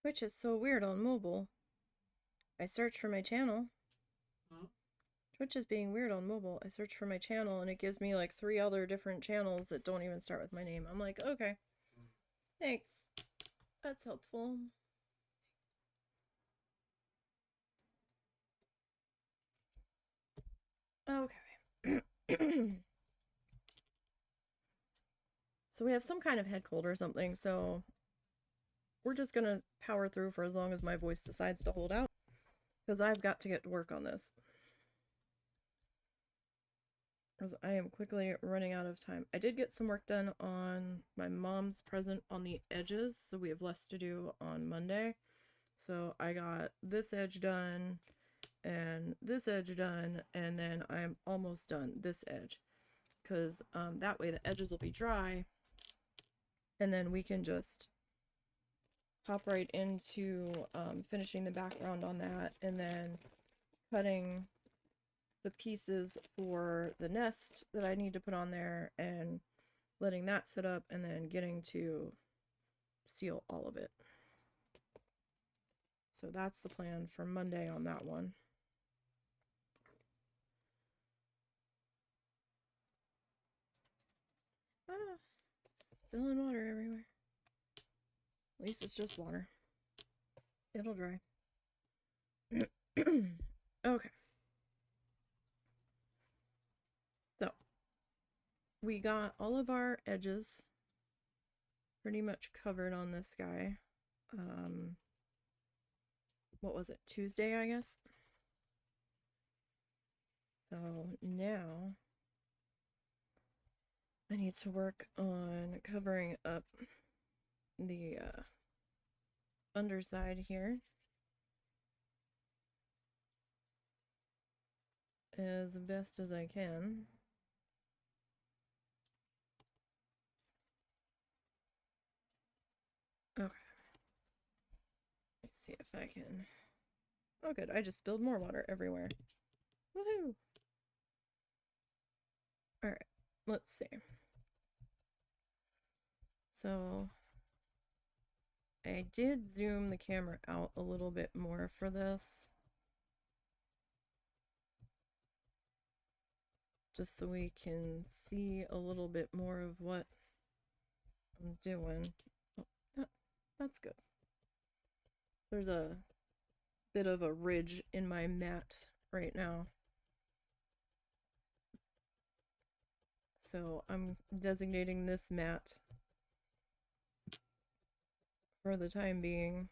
Which is so weird on mobile. I search for my channel. Twitch is being weird on mobile. I search for my channel and it gives me like 3 other different channels that don't even start with my name. I'm like, okay. Thanks. That's helpful. Okay. So we have some kind of head cold or something, so we're just gonna power through for as long as my voice decides to hold out, because I've got to get to work on this. Because I am quickly running out of time. I did get some work done on my mom's present on the edges, so we have less to do on Monday. So I got this edge done, and this edge done, and then I'm almost done this edge. Because that way the edges will be dry, and then we can just hop right into finishing the background on that, and then cutting the pieces for the nest that I need to put on there and letting that sit up, and then getting to seal all of it. So that's the plan for Monday on that one. Ah, spilling water everywhere. At least it's just water. It'll dry. Okay. So, we got all of our edges pretty much covered on this guy. What was it? Tuesday, I guess? So, now I need to work on covering up the underside here as best as I can. Okay. Let's see if I can... Oh good, I just spilled more water everywhere. Woohoo! Alright, let's see. So, I did zoom the camera out a little bit more for this. Just so we can see a little bit more of what I'm doing. Oh, that's good. There's a bit of a ridge in my mat right now. So I'm designating this mat for the time being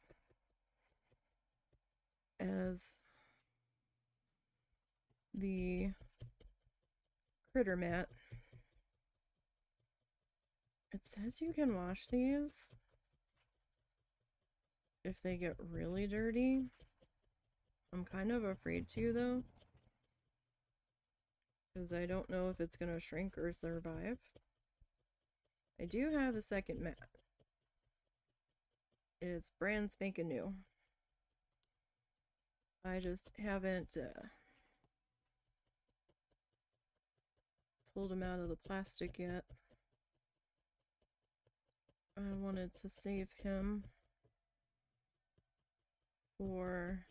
as the critter mat. It says you can wash these if they get really dirty. I'm kind of afraid to, though, because I don't know if it's going to shrink or survive. I do have a second mat. It's brand spanking new. I just haven't pulled him out of the plastic yet. I wanted to save him for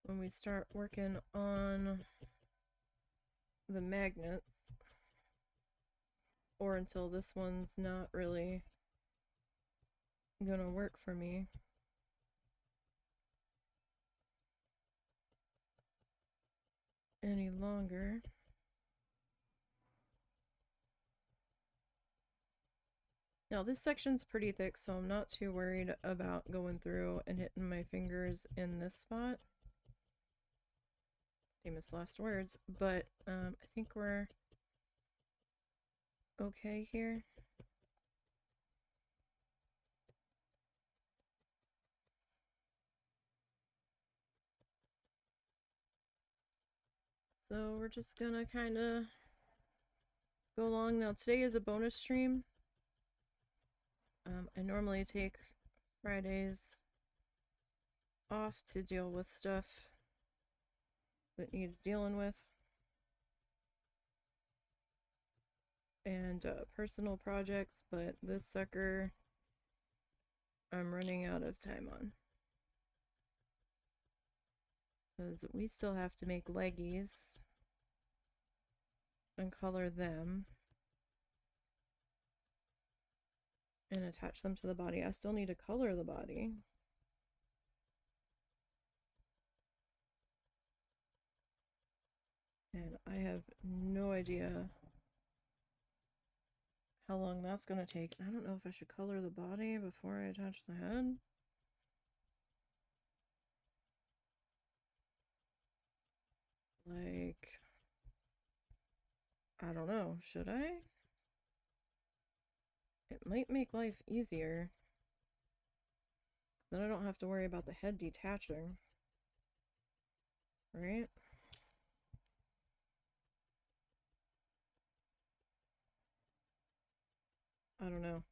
when we start working on the magnets, or until this one's not really gonna work for me. Any longer. Now this section's pretty thick, so I'm not too worried about going through and hitting my fingers in this spot. Famous last words, but I think we're okay here. So we're just gonna kind of go along. Now today is a bonus stream. I normally take Fridays off to deal with stuff that needs dealing with, and personal projects, but this sucker I'm running out of time on. Because we still have to make leggies and color them and attach them to the body. I still need to color the body. And I have no idea how long that's going to take. I don't know if I should color the body before I attach the head. Like, I don't know. Should I? It might make life easier. Then I don't have to worry about the head detaching. Right? I don't know.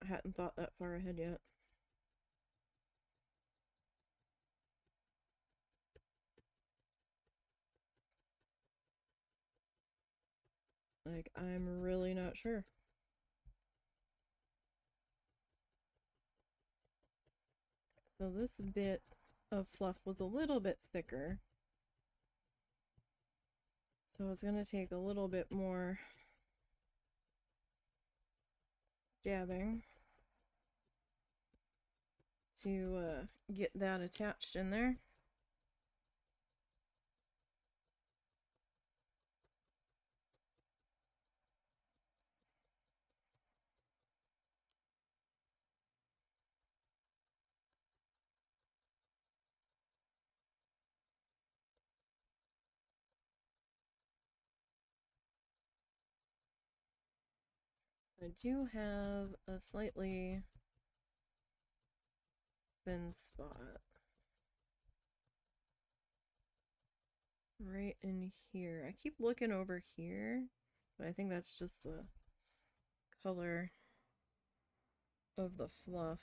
I hadn't thought that far ahead yet. Like, I'm really not sure. So this bit of fluff was a little bit thicker. So it's going to take a little bit more dabbing to get that attached in there. I do have a slightly thin spot right in here. I keep looking over here, but I think that's just the color of the fluff.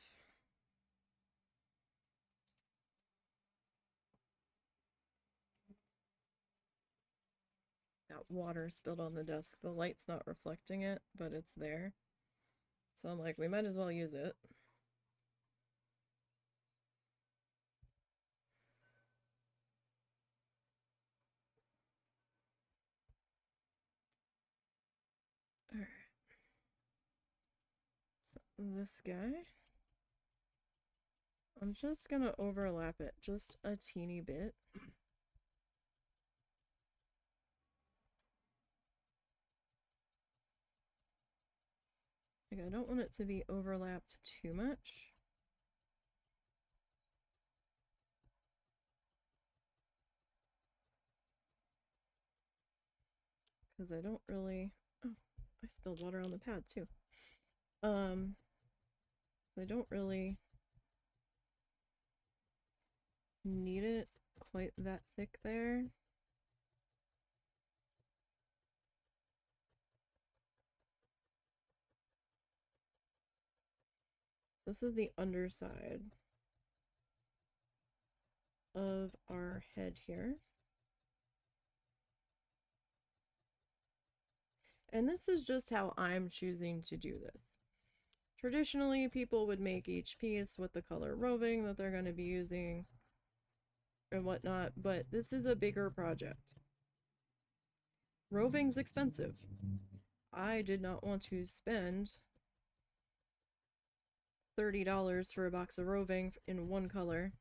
Got water spilled on the desk. The light's not reflecting it, but it's there. So I'm like, we might as well use it. Alright. So this guy, I'm just gonna overlap it just a teeny bit. Like, I don't want it to be overlapped too much. Because I don't really... Oh, I spilled water on the pad too. I don't really need it quite that thick there. This is the underside of our head here. And this is just how I'm choosing to do this. Traditionally, people would make each piece with the color roving that they're going to be using and whatnot, but this is a bigger project. Roving's expensive. I did not want to spend $30 for a box of roving in one color.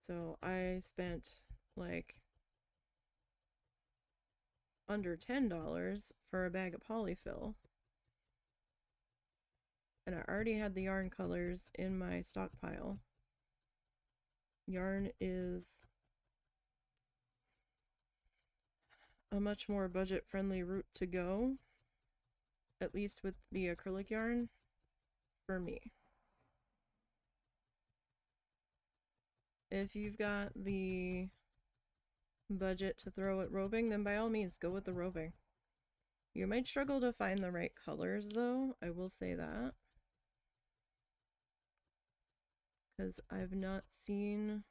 So I spent like under $10 for a bag of polyfill. And I already had the yarn colors in my stockpile. Yarn is a much more budget-friendly route to go, at least with the acrylic yarn, for me. If you've got the budget to throw at roving, then by all means, go with the roving. You might struggle to find the right colors, though, I will say that. Because I've not seen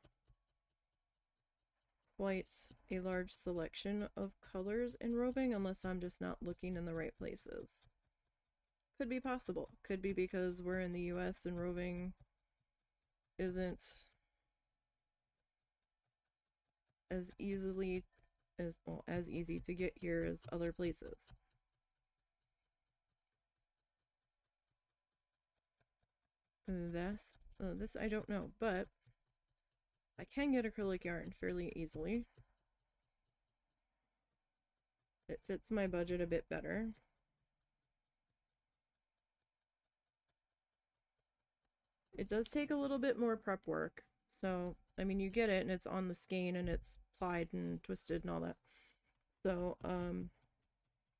quite a large selection of colors in roving unless I'm just not looking in the right places. Could be possible. Could be because we're in the US and roving isn't as easily as well, as easy to get here as other places. This I don't know, but I can get acrylic yarn fairly easily. It fits my budget a bit better. It does take a little bit more prep work. So, I mean, you get it and it's on the skein and it's plied and twisted and all that. So,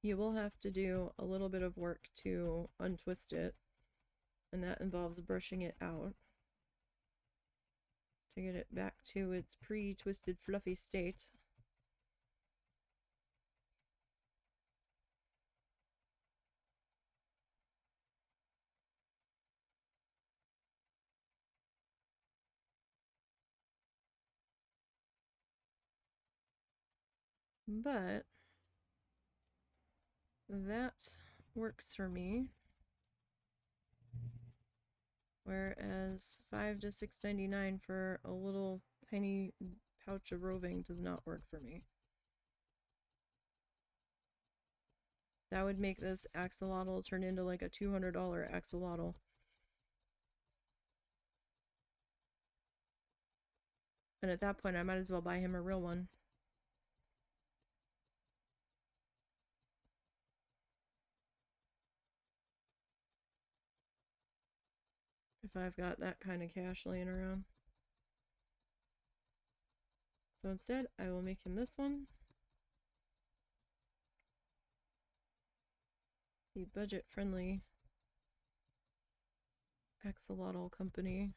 you will have to do a little bit of work to untwist it, and that involves brushing it out to get it back to its pre-twisted fluffy state. But that works for me. Whereas $5 to $6.99 for a little tiny pouch of roving does not work for me. That would make this axolotl turn into like a $200 axolotl. And at that point, I might as well buy him a real one. If I've got that kind of cash laying around. So instead, I will make him this one. The budget-friendly axolotl company.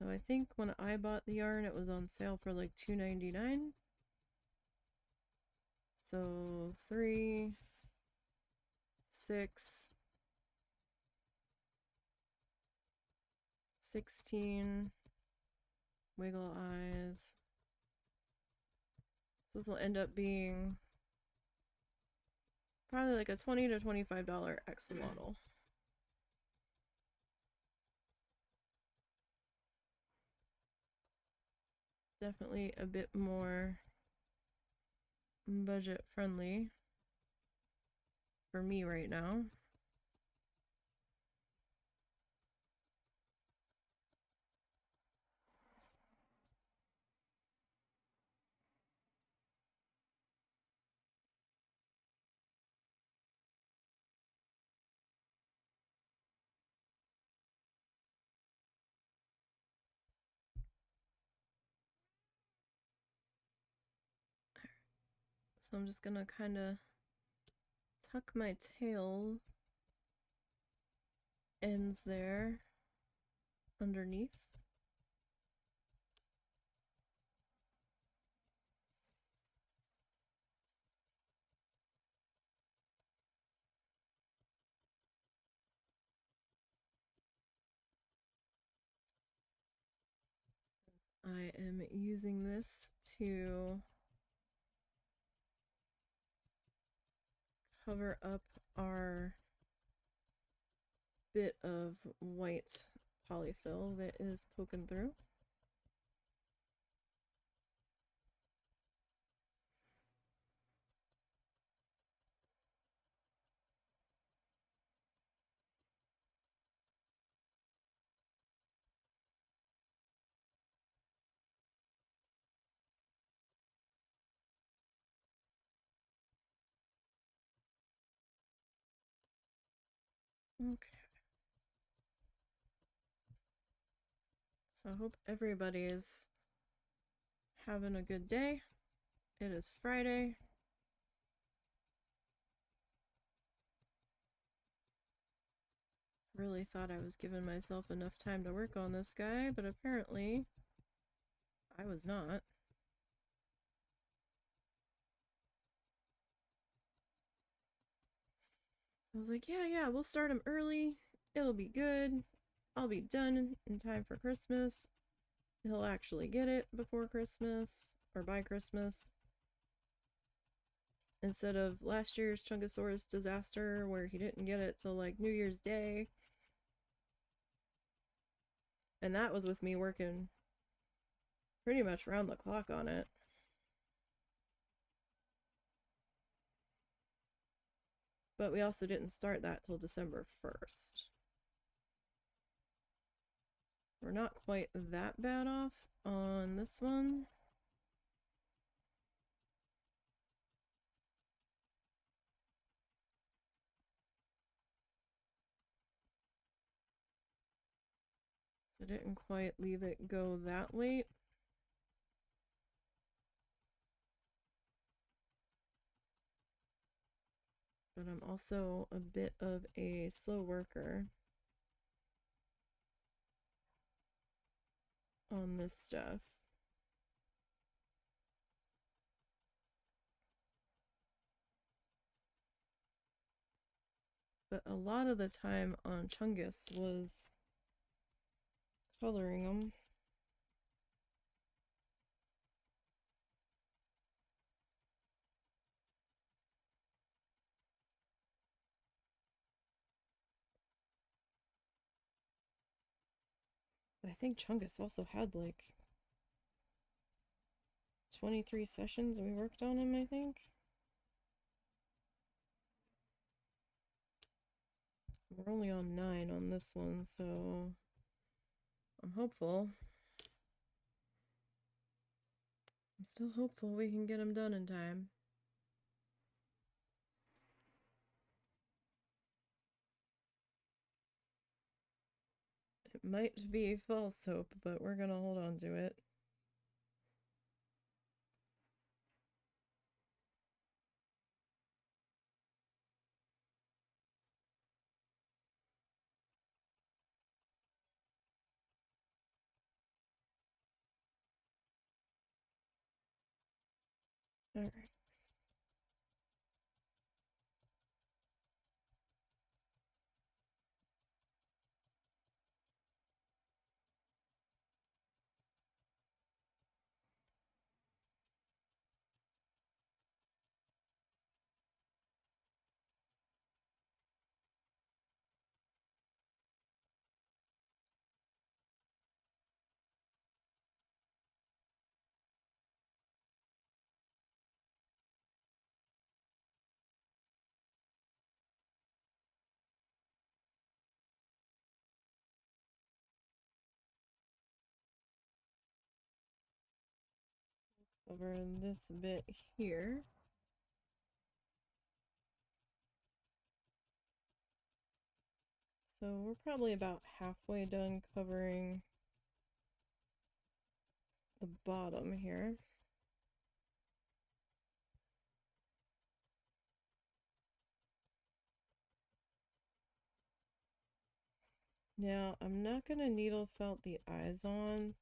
So I think when I bought the yarn, it was on sale for like $2.99. So 3, 6, 16 wiggle eyes. So this will end up being probably like a $20 to $25 axolotl. Definitely a bit more budget friendly for me right now. So I'm just gonna kind of tuck my tail ends there underneath. I am using this to cover up our bit of white polyfill that is poking through. Okay. So I hope everybody is having a good day. It is Friday. Really thought I was giving myself enough time to work on this guy, but apparently I was not. I was like, yeah, we'll start him early. It'll be good. I'll be done in time for Christmas. He'll actually get it before Christmas or by Christmas. Instead of last year's Chungosaurus disaster where he didn't get it till like New Year's Day. And that was with me working pretty much round the clock on it. But we also didn't start that till December 1st. We're not quite that bad off on this one. So I didn't quite leave it go that late. But I'm also a bit of a slow worker on this stuff. But a lot of the time on Chungus was coloring them. But I think Chungus also had like 23 sessions we worked on him, I think. We're only on 9 on this one, so I'm hopeful. I'm still hopeful we can get him done in time. It might be false hope, but we're gonna hold on to it. All right. Over this bit here. So we're probably about halfway done covering the bottom here. Now, I'm not going to needle felt the eyes on.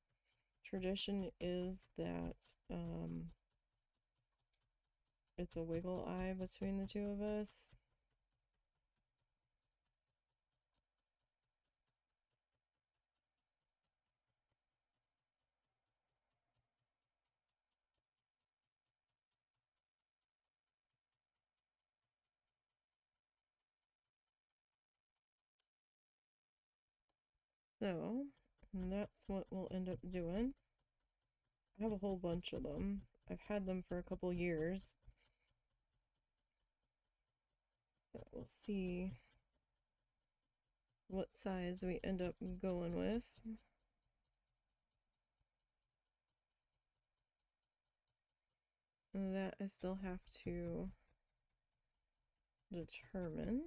Tradition is that it's a wiggle eye between the two of us. So, that's what we'll end up doing. I have a whole bunch of them. I've had them for a couple years. So we'll see what size we end up going with. And that I still have to determine.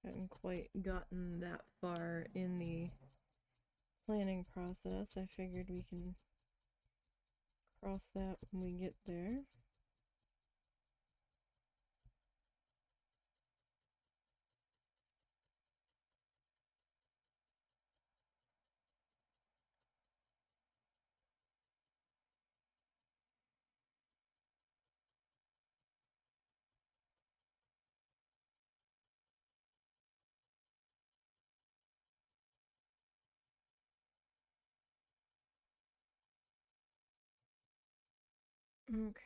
Hadn't quite gotten that far in the planning process. I figured we can cross that when we get there. Okay.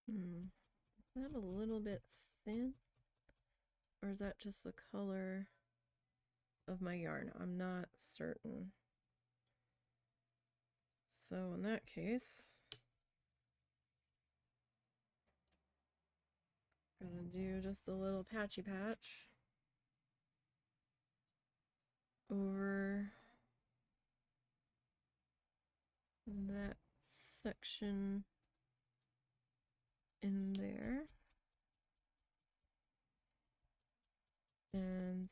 Is that a little bit thin? Or is that just the color of my yarn? I'm not certain. So in that case, I'm gonna do just a little patchy patch over that section in there. And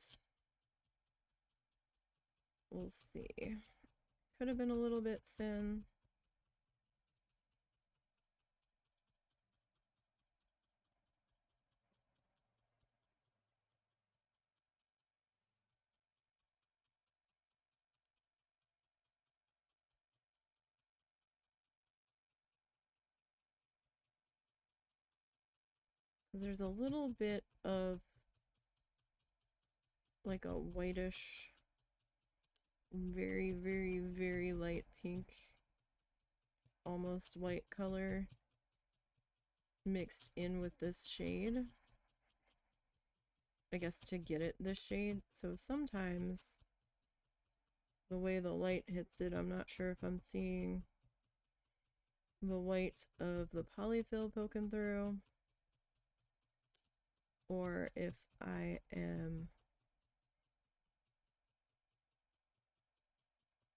we'll see. Could have been a little bit thin. There's a little bit of like a whitish, very, very, very light pink, almost white color mixed in with this shade. I guess to get it this shade. So sometimes the way the light hits it, I'm not sure if I'm seeing the white of the polyfill poking through or if I am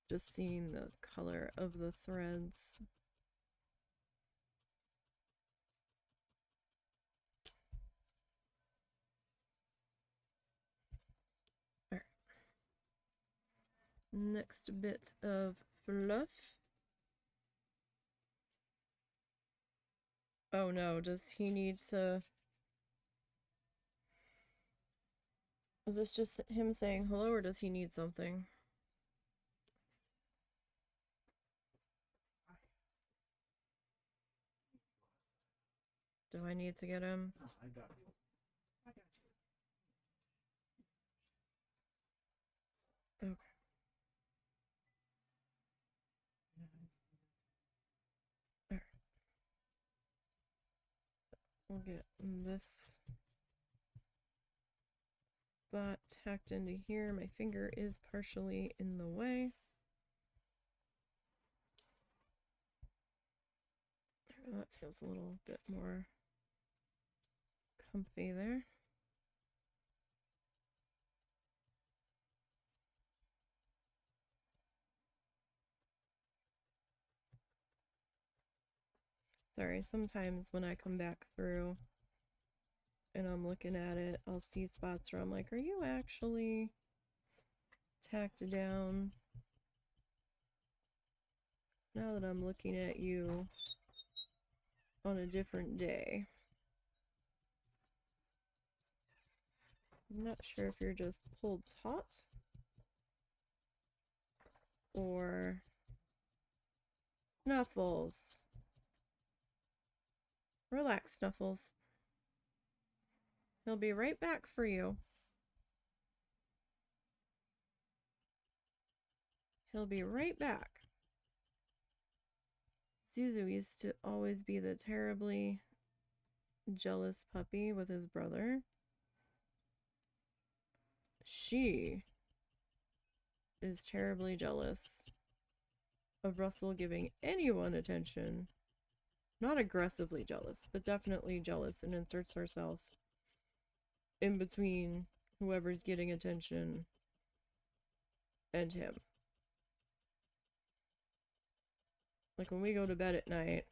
just seeing the color of the threads. All right. Next bit of fluff. Oh no, does he need to... Is this just him saying hello or does he need something? Do I need to get him? Oh, I got you. Okay. Alright. We'll get this spot tacked into here. My finger is partially in the way. That feels a little bit more comfy there. Sorry, sometimes when I come back through and I'm looking at it, I'll see spots where I'm like, are you actually tacked down? Now that I'm looking at you on a different day, I'm not sure if you're just pulled taut or Snuffles. Relax, Snuffles. He'll be right back for you. He'll be right back. Zuzu used to always be the terribly jealous puppy with his brother. She is terribly jealous of Russell giving anyone attention. Not aggressively jealous, but definitely jealous, and inserts herself in between whoever's getting attention and him. Like when we go to bed at night,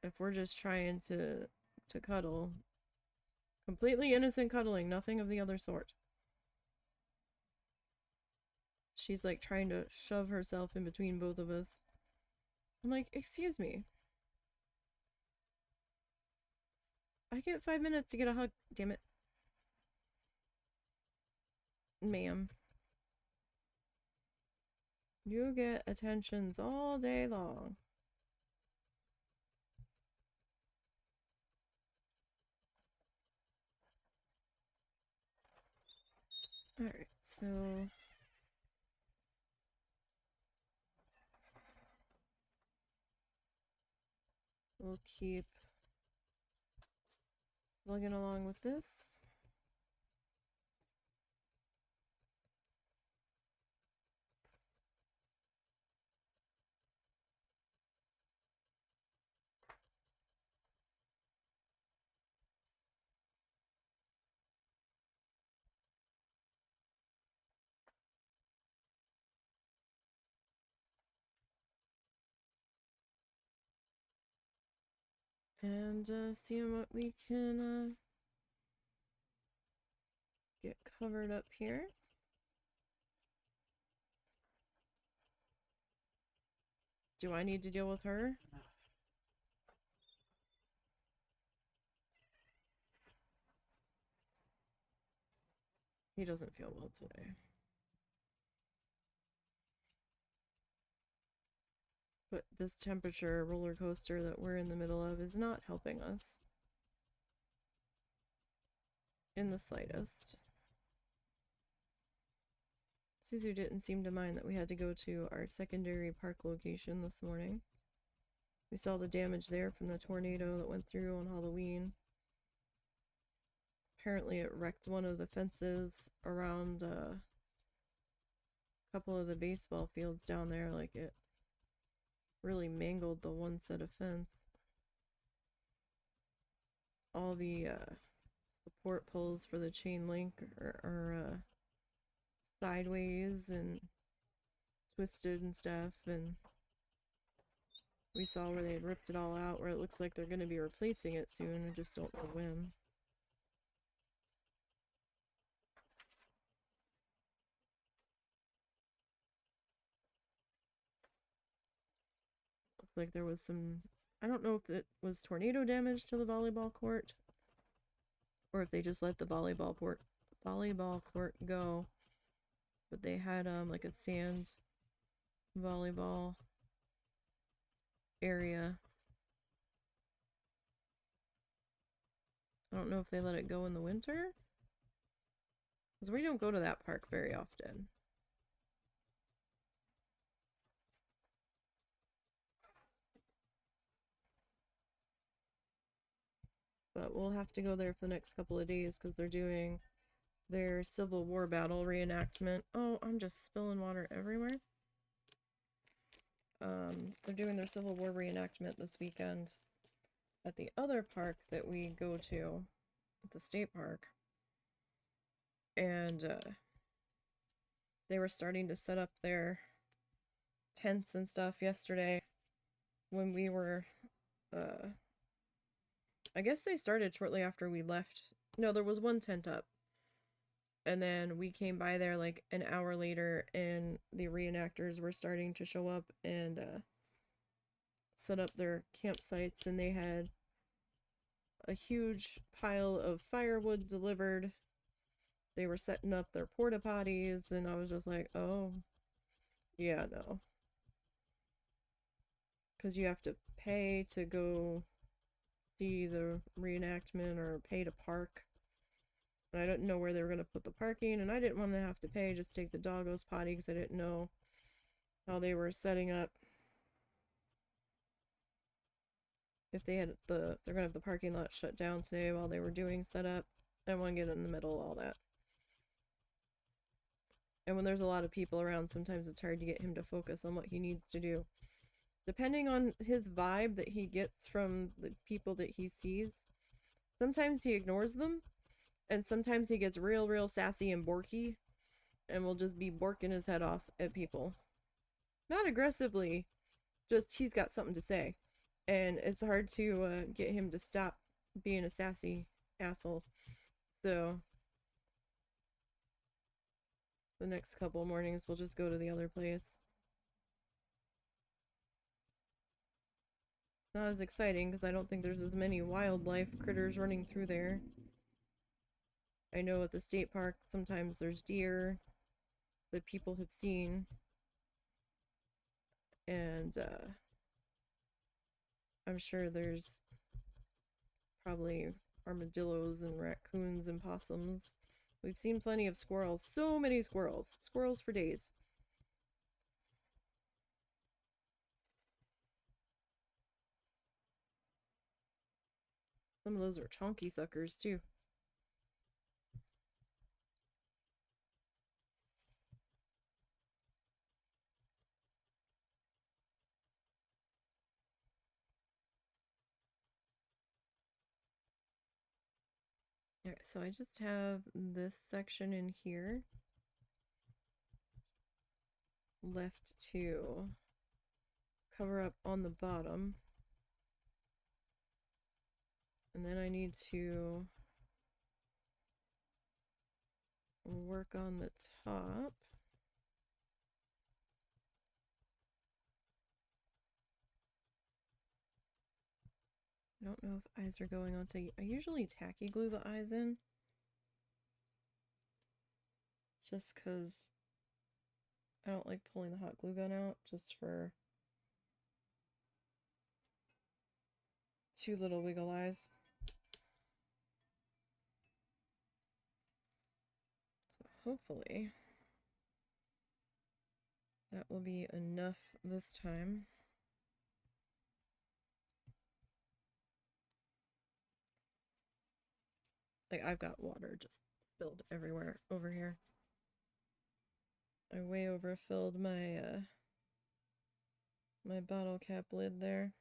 if we're just trying to cuddle, completely innocent cuddling, nothing of the other sort. She's like trying to shove herself in between both of us. I'm like, excuse me. I get 5 minutes to get a hug, damn it. Ma'am. You get attentions all day long. Alright, so we'll keep plugging along with this. And seeing what we can get covered up here. Do I need to deal with her? He doesn't feel well today. But this temperature roller coaster that we're in the middle of is not helping us in the slightest. Suzu didn't seem to mind that we had to go to our secondary park location this morning. We saw the damage there from the tornado that went through on Halloween. Apparently it wrecked one of the fences around a couple of the baseball fields down there. Like it really mangled the one set of fence. All the support poles for the chain link are sideways and twisted and stuff, and we saw where they had ripped it all out, where it looks like they're going to be replacing it soon. I just don't know when. Looks like there was some, I don't know if it was tornado damage to the volleyball court or if they just let the volleyball court go. But they had like a sand volleyball area. I don't know if they let it go in the winter, because we don't go to that park very often. But we'll have to go there for the next couple of days because they're doing their Civil War battle reenactment. Oh, I'm just spilling water everywhere. They're doing their Civil War reenactment this weekend at the other park that we go to, at the state park. And they were starting to set up their tents and stuff yesterday when we were, I guess they started shortly after we left. No, there was one tent up. And then we came by there like an hour later and the reenactors were starting to show up and set up their campsites, and they had a huge pile of firewood delivered. They were setting up their porta potties, and I was just like, oh, yeah, no. Because you have to pay to go see the reenactment or pay to park. And I didn't know where they were going to put the parking, and I didn't want to have to pay just to take the doggo's potty because I didn't know how they were setting up. If they had they're going to have the parking lot shut down today while they were doing setup. I don't want to get in the middle of all that. And when there's a lot of people around, sometimes it's hard to get him to focus on what he needs to do. Depending on his vibe that he gets from the people that he sees, sometimes he ignores them, And sometimes he gets real sassy and borky and will just be borking his head off at people. Not aggressively, just he's got something to say. And it's hard to get him to stop being a sassy asshole. So the next couple mornings we'll just go to the other place. Not as exciting because I don't think there's as many wildlife critters running through there. I know at the state park sometimes there's deer that people have seen. And I'm sure there's probably armadillos and raccoons and possums. We've seen plenty of squirrels. So many squirrels. Squirrels for days. Some of those are chonky suckers too. Alright, so I just have this section in here left to cover up on the bottom. And then I need to work on the top. I don't know if eyes are going onto. I usually tacky glue the eyes in. Just because I don't like pulling the hot glue gun out just for two little wiggle eyes. So hopefully that will be enough this time. Like, I've got water just spilled everywhere over here. I way overfilled my my bottle cap lid there.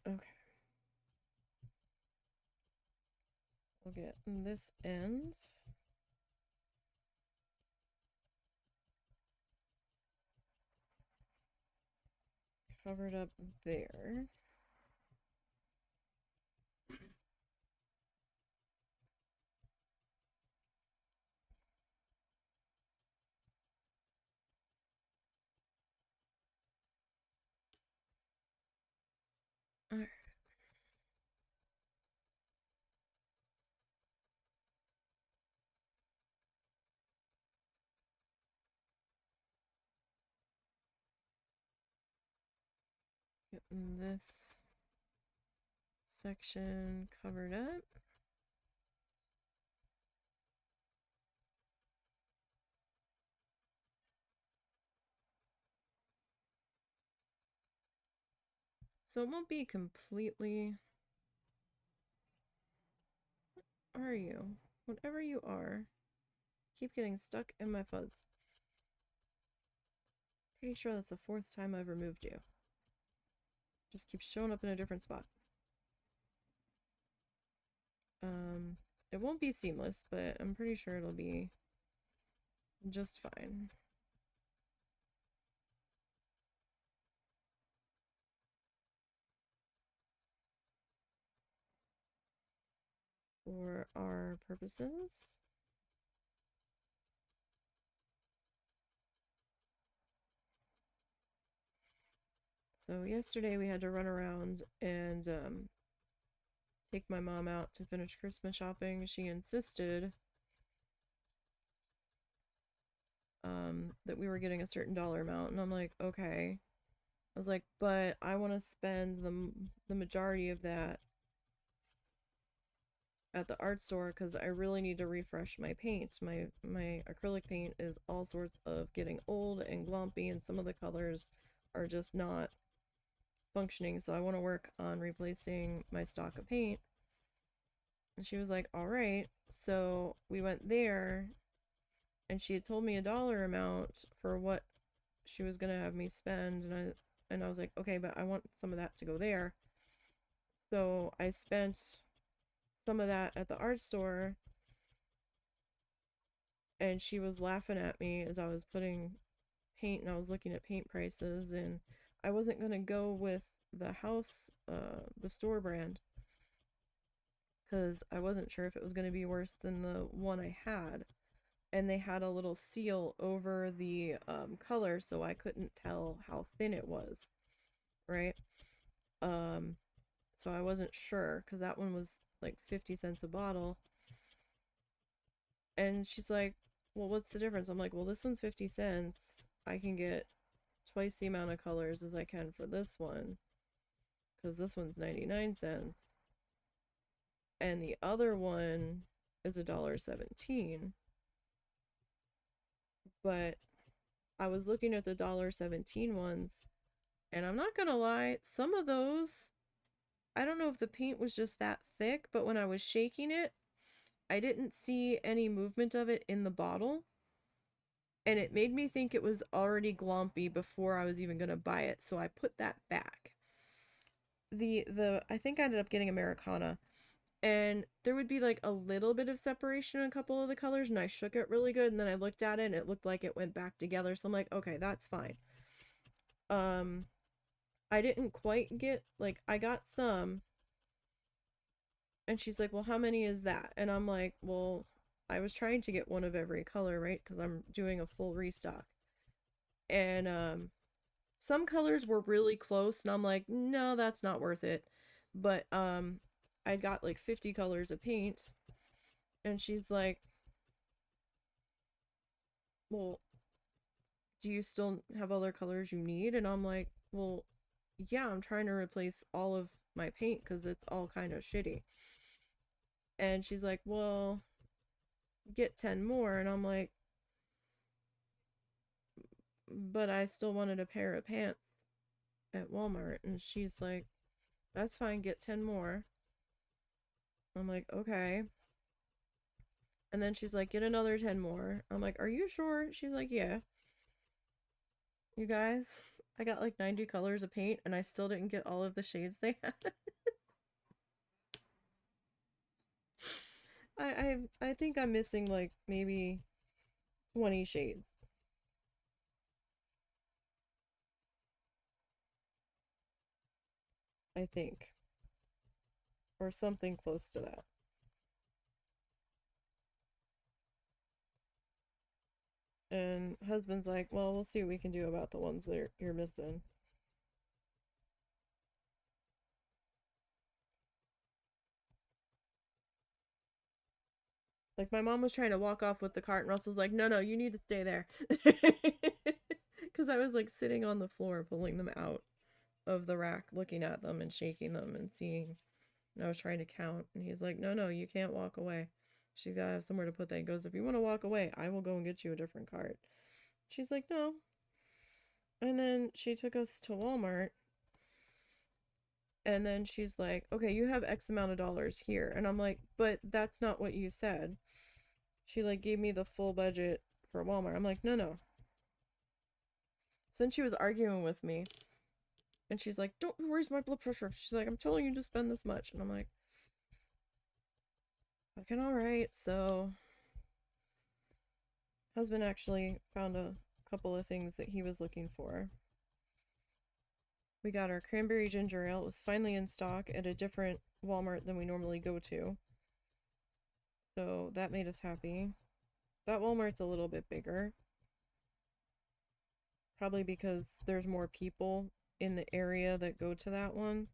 Okay. We'll get this end. Covered up there. All right. Getting this section covered up. So it won't be completely. What are you? Whatever you are. Keep getting stuck in my fuzz. Pretty sure that's the fourth time I've removed you. Just keeps showing up in a different spot. It won't be seamless, but I'm pretty sure it'll be just fine. For our purposes. So yesterday we had to run around and take my mom out to finish Christmas shopping. She insisted that we were getting a certain dollar amount, and I'm like, okay. I was like, but I want to spend the majority of that at the art store because I really need to refresh my paint. My acrylic paint is all sorts of getting old and glumpy, and some of the colors are just not functioning, so I want to work on replacing my stock of paint. And she was like, all right. So we went there, and she had told me a dollar amount for what she was gonna have me spend, and I was like, okay, but I want some of that to go there. So I spent some of that at the art store, and she was laughing at me as I was putting paint and I was looking at paint prices, and I wasn't going to go with the store brand, because I wasn't sure if it was going to be worse than the one I had. And they had a little seal over the color, so I couldn't tell how thin it was, right? Um, so I wasn't sure, because that one was like 50 cents a bottle. And she's like, well, what's the difference? I'm like, well, this one's 50 cents. I can get twice the amount of colors as I can for this one, because this one's 99 cents. And the other one is $1.17. But I was looking at the $1.17 ones, and I'm not gonna lie, some of those, I don't know if the paint was just that thick, but when I was shaking it, I didn't see any movement of it in the bottle. And it made me think it was already glompy before I was even gonna buy it, so I put that back. I think I ended up getting Americana, and there would be like a little bit of separation in a couple of the colors, and I shook it really good, and then I looked at it and it looked like it went back together, so I'm like, okay, that's fine. I didn't quite get, like, I got some, and she's like, well, how many is that? And I'm like, well, I was trying to get one of every color, right? Because I'm doing a full restock. And some colors were really close, and I'm like, no, that's not worth it. But I got like 50 colors of paint, and she's like, well, do you still have other colors you need? And I'm like, well, yeah, I'm trying to replace all of my paint because it's all kind of shitty. And she's like, well, get 10 more. And I'm like, but I still wanted a pair of pants at Walmart. And she's like, that's fine, get 10 more. I'm like, okay. And then she's like, get another 10 more. I'm like, are you sure? She's like, yeah. You guys, I got like 90 colors of paint, and I still didn't get all of the shades they had. I think I'm missing like maybe 20 shades. I think. Or something close to that. And husband's like, well, we'll see what we can do about the ones that you're missing. Like, my mom was trying to walk off with the cart, and Russell's like, no, no, you need to stay there. Because I was like sitting on the floor pulling them out of the rack, looking at them and shaking them and seeing. And I was trying to count, and he's like, no, no, you can't walk away. She's got to have somewhere to put that. He goes, if you want to walk away, I will go and get you a different cart. She's like, no. And then she took us to Walmart, and then she's like, okay, you have X amount of dollars here. And I'm like, but that's not what you said. She like gave me the full budget for Walmart. I'm like, no, no. So then she was arguing with me, and she's like, don't raise my blood pressure. She's like, I'm telling you to spend this much. And I'm like, fucking alright. So husband actually found a couple of things that he was looking for. We got our cranberry ginger ale. It was finally in stock at a different Walmart than we normally go to. So that made us happy. That Walmart's a little bit bigger. Probably because there's more people in the area that go to that one.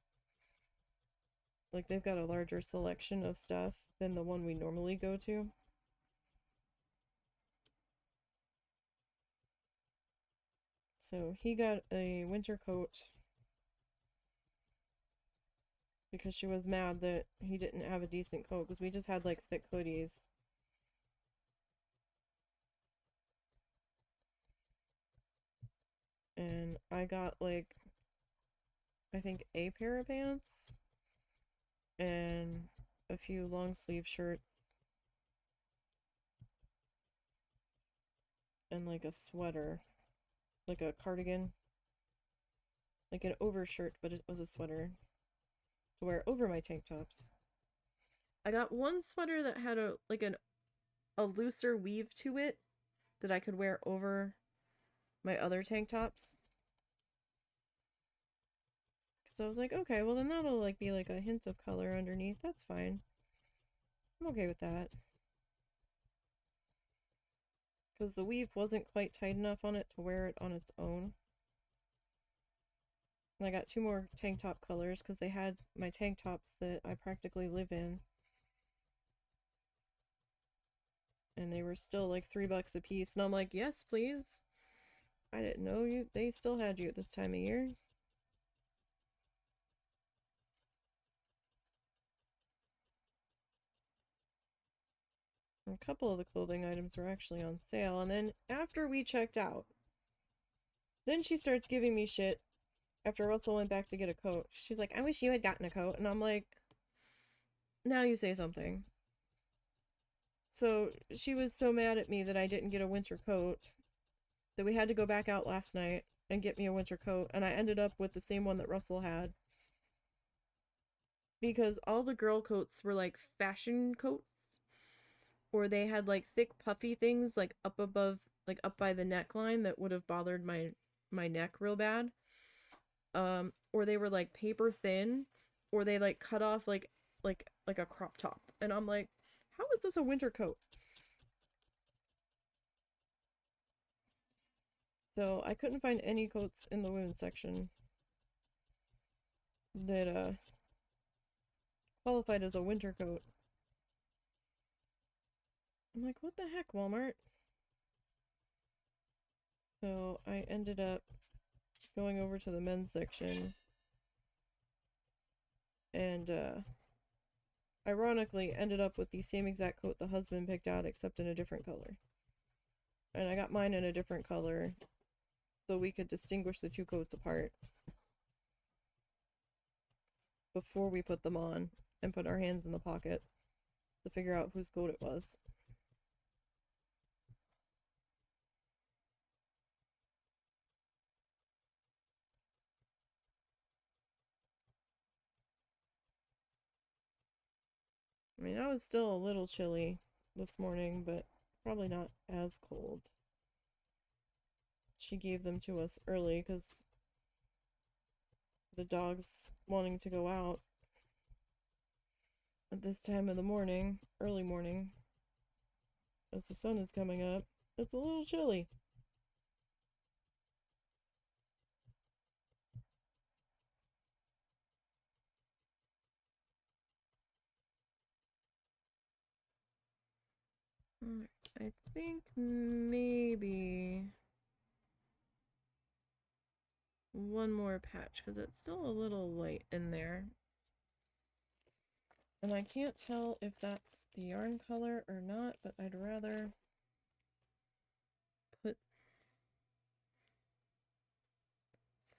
Like, they've got a larger selection of stuff than the one we normally go to. So he got a winter coat because she was mad that he didn't have a decent coat, because we just had like thick hoodies. And I got like, I think a pair of pants and a few long sleeve shirts and like a sweater, like a cardigan, like an overshirt, but it was a sweater to wear over my tank tops. I got one sweater that had a looser weave to it that I could wear over my other tank tops. So I was like, okay, well then that'll like be like a hint of color underneath. That's fine. I'm okay with that. Because the weave wasn't quite tight enough on it to wear it on its own. And I got 2 more tank top colors because they had my tank tops that I practically live in. And they were still like $3 a piece. And I'm like, yes, please. I didn't know they still had you at this time of year. A couple of the clothing items were actually on sale. And then after we checked out, then she starts giving me shit after Russell went back to get a coat. She's like, I wish you had gotten a coat. And I'm like, now you say something. So she was so mad at me that I didn't get a winter coat that we had to go back out last night and get me a winter coat. And I ended up with the same one that Russell had. Because all the girl coats were like fashion coats. Or they had like thick puffy things like up above, like up by the neckline that would have bothered my neck real bad. Or they were like paper thin, or they like cut off like a crop top. And I'm like, how is this a winter coat? So I couldn't find any coats in the women's section that qualified as a winter coat. I'm like, what the heck, Walmart? So I ended up going over to the men's section and ironically ended up with the same exact coat the husband picked out except in a different color. And I got mine in a different color so we could distinguish the 2 coats apart before we put them on and put our hands in the pocket to figure out whose coat it was. I mean, I was still a little chilly this morning, but probably not as cold. She gave them to us early because the dog's wanting to go out at this time of the morning, early morning, as the sun is coming up. It's a little chilly. I think maybe one more patch because it's still a little light in there. And I can't tell if that's the yarn color or not, but I'd rather put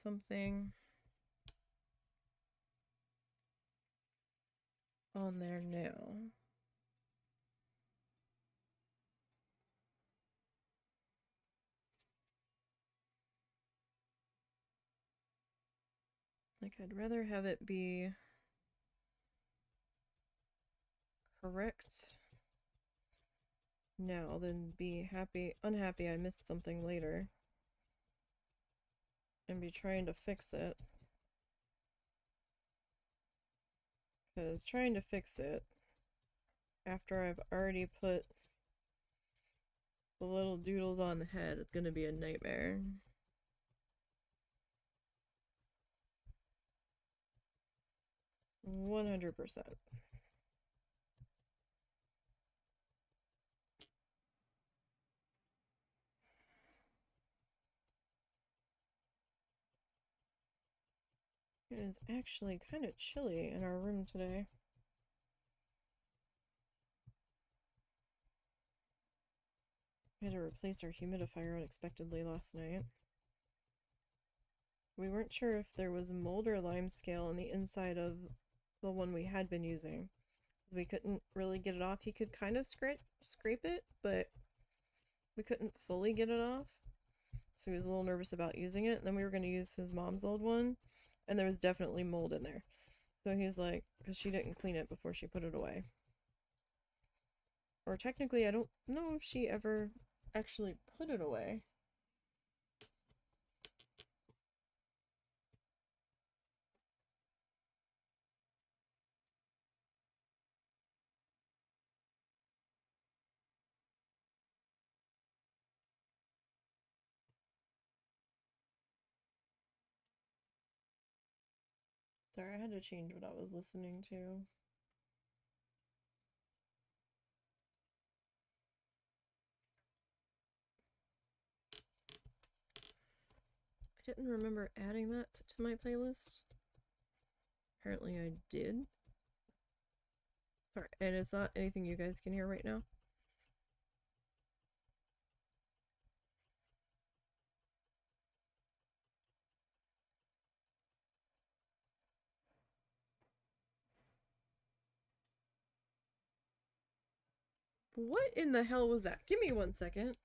something on there now. Like, I'd rather have it be correct now than be unhappy I missed something later and be trying to fix it. Because trying to fix it after I've already put the little doodles on the head is gonna be a nightmare. $100%. It is actually kind of chilly in our room today. We had to replace our humidifier unexpectedly last night. We weren't sure if there was mold or lime scale on the inside of the one we had been using. We couldn't really get it off. He could kind of scrape it, but we couldn't fully get it off. So he was a little nervous about using it. And then we were going to use his mom's old one, and there was definitely mold in there. So he's like, because she didn't clean it before she put it away. Or technically, I don't know if she ever actually put it away. Sorry, I had to change what I was listening to. I didn't remember adding that to my playlist. Apparently I did. Sorry, and it's not anything you guys can hear right now. What in the hell was that? Give me 1 second.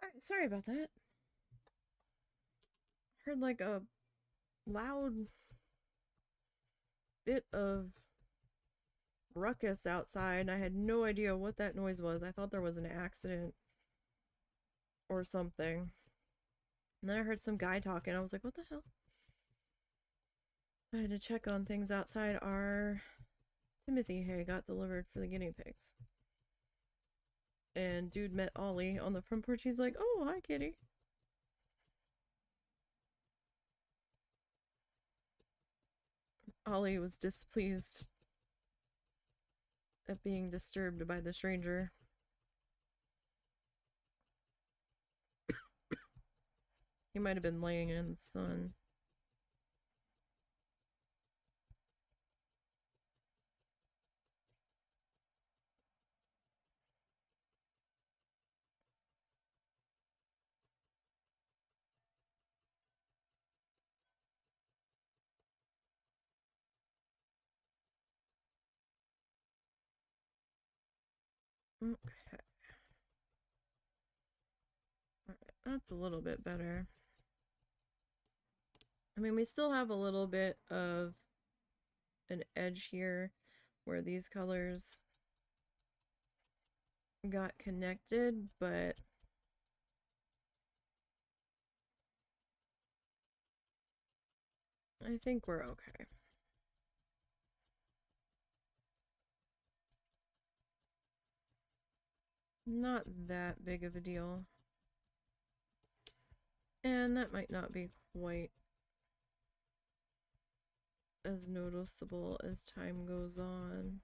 Alright, sorry about that. Heard like a loud bit of ruckus outside, and I had no idea what that noise was. I thought there was an accident or something. And then I heard some guy talking. I was like, what the hell? I had to check on things outside. Our Timothy hay got delivered for the guinea pigs. And dude met Ollie on the front porch. He's like, oh, hi, kitty. Ollie was displeased at being disturbed by the stranger. He might have been laying in the sun. Okay. Alright, that's a little bit better. I mean, we still have a little bit of an edge here where these colors got connected, but I think we're okay. Not that big of a deal. And that might not be quite as noticeable as time goes on.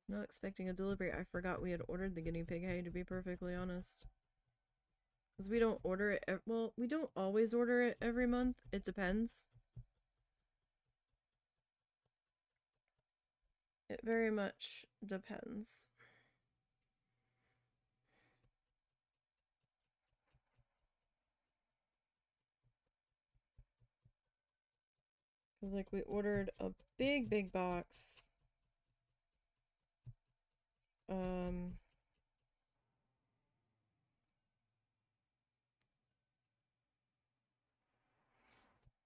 Not expecting a delivery. I forgot we had ordered the guinea pig hay, to be perfectly honest. Because we don't order it, well, we don't always order it every month. It depends. It very much depends. Because, like, we ordered a big box.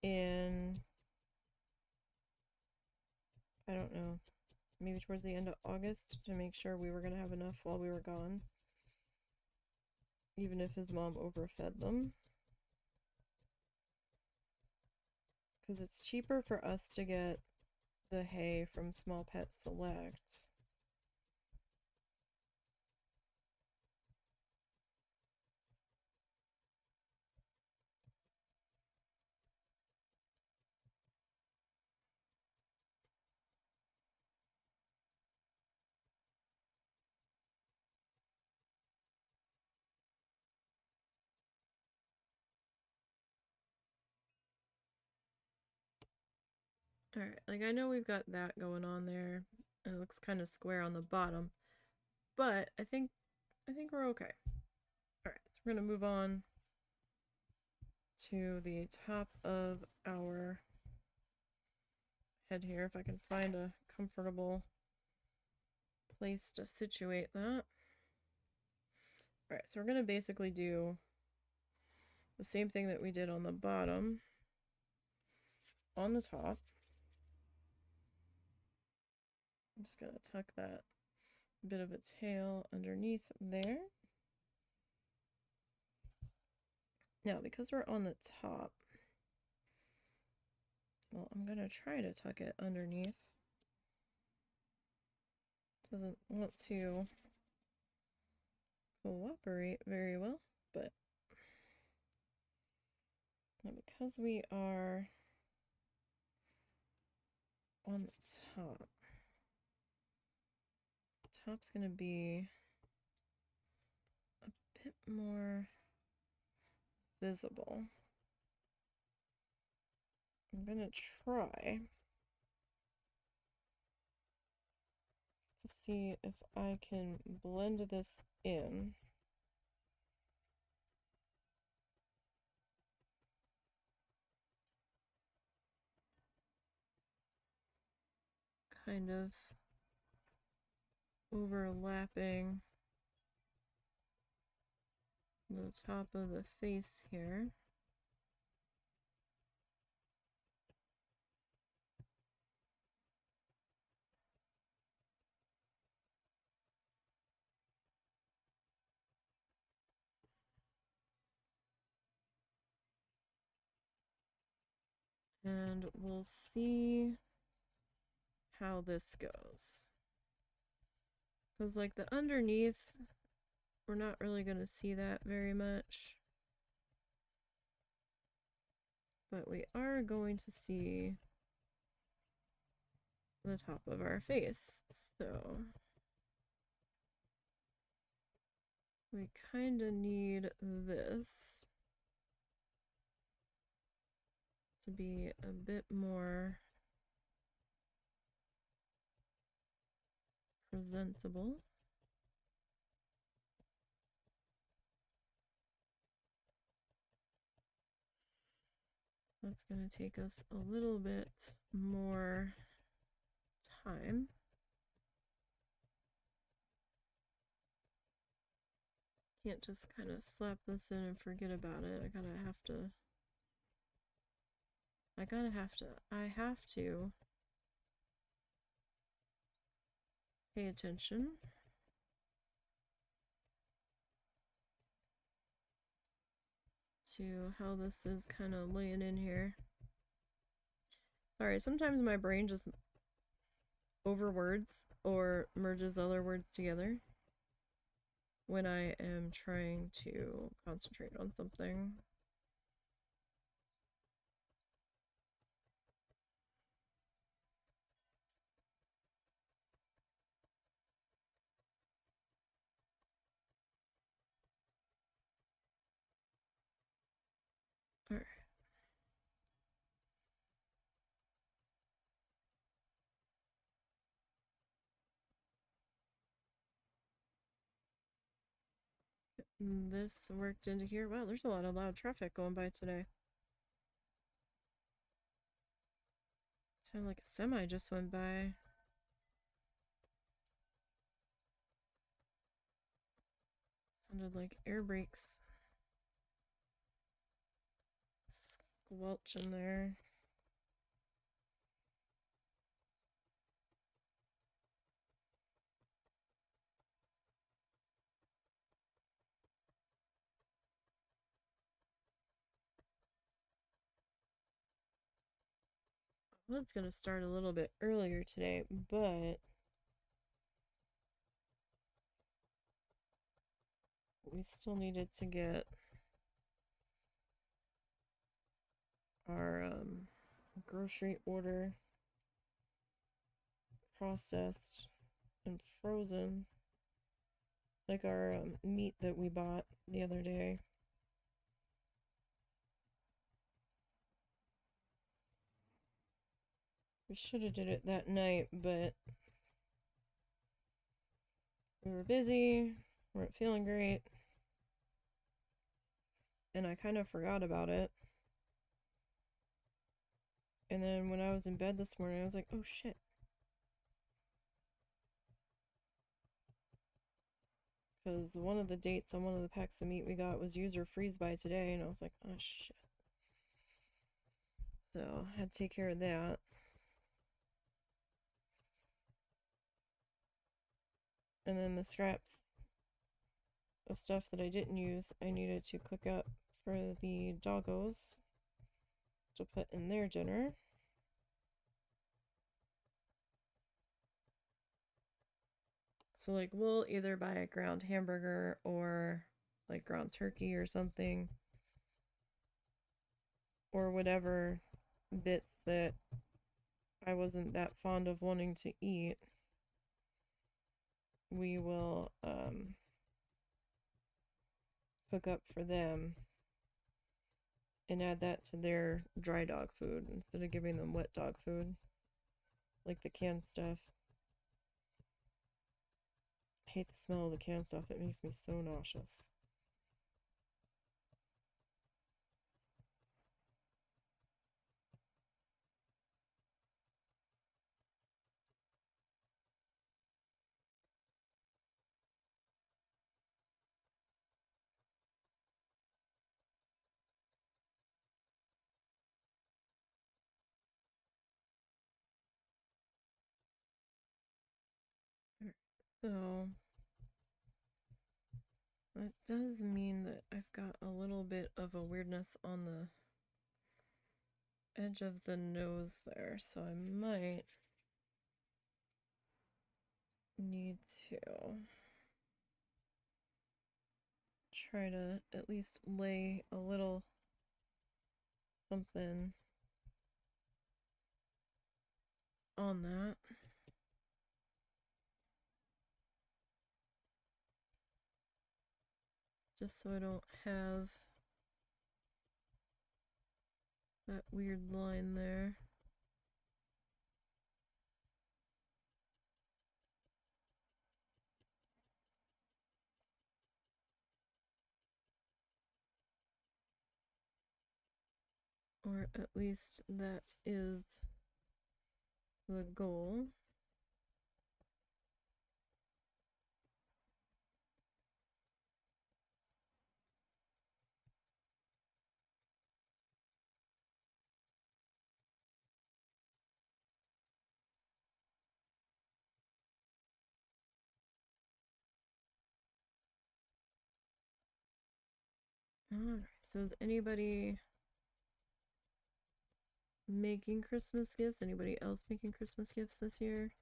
In, I don't know, maybe towards the end of August to make sure we were going to have enough while we were gone. Even if his mom overfed them. Because it's cheaper for us to get the hay from Small Pet Select. Alright, like I know we've got that going on there. It looks kind of square on the bottom. But I think we're okay. Alright, so we're gonna move on to the top of our head here, if I can find a comfortable place to situate that. Alright, so we're gonna basically do the same thing that we did on the bottom on the top. I'm just gonna tuck that bit of a tail underneath there. Now, because we're on the top, well, I'm gonna try to tuck it underneath. Doesn't want to cooperate very well, but because we are on the top's gonna be a bit more visible. I'm gonna try to see if I can blend this in kind of overlapping the top of the face here. And we'll see how this goes. Because, like, the underneath, we're not really going to see that very much. But we are going to see the top of our face. So we kind of need this to be a bit more presentable. That's going to take us a little bit more time. Can't just kind of slap this in and forget about it. I have to pay attention to how this is kind of laying in here. Sorry, sometimes my brain just overwords or merges other words together when I am trying to concentrate on something. All right. This worked into here. Wow, there's a lot of loud traffic going by today. Sounded like a semi just went by. Sounded like air brakes squelch in there. I was gonna start a little bit earlier today, but we still needed to get our grocery order processed and frozen, like our meat that we bought the other day. We should have did it that night, but we were busy, weren't feeling great, and I kind of forgot about it. And then when I was in bed this morning, I was like, oh shit. Because one of the dates on one of the packs of meat we got was use or freeze by today, and I was like, oh shit. So I had to take care of that. And then the scraps of stuff that I didn't use, I needed to cook up for the doggos to put in their dinner. So, like, we'll either buy a ground hamburger or like ground turkey or something, or whatever bits that I wasn't that fond of wanting to eat. We will cook up for them and add that to their dry dog food instead of giving them wet dog food, like the canned stuff. I hate the smell of the canned stuff. It makes me so nauseous. So that does mean that I've got a little bit of a weirdness on the edge of the nose there, so I might need to try to at least lay a little something on that. Just so I don't have that weird line there. Or at least that is the goal. Alright, so is anybody making Christmas gifts? Anybody else making Christmas gifts this year?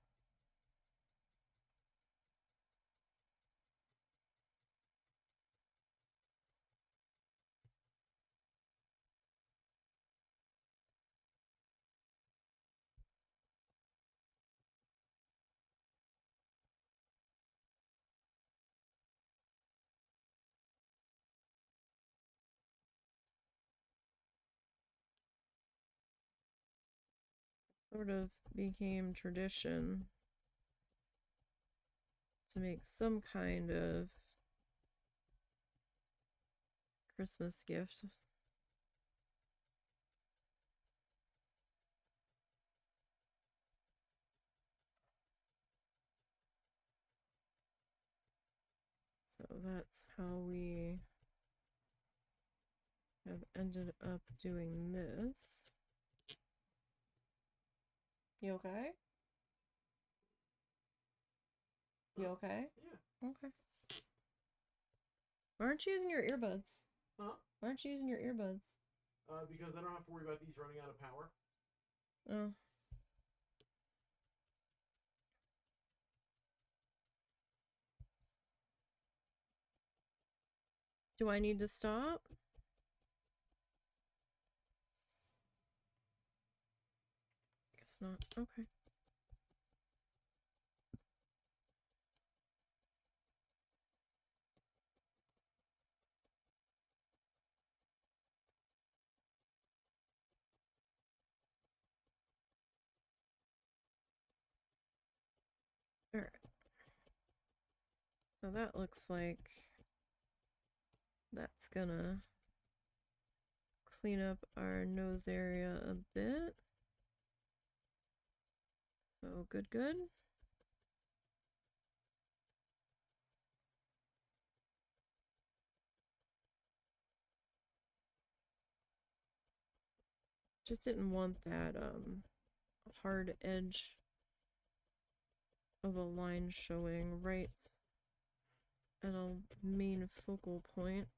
Sort of became tradition to make some kind of Christmas gift. So that's how we have ended up doing this. You okay? You okay? Yeah. Okay. Why aren't you using your earbuds? Huh? Why aren't you using your earbuds? Because I don't have to worry about these running out of power. Oh. Do I need to stop? Guess not. Okay. Alright. So that looks like that's gonna clean up our nose area a bit. So good, good. Just didn't want that hard edge of a line showing right at a main focal point.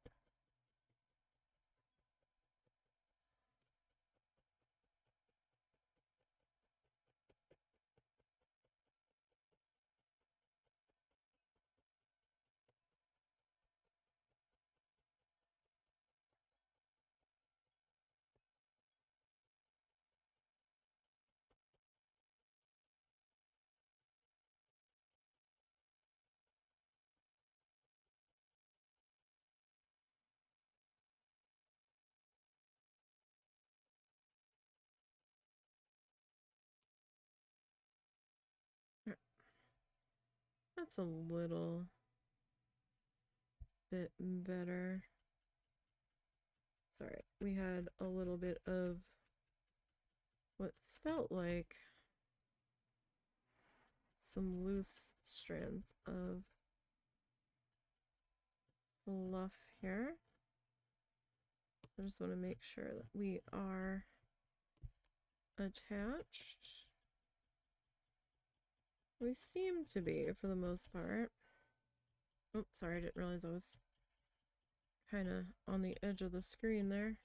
That's a little bit better. Sorry, we had a little bit of what felt like some loose strands of fluff here. I just want to make sure that we are attached. We seem to be, for the most part. Oh, sorry, I didn't realize I was kind of on the edge of the screen there.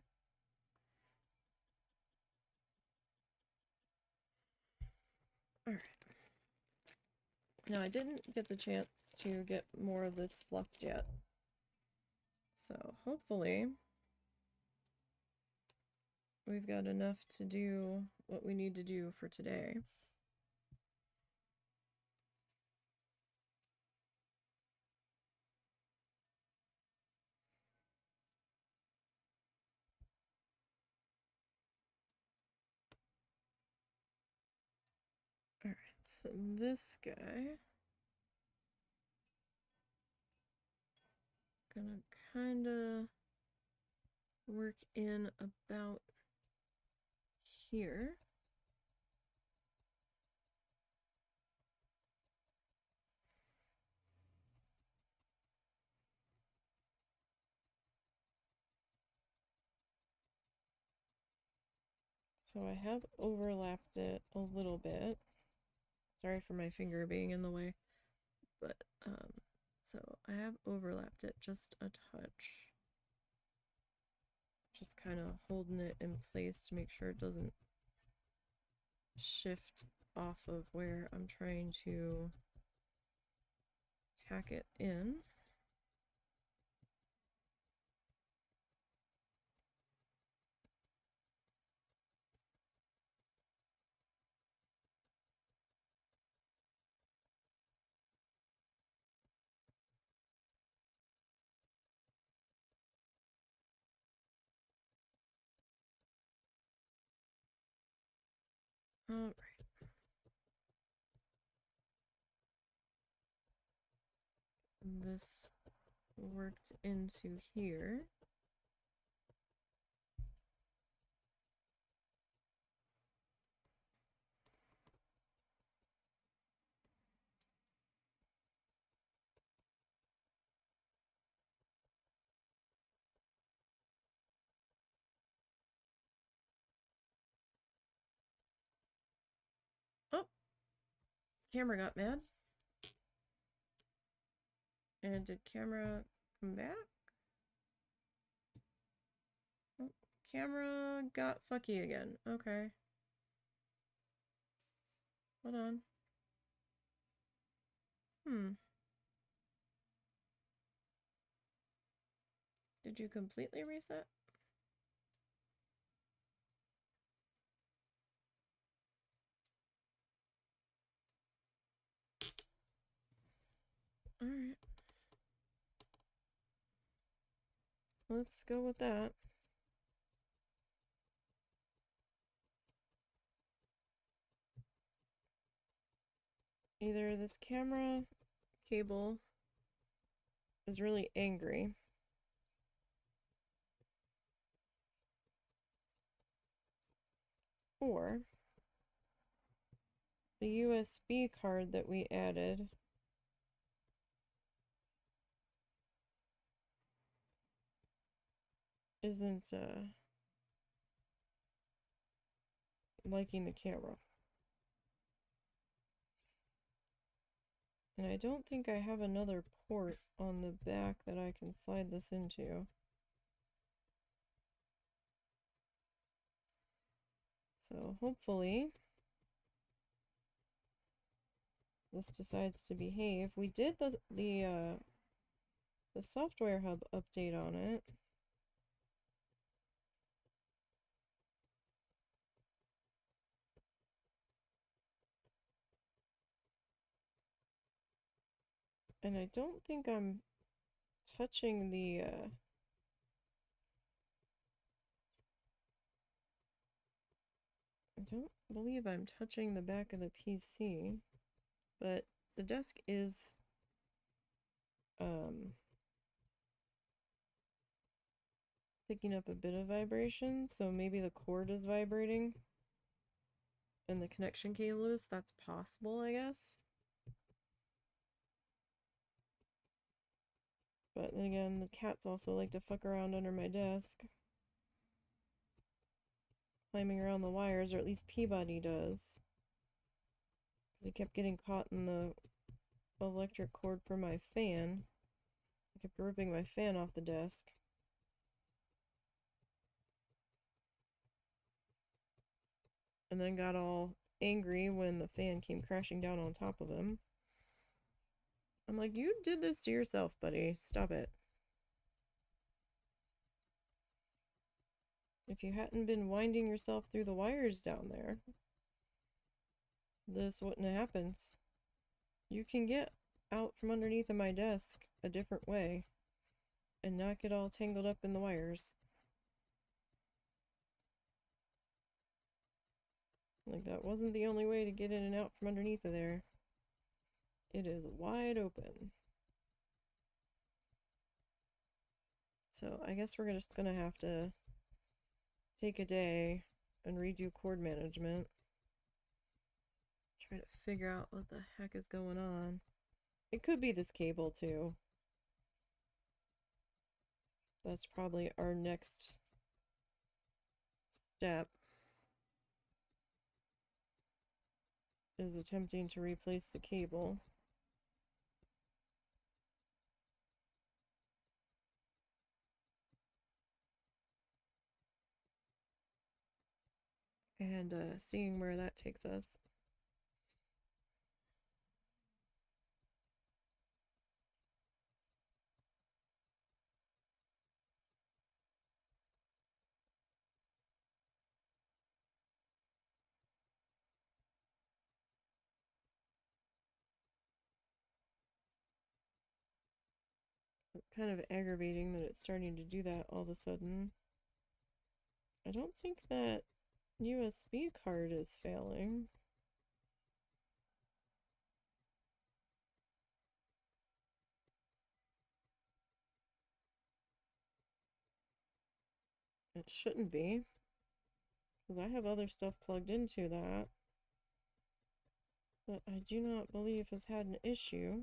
Alright. Now, I didn't get the chance to get more of this fluffed yet. So, hopefully, we've got enough to do what we need to do for today. Alright, so this guy, gonna kinda work in about here. So I have overlapped it a little bit. Sorry for my finger being in the way. But, so I have overlapped it just a touch. Just kind of holding it in place to make sure it doesn't shift off of where I'm trying to tack it in. All right. And this worked into here. Oh, camera got mad. And did camera come back? Oh, camera got fucky again. Okay. Hold on. Did you completely reset? Alright. Let's go with that. Either this camera cable is really angry, or the USB card that we added isn't liking the camera. And I don't think I have another port on the back that I can slide this into. So hopefully this decides to behave. We did the software hub update on it. And I don't think I'm touching the I don't believe I'm touching the back of the PC, but the desk is picking up a bit of vibration, so maybe the cord is vibrating and the connection cable is. That's possible, I guess. But then again, the cats also like to fuck around under my desk, climbing around the wires, or at least Peabody does. He kept getting caught in the electric cord for my fan. I kept ripping my fan off the desk. And then got all angry when the fan came crashing down on top of him. I'm like, you did this to yourself, buddy. Stop it. If you hadn't been winding yourself through the wires down there, this wouldn't have happened. You can get out from underneath of my desk a different way and not get all tangled up in the wires. Like, that wasn't the only way to get in and out from underneath of there. It is wide open. So I guess we're just gonna have to take a day and redo cord management. Try to figure out what the heck is going on. It could be this cable too. That's probably our next step, is attempting to replace the cable. And seeing where that takes us. It's kind of aggravating that it's starting to do that all of a sudden. I don't think that USB card is failing. It shouldn't be, because I have other stuff plugged into that I do not believe has had an issue.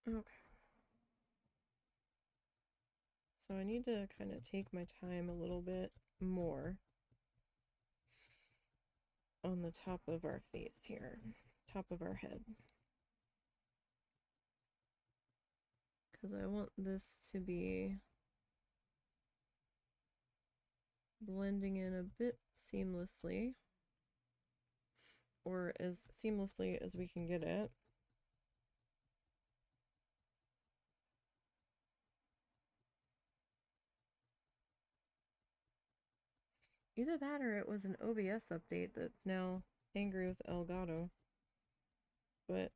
Okay. So I need to kind of take my time a little bit more on the top of our face here, top of our head. Because I want this to be blending in a bit seamlessly, or as seamlessly as we can get it. Either that or it was an OBS update that's now angry with Elgato. But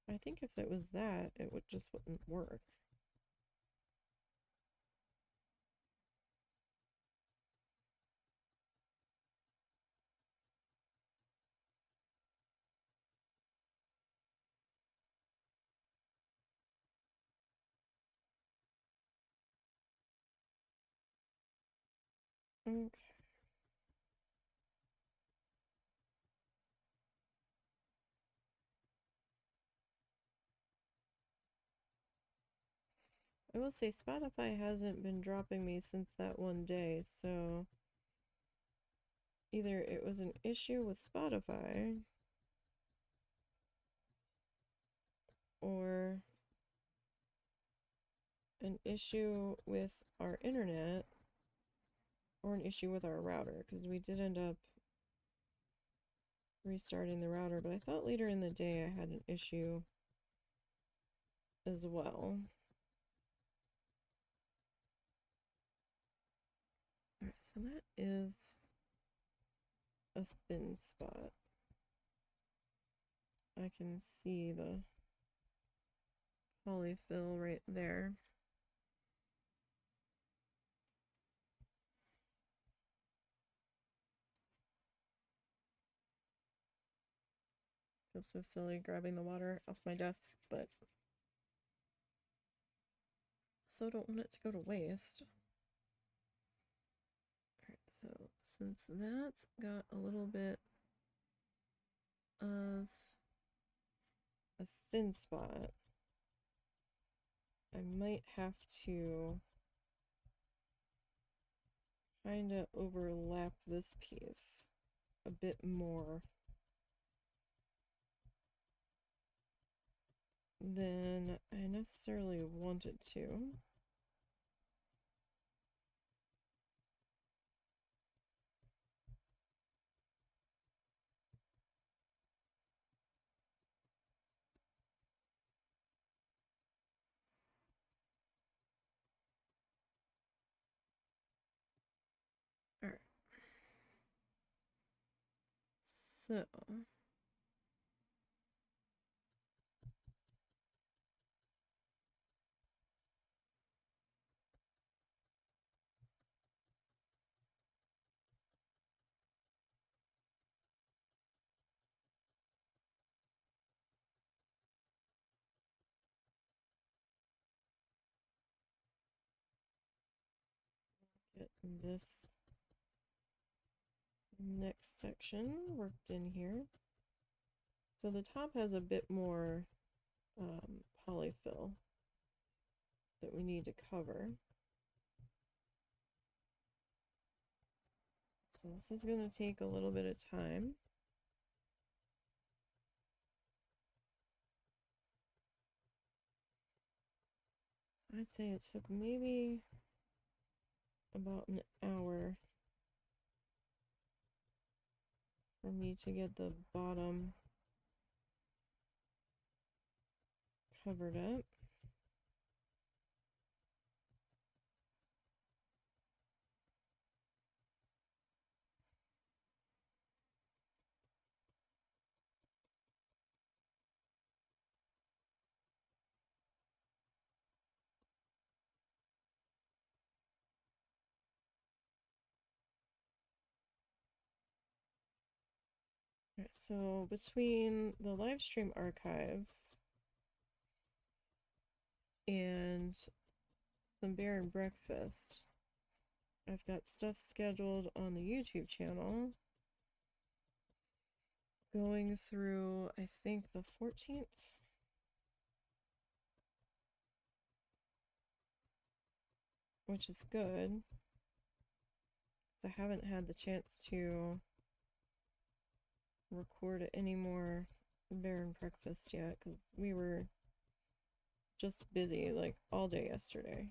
I think if it was that, it just wouldn't work. Okay. I will say Spotify hasn't been dropping me since that one day, so either it was an issue with Spotify or an issue with our internet or an issue with our router, because we did end up restarting the router, but I thought later in the day I had an issue as well. Alright, so that is a thin spot. I can see the polyfill right there. Feels so silly grabbing the water off my desk, but also don't want it to go to waste. since that's got a little bit of a thin spot, I might have to kind of overlap this piece a bit more than I necessarily wanted to. All right. So get this next section worked in here. So the top has a bit more polyfill that we need to cover. So this is going to take a little bit of time. So I'd say it took maybe about an hour for me to get the bottom covered up. Right, so between the live stream archives and some bear and breakfast, I've got stuff scheduled on the YouTube channel going through, I think, the 14th. Which is good. So I haven't had the chance to record any more bear and breakfast yet because we were just busy like all day yesterday.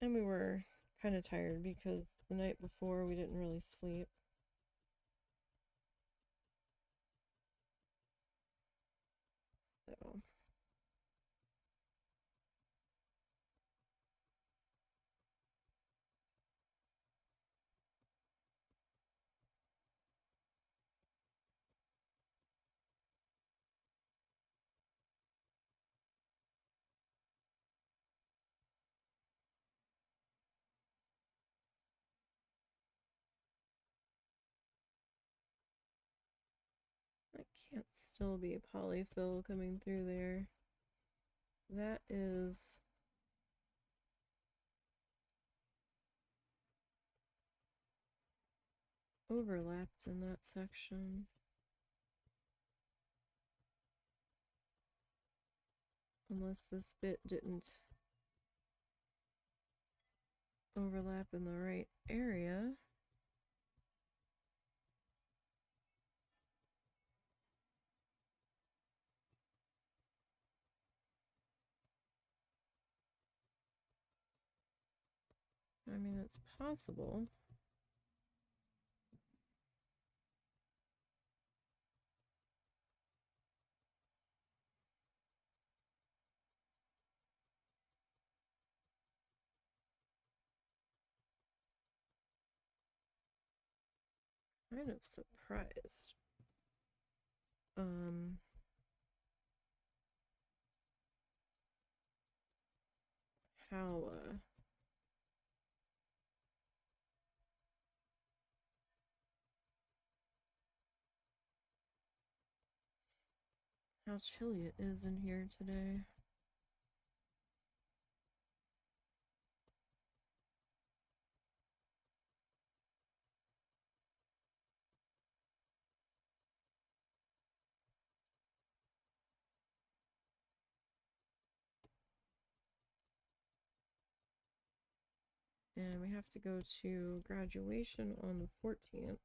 And we were kind of tired because the night before we didn't really sleep. So I can't still be a polyfill coming through there. That is overlapped in that section. Unless this bit didn't overlap in the right area. I mean, it's possible. Kind of surprised. How how chilly it is in here today. And we have to go to graduation on the 14th.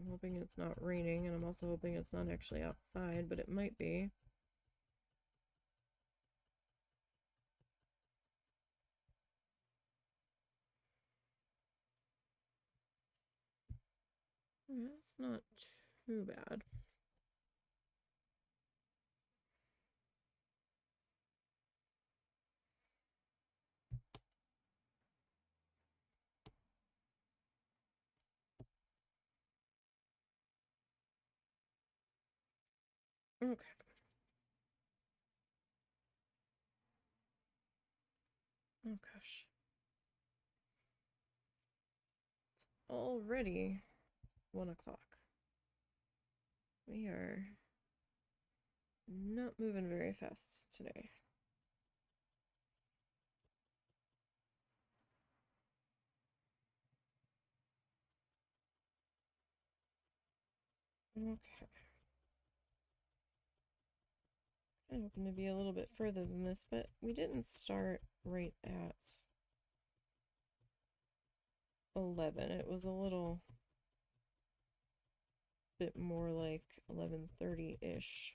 I'm hoping it's not raining, and I'm also hoping it's not actually outside, but it might be. That's not too bad. Okay. Oh gosh. It's already 1 o'clock. We are not moving very fast today. Okay. I'm hoping to be a little bit further than this, but we didn't start right at 11. It was a little bit more like 11:30-ish.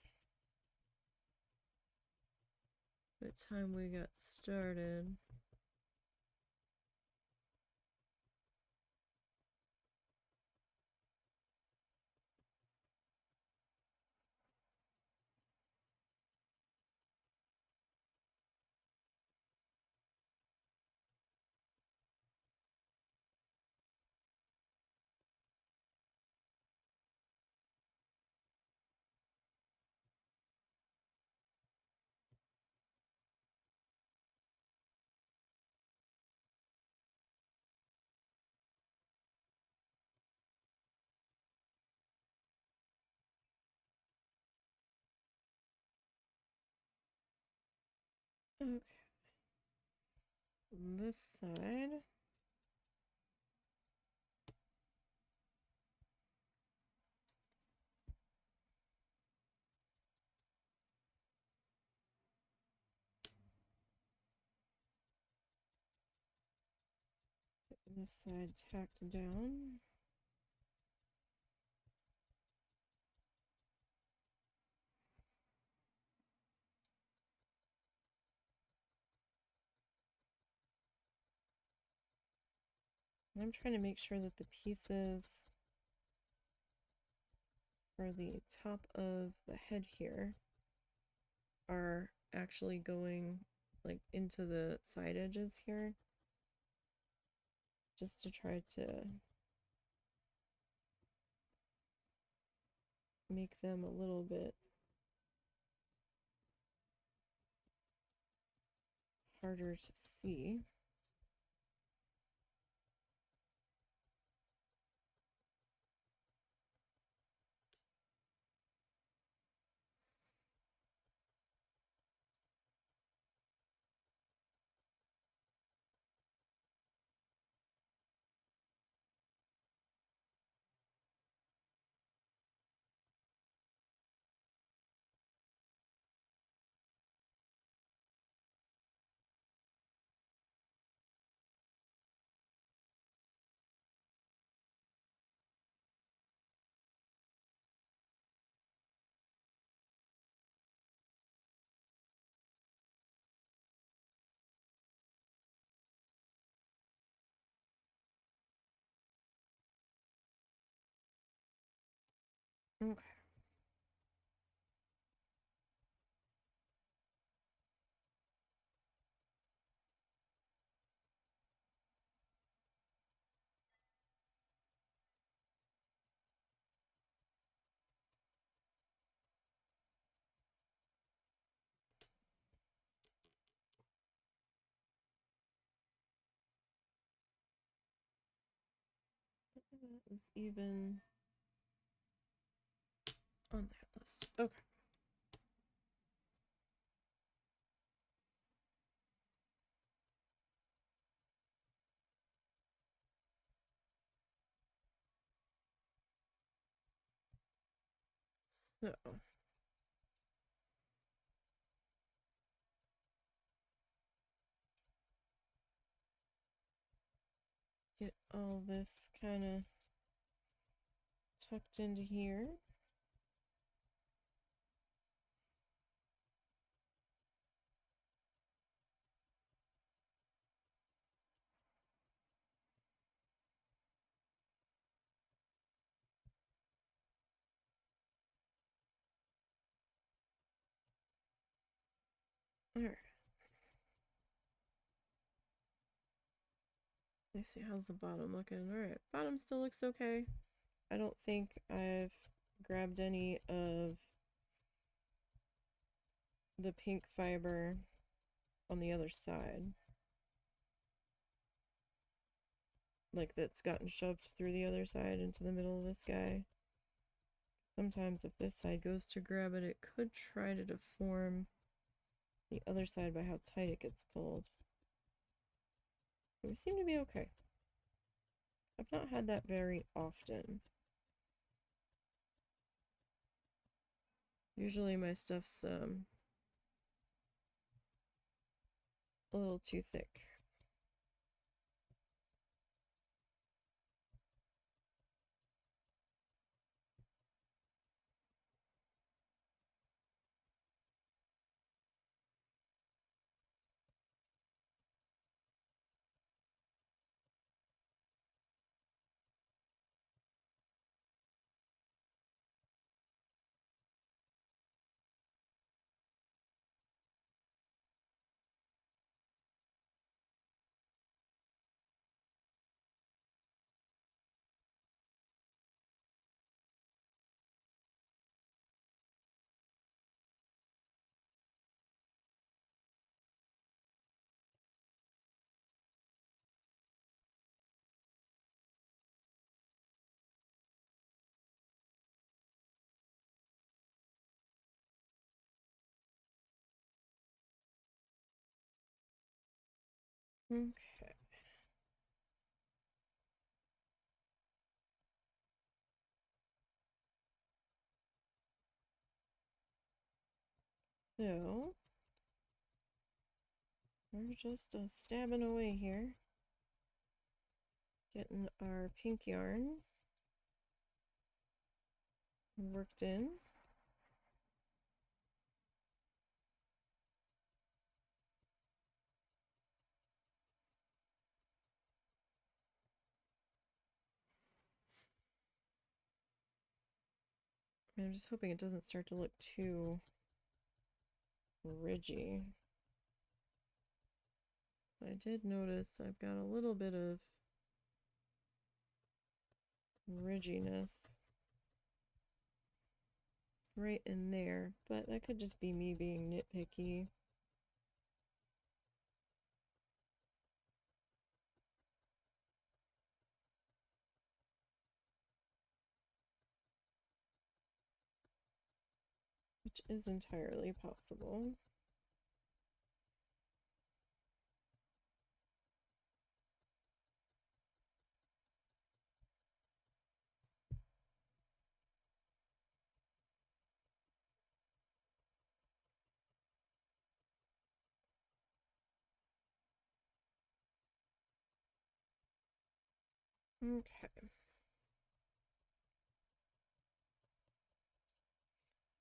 By the time we got started. Okay. This side. This side tacked down. I'm trying to make sure that the pieces for the top of the head here are actually going like into the side edges here, just to try to make them a little bit harder to see. Okay. That is even on that list. Okay. So get all this kind of tucked into here. All right. Let's see, how's the bottom looking? All right, bottom still looks okay. I don't think I've grabbed any of the pink fiber on the other side. Like that's gotten shoved through the other side into the middle of this guy. Sometimes if this side goes to grab it, it could try to deform the other side by how tight it gets pulled. But we seem to be okay. I've not had that very often. Usually my stuff's a little too thick. Okay. So we're just stabbing away here, getting our pink yarn worked in. I'm just hoping it doesn't start to look too ridgy. So I did notice I've got a little bit of ridginess right in there, but that could just be me being nitpicky. Which is entirely possible. Okay.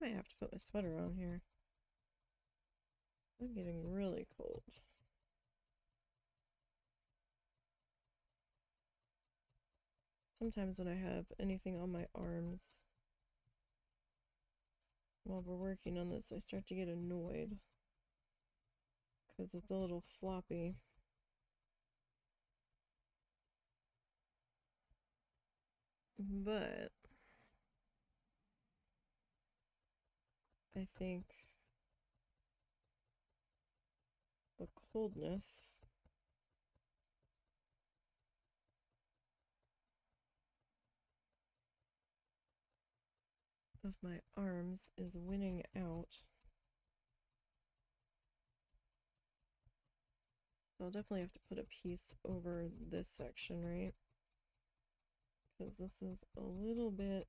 Might have to put my sweater on here. I'm getting really cold. Sometimes when I have anything on my arms while we're working on this, I start to get annoyed because it's a little floppy. But I think the coldness of my arms is winning out. So I'll definitely have to put a piece over this section, right? Because this is a little bit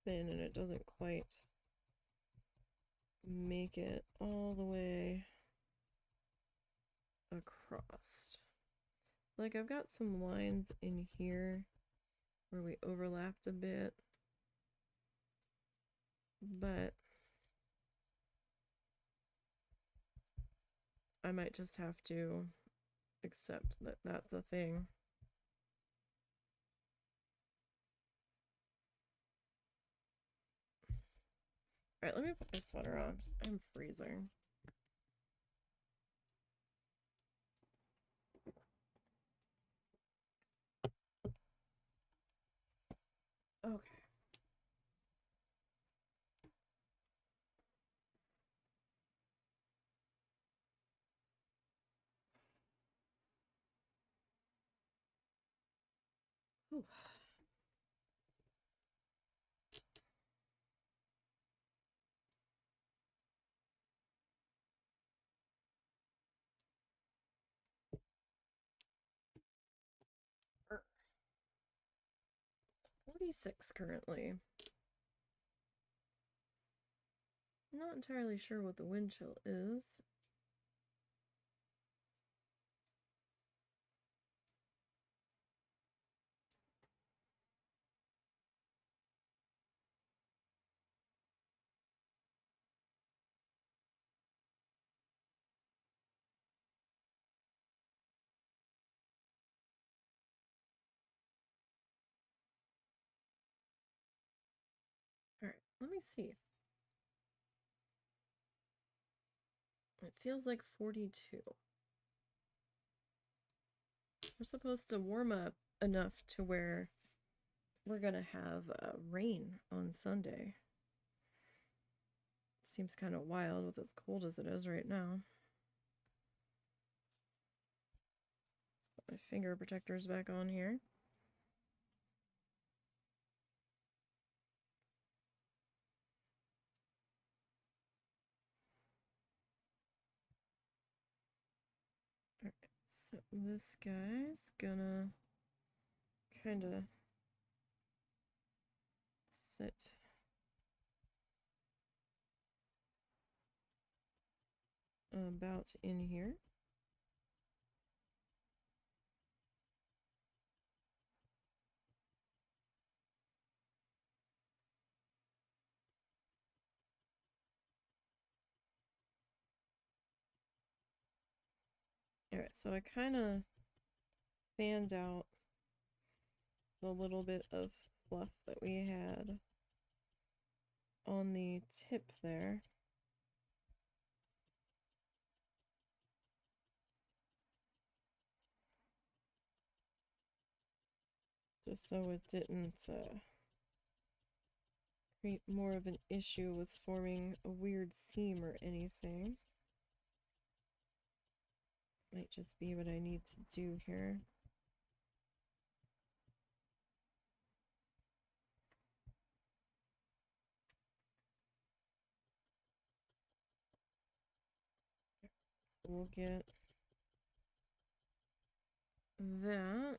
thin and it doesn't quite make it all the way across. Like I've got some lines in here where we overlapped a bit, but I might just have to accept that that's a thing. All right, let me put my sweater on. I'm freezing. Okay. Whew. It's 46 currently. Not entirely sure what the wind chill is. All right, let me see. It feels like 42. We're supposed to warm up enough to where we're gonna have rain on Sunday. Seems kind of wild with as cold as it is right now. Put my finger protectors back on here. Alright, so this guy's gonna kind of sit about in here. Alright, so I kind of fanned out the little bit of fluff that we had on the tip there. Just so it didn't create more of an issue with forming a weird seam or anything. Might just be what I need to do here. So we'll get that.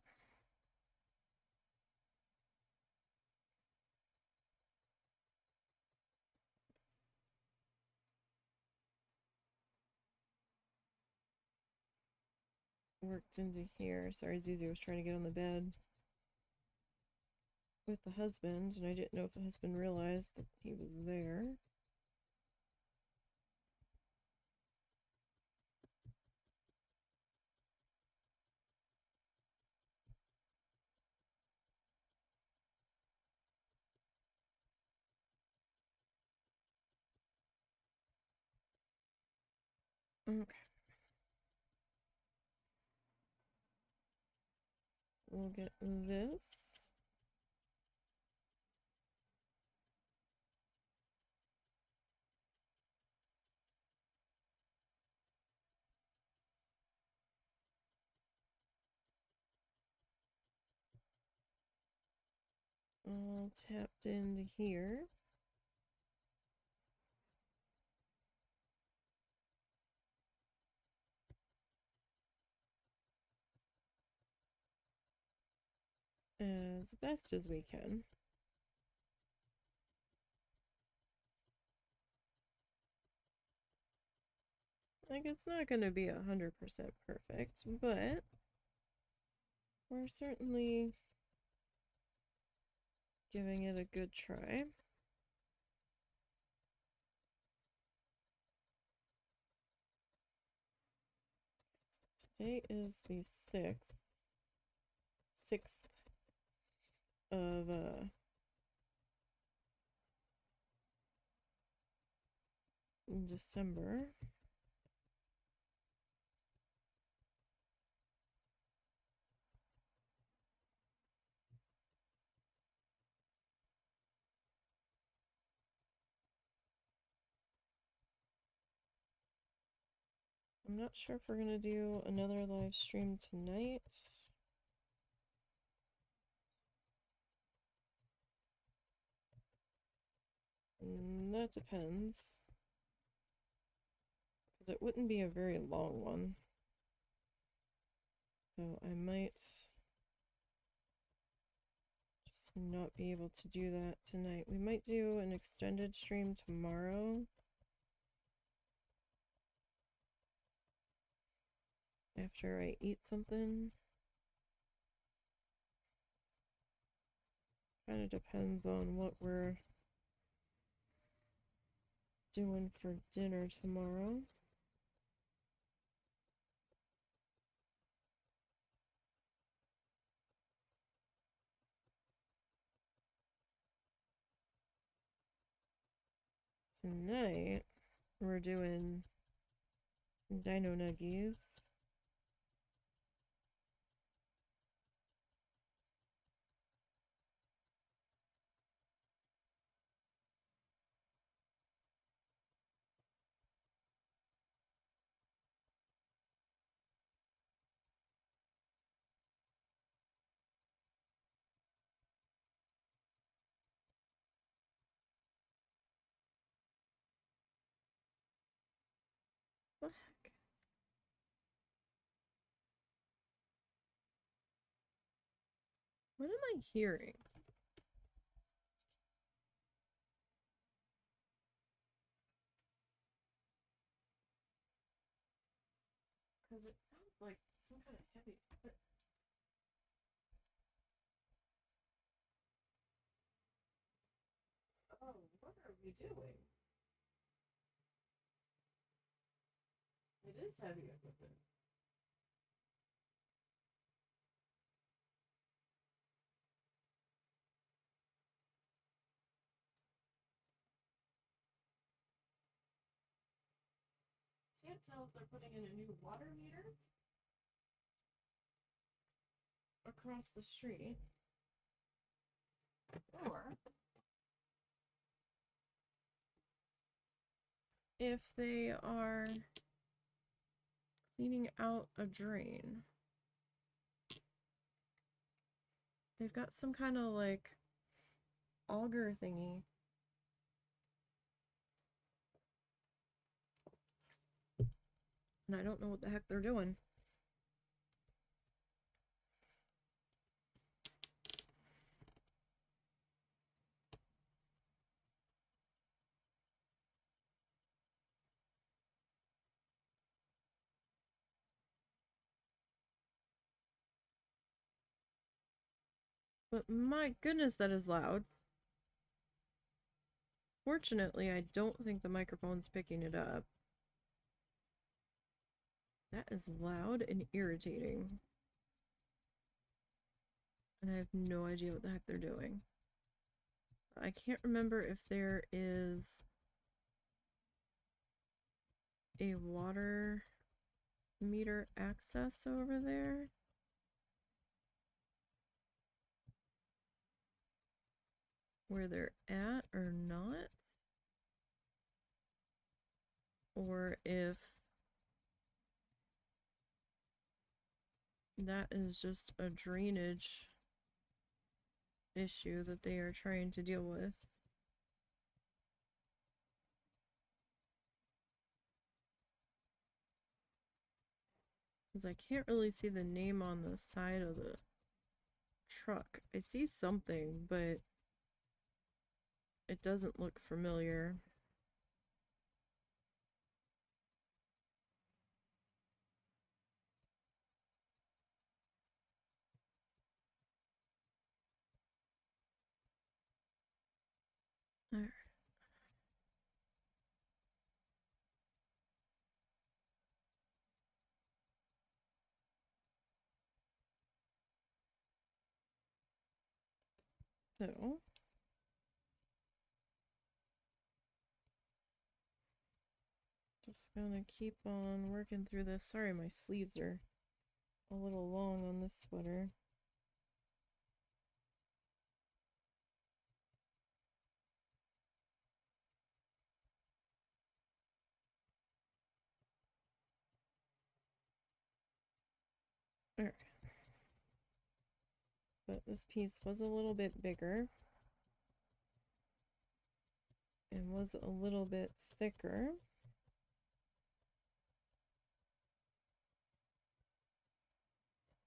Worked into here. Sorry, Zuzu was trying to get on the bed with the husband, and I didn't know if the husband realized that he was there. Okay. We'll get this. All tapped into here. as best as we can. Like, it's not going to be 100% perfect, but we're certainly giving it a good try. Today is the 6th of December. I'm not sure if we're gonna do another live stream tonight. That depends. Because it wouldn't be a very long one. So I might just not be able to do that tonight. We might do an extended stream tomorrow. After I eat something. Kind of depends on what we're doing for dinner tomorrow. Tonight, we're doing dino nuggies. What the heck? What am I hearing? Because it sounds like some kind of heavy equipment. Oh, what are we doing? It is heavy equipment. Can't tell if they're putting in a new water meter across the street or if they are cleaning out a drain. They've got some kind of like auger thingy. And I don't know what the heck they're doing. But my goodness, that is loud. Fortunately, I don't think the microphone's picking it up. That is loud and irritating. And I have no idea what the heck they're doing. I can't remember if there is a water meter access over there. Where they're at or not. Or if that is just a drainage issue that they are trying to deal with. Because I can't really see the name on the side of the truck. I see something, but it doesn't look familiar. Alright. So, just gonna keep on working through this. Sorry, my sleeves are a little long on this sweater. Alright. But this piece was a little bit bigger and was a little bit thicker.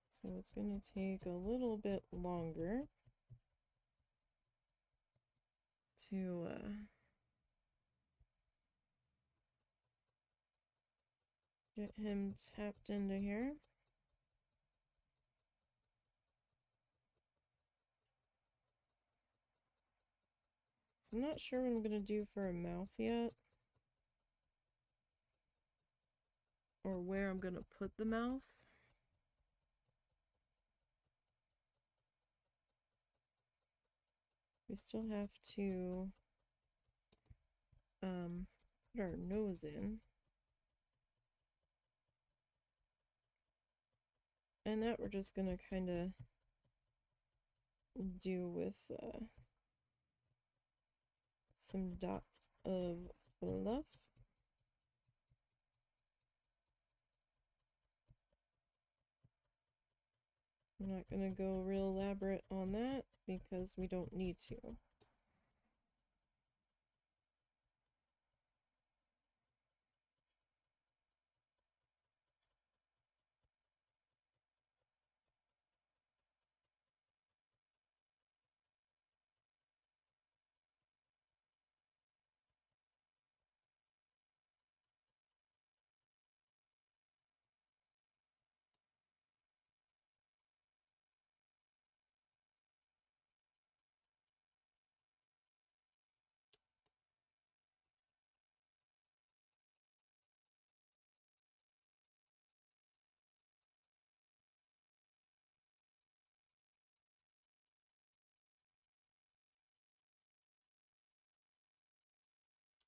So it's going to take a little bit longer to get him tapped into here. So I'm not sure what I'm going to do for a mouth yet, or where I'm going to put the mouth. We still have to put our nose in. And that we're just going to kind of do with some dots of fluff. I'm not going to go real elaborate on that because we don't need to.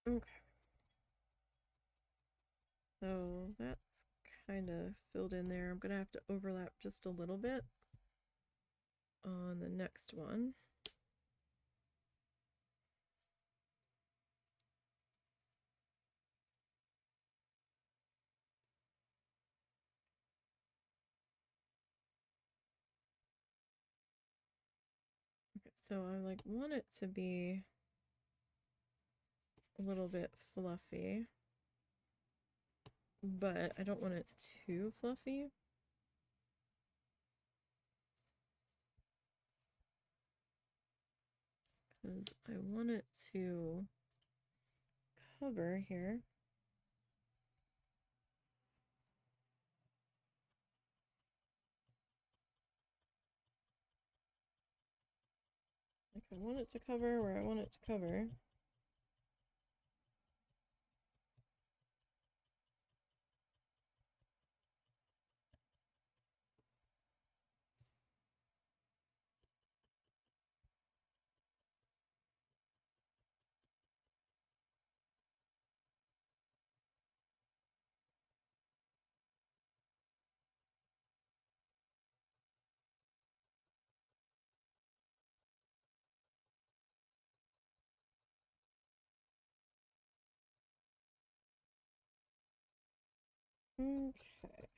Okay. So that's kind of filled in there. I'm going to have to overlap just a little bit on the next one. Okay, so I want it to be a little bit fluffy, but I don't want it too fluffy. Because I want it to cover here. Like I want it to cover where I want it to cover. Okay.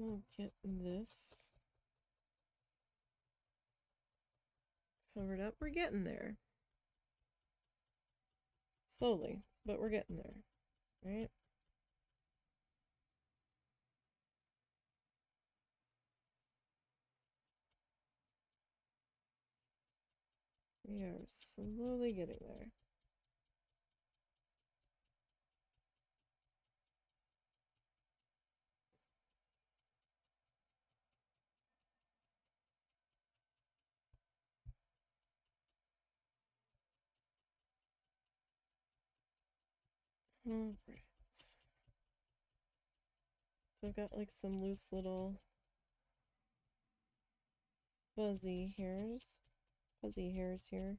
We'll get this covered up. We're getting there. Slowly, but we're getting there, right? We are slowly getting there. Alright. So I've got like some loose little fuzzy hairs here.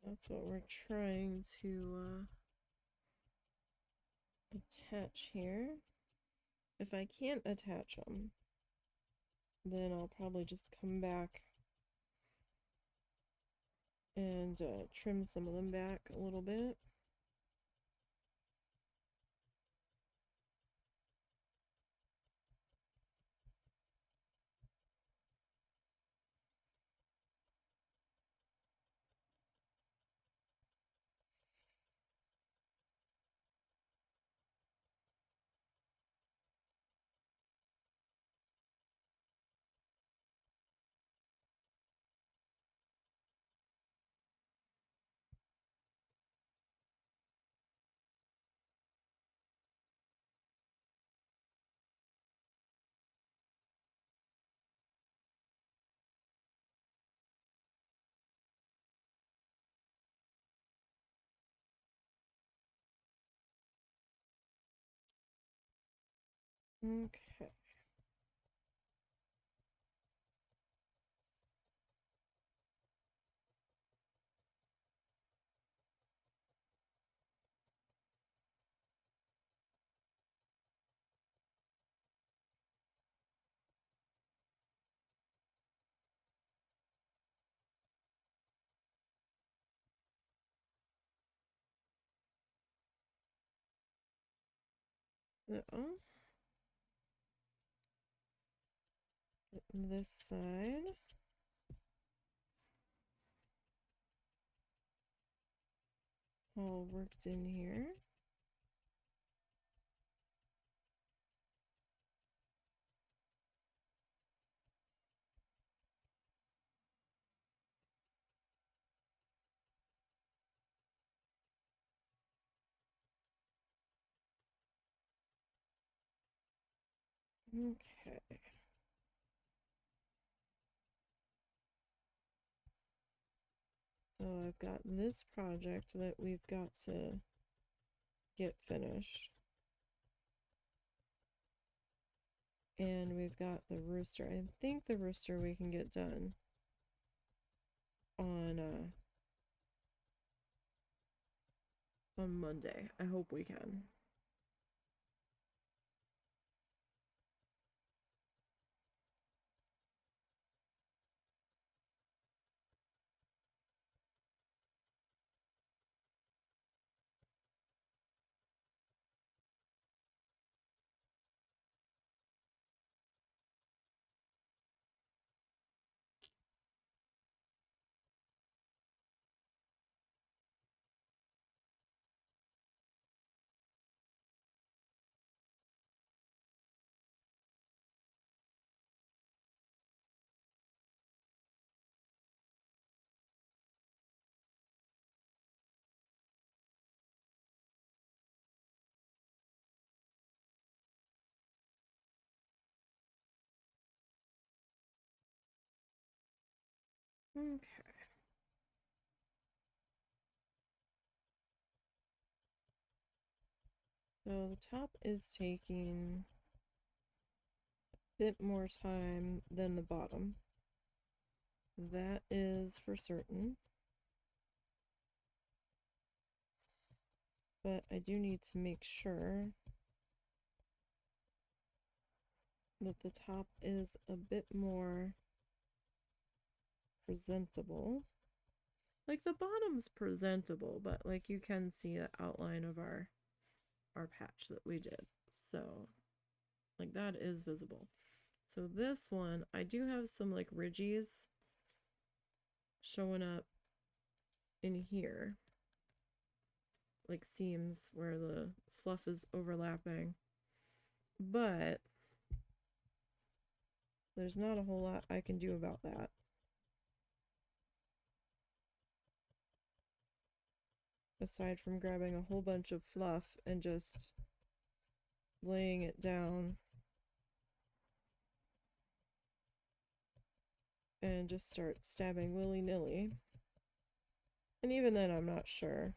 That's what we're trying to attach here. If I can't attach them, then I'll probably just come back and trim some of them back a little bit. Okay. So, getting this side. All worked in here. Okay. So I've got this project that we've got to get finished. And we've got the rooster. I think the rooster we can get done on Monday. I hope we can. Okay. So the top is taking a bit more time than the bottom. That is for certain. But I do need to make sure that the top is a bit more presentable. Like the bottom's presentable, but like you can see the outline of our patch that we did. So like that is visible. So this one, I do have some like ridges showing up in here. Like seams where the fluff is overlapping. But there's not a whole lot I can do about that. Aside from grabbing a whole bunch of fluff and just laying it down and just start stabbing willy-nilly. And even then, I'm not sure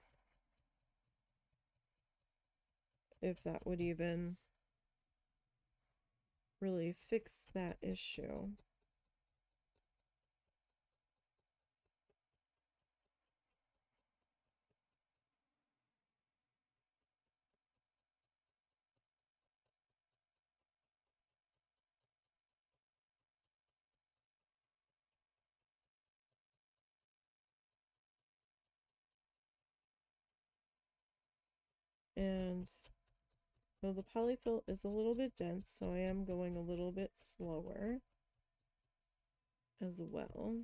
if that would even really fix that issue. And well, the polyfill is a little bit dense, so I am going a little bit slower as well.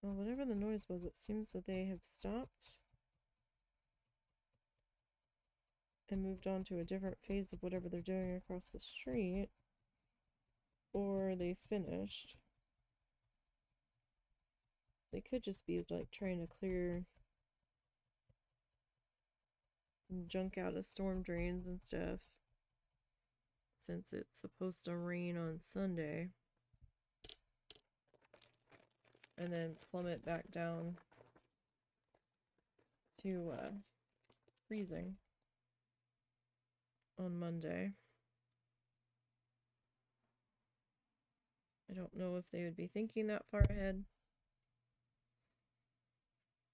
Well, whatever the noise was, it seems that they have stopped and moved on to a different phase of whatever they're doing across the street, or they finished. They could just be like trying to clear junk out of storm drains and stuff, since it's supposed to rain on Sunday and then plummet back down to freezing on Monday. I don't know if they would be thinking that far ahead.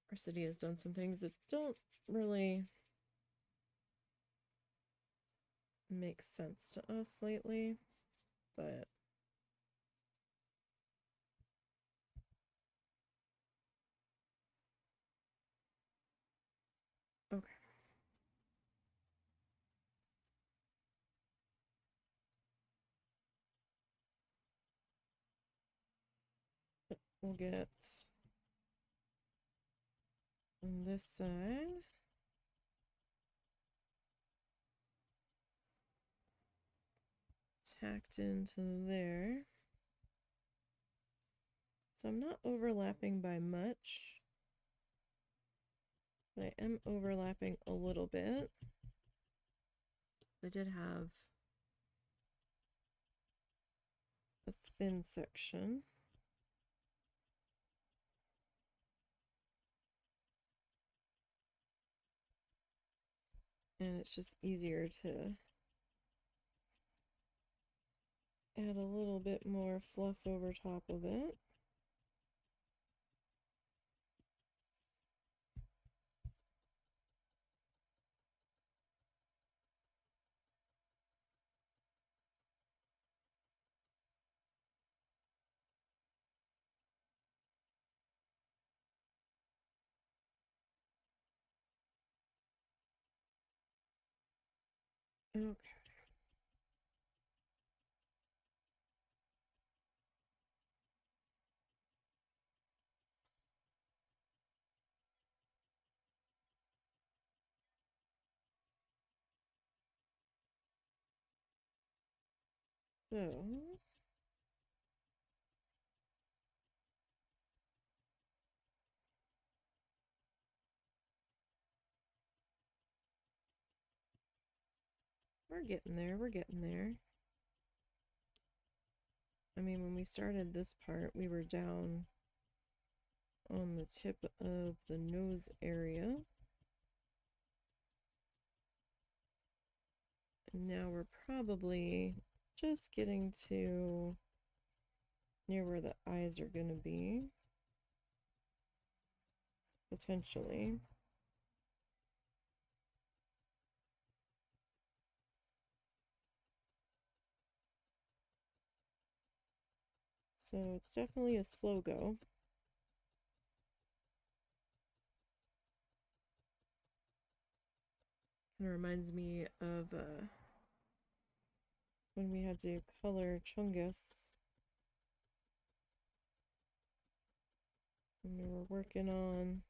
Our city has done some things that don't really make sense to us lately, but okay. We'll get on this side. Tacked into there. So I'm not overlapping by much, but I am overlapping a little bit. I did have a thin section. And it's just easier to add a little bit more fluff over top of it. Okay. So we're getting there, we're getting there. I mean, when we started this part, we were down on the tip of the nose area. And now we're probably just getting to near where the eyes are going to be. Potentially. So it's definitely a slow go. It reminds me of when we had to color Chungus. And we were working on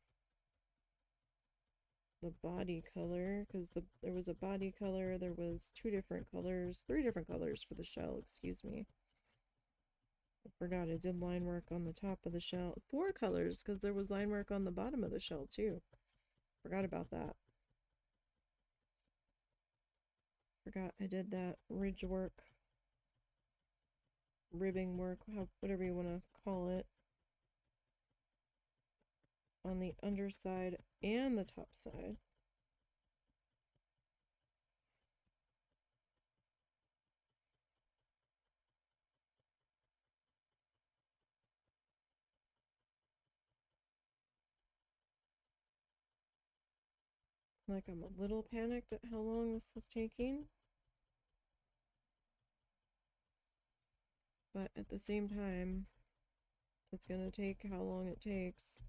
the body color, because there was a body color, there was three different colors for the shell, excuse me. I forgot I did line work on the top of the shell. 4 colors, because there was line work on the bottom of the shell too. Forgot about that. Forgot I did that ridge work, ribbing work, whatever you want to call it, on the underside and the top side. Like, I'm a little panicked at how long this is taking. But at the same time, it's gonna take how long it takes.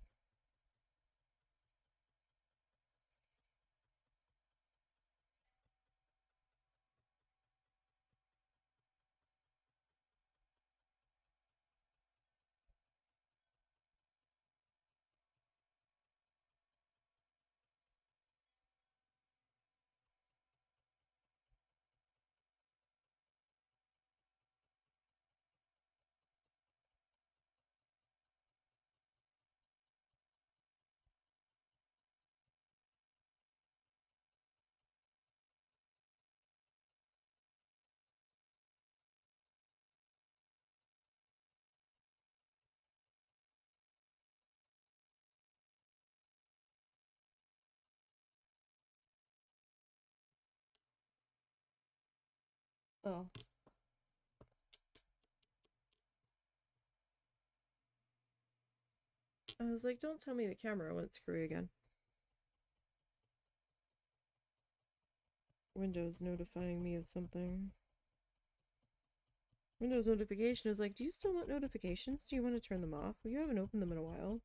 Oh. I was like, don't tell me the camera went screwy again. Windows notifying me of something. Windows notification is like, do you still want notifications? Do you want to turn them off? Well, you haven't opened them in a while.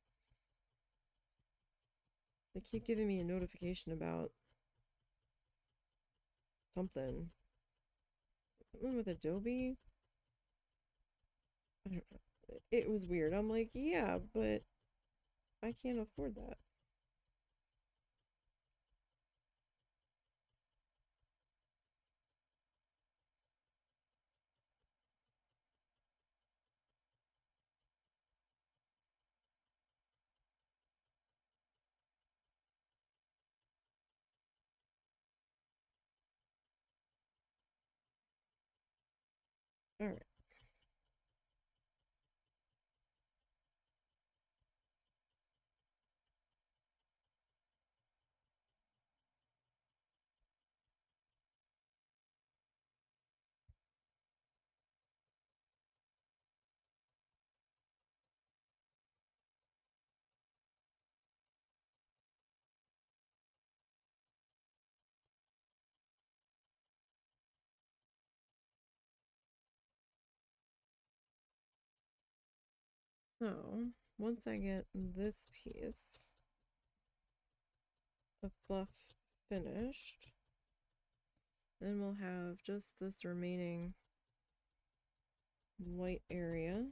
They keep giving me a notification about something. Something with Adobe? I don't know. It was weird. I'm like, yeah, but I can't afford that. Alright. So, once I get this piece of fluff finished, then we'll have just this remaining white area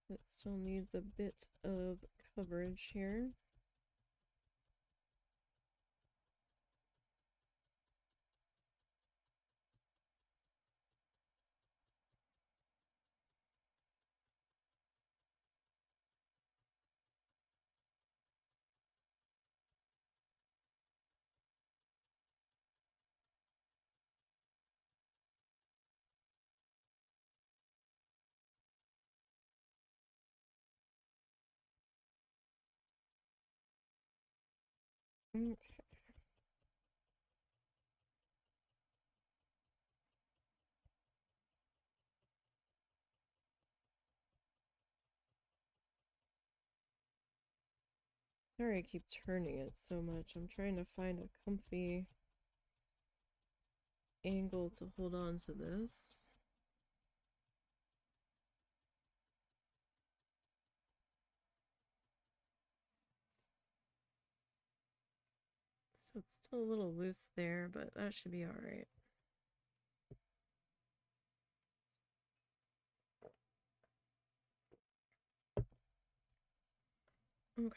that still needs a bit of coverage here. Okay. Sorry I keep turning it so much. I'm trying to find a comfy angle to hold on to this. So it's still a little loose there, but that should be all right. Okay.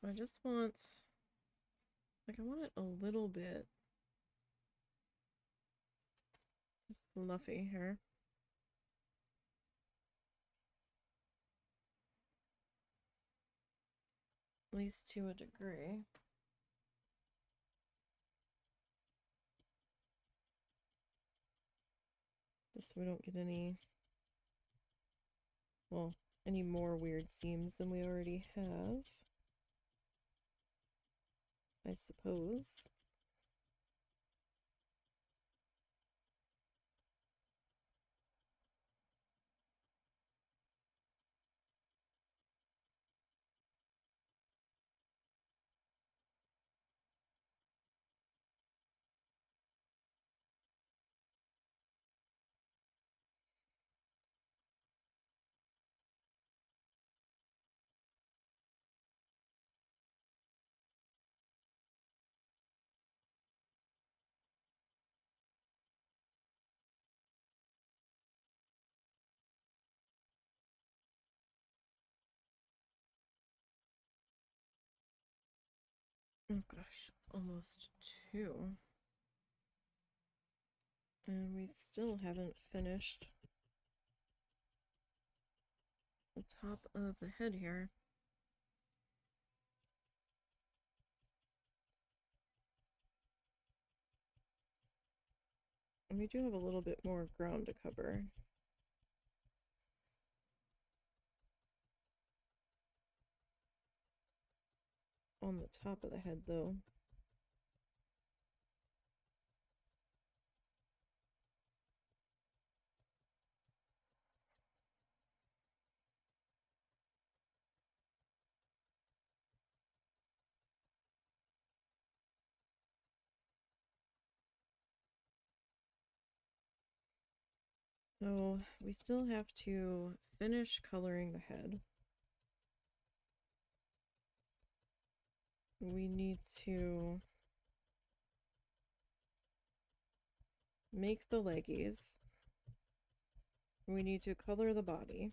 So I just want, like, I want it a little bit fluffy here. At least to a degree. Just so we don't get any, well, any more weird seams than we already have, I suppose. Oh gosh, it's almost 2. And we still haven't finished the top of the head here. And we do have a little bit more ground to cover. On the top of the head, though. So we still have to finish coloring the head. We need to make the leggies. We need to color the body.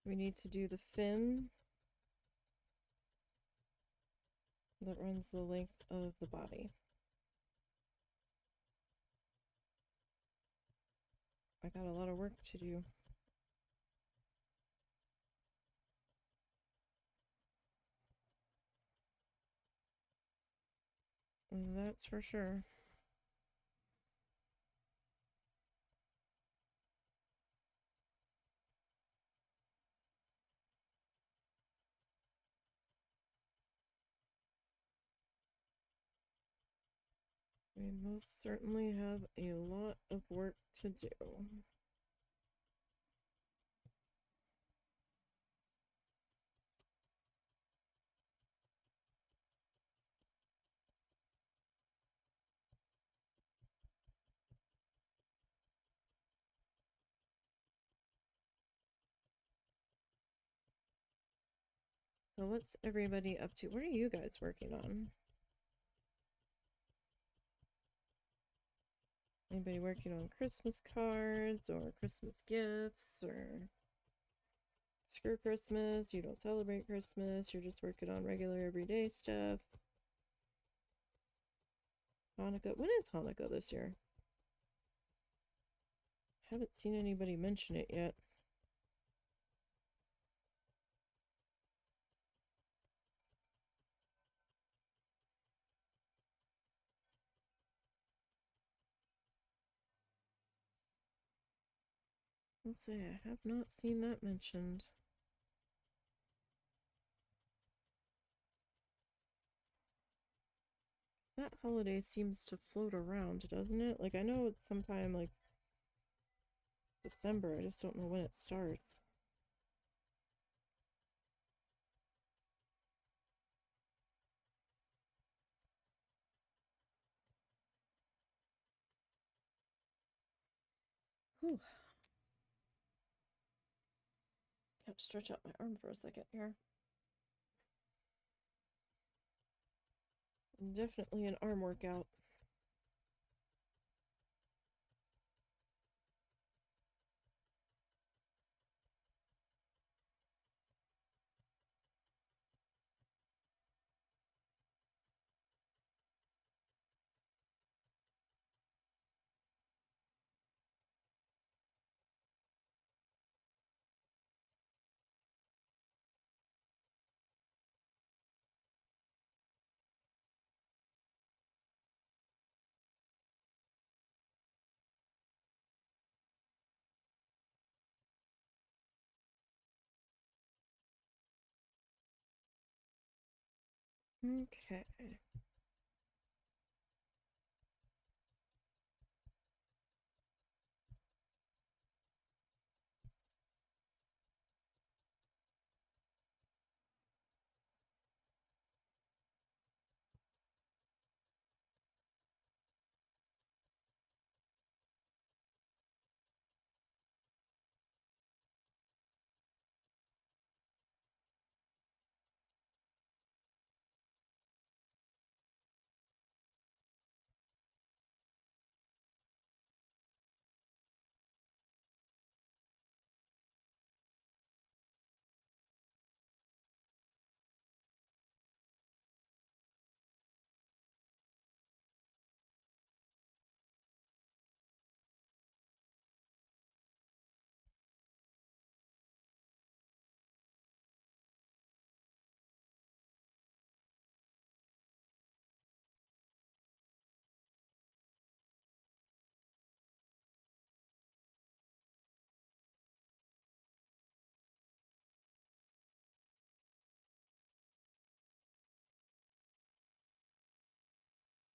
We need to do the fin that runs the length of the body. I got a lot of work to do. That's for sure. We most certainly have a lot of work to do. So what's everybody up to? What are you guys working on? Anybody working on Christmas cards or Christmas gifts or screw Christmas? You don't celebrate Christmas. You're just working on regular everyday stuff. Hanukkah. When is Hanukkah this year? Haven't seen anybody mention it yet. Let's see, I have not seen that mentioned. That holiday seems to float around, doesn't it? Like, I know it's sometime like December. I just don't know when it starts. Whew. Have to stretch out my arm for a second here. Definitely an arm workout. Okay.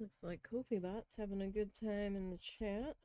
Looks like Kofi Bot's having a good time in the chat.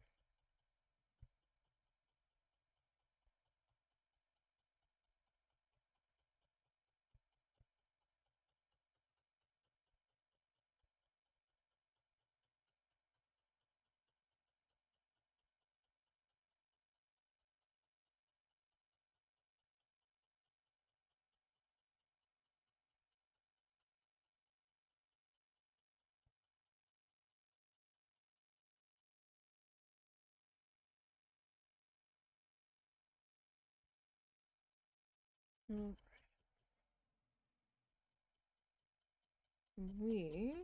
We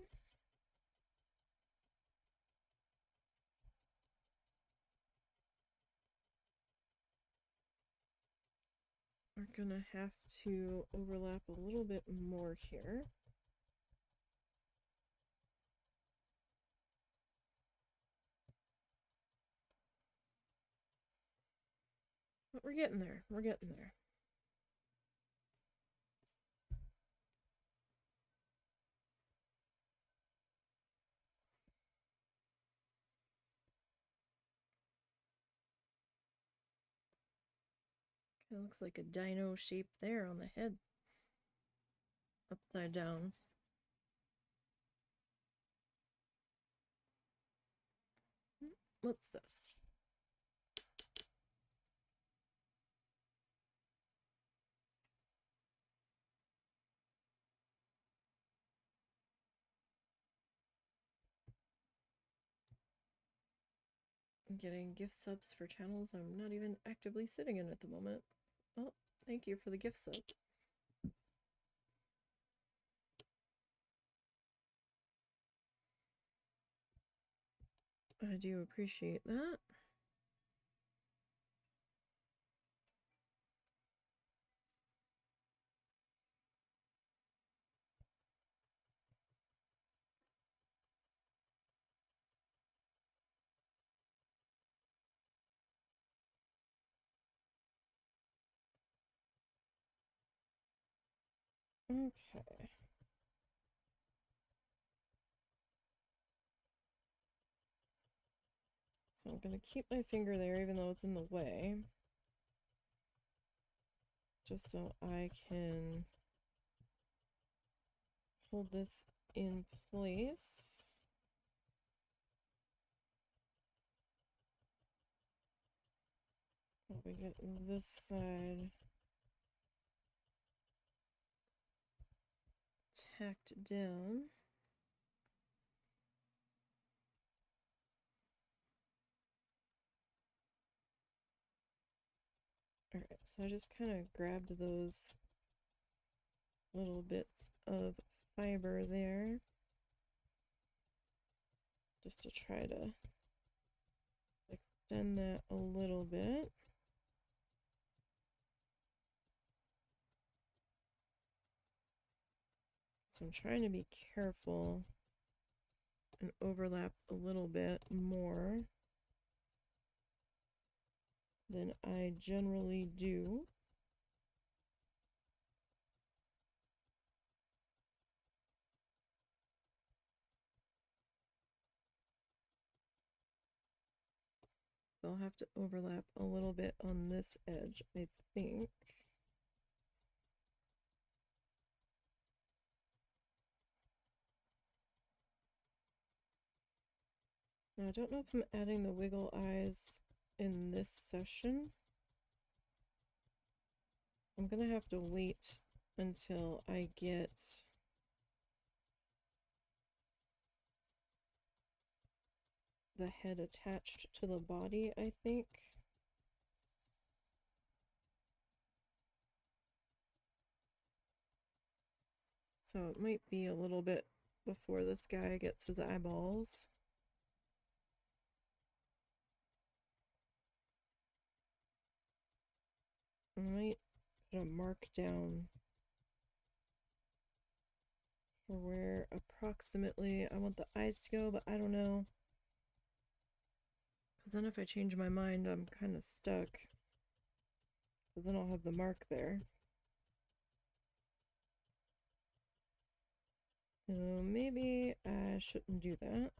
are gonna have to overlap a little bit more here. But we're getting there. We're getting there. It looks like a dino shape there on the head. Upside down. What's this? I'm getting gift subs for channels I'm not even actively sitting in at the moment. Well, thank you for the gift sub. I do appreciate that. Okay. So I'm going to keep my finger there even though it's in the way, just so I can hold this in place. Probably get this side tacked down. Alright, so I just kind of grabbed those little bits of fiber there just to try to extend that a little bit. So I'm trying to be careful and overlap a little bit more than I generally do. So I'll have to overlap a little bit on this edge, I think. Now I don't know if I'm adding the wiggle eyes in this session. I'm gonna have to wait until I get the head attached to the body, I think. So it might be a little bit before this guy gets his eyeballs. I might put a mark down for where approximately I want the eyes to go, but I don't know. Because then if I change my mind, I'm kind of stuck. Because then I'll have the mark there. So maybe I shouldn't do that.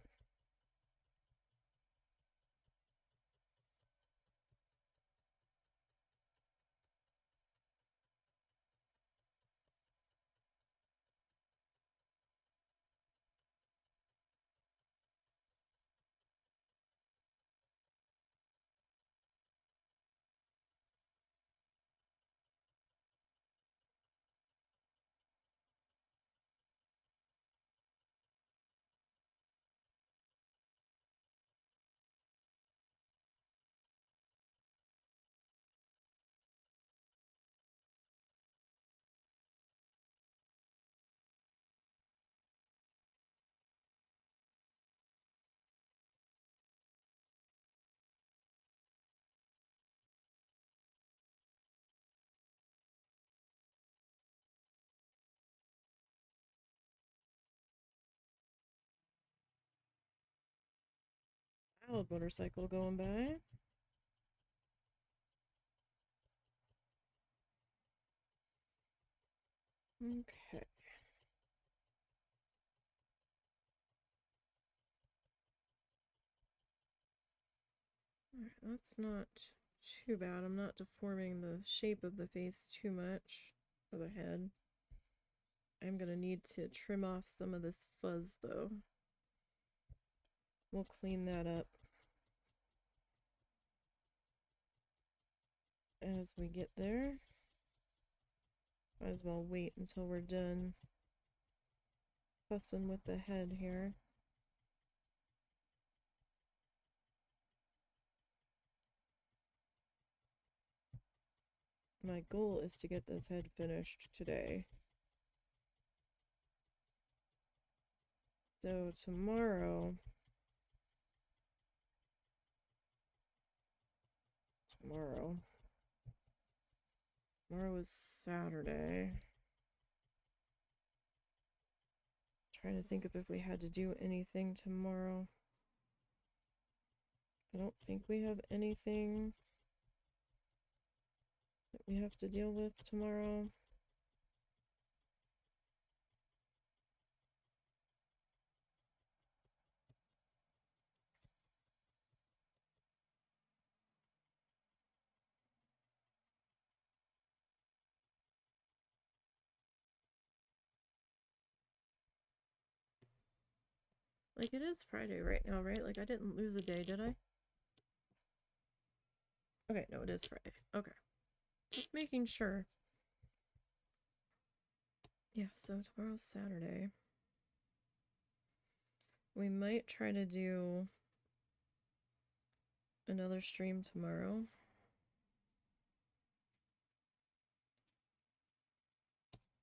Wild motorcycle going by. Okay. Alright, that's not too bad. I'm not deforming the shape of the face too much for the head. I'm gonna need to trim off some of this fuzz though. We'll clean that up as we get there. Might as well wait until we're done fussing with the head here. My goal is to get this head finished today. So tomorrow is Saturday. Trying to think of if we had to do anything tomorrow. I don't think we have anything that we have to deal with tomorrow. Like, it is Friday right now, right? Like, I didn't lose a day, did I? Okay, no, it is Friday. Okay. Just making sure. Yeah, so tomorrow's Saturday. We might try to do another stream tomorrow.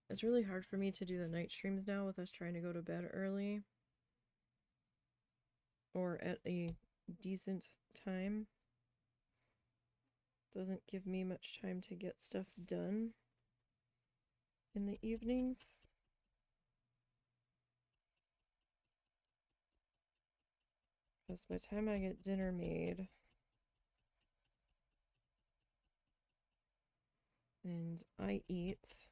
It's really hard for me to do the night streams now with us trying to go to bed early or at a decent time. Doesn't give me much time to get stuff done in the evenings. Because by the time I get dinner made and I eat,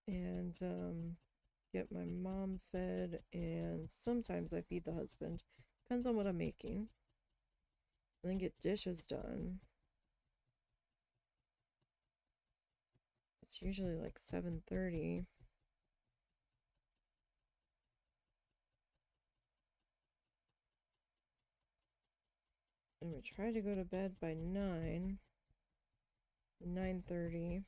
and get my mom fed, and sometimes I feed the husband. Depends on what I'm making. And then get dishes done. It's usually like 7:30. And we try to go to bed by 9:30.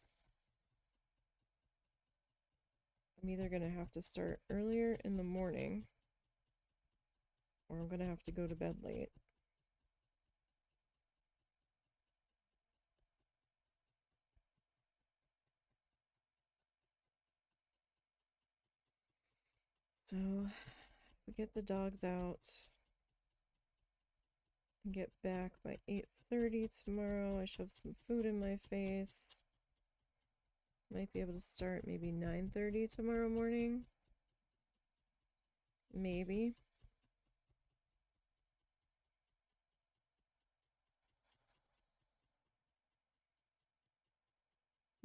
I'm either going to have to start earlier in the morning or I'm going to have to go to bed late. So, we get the dogs out and get back by 8:30 tomorrow. I shove some food in my face. Might be able to start maybe 9:30 tomorrow morning. Maybe.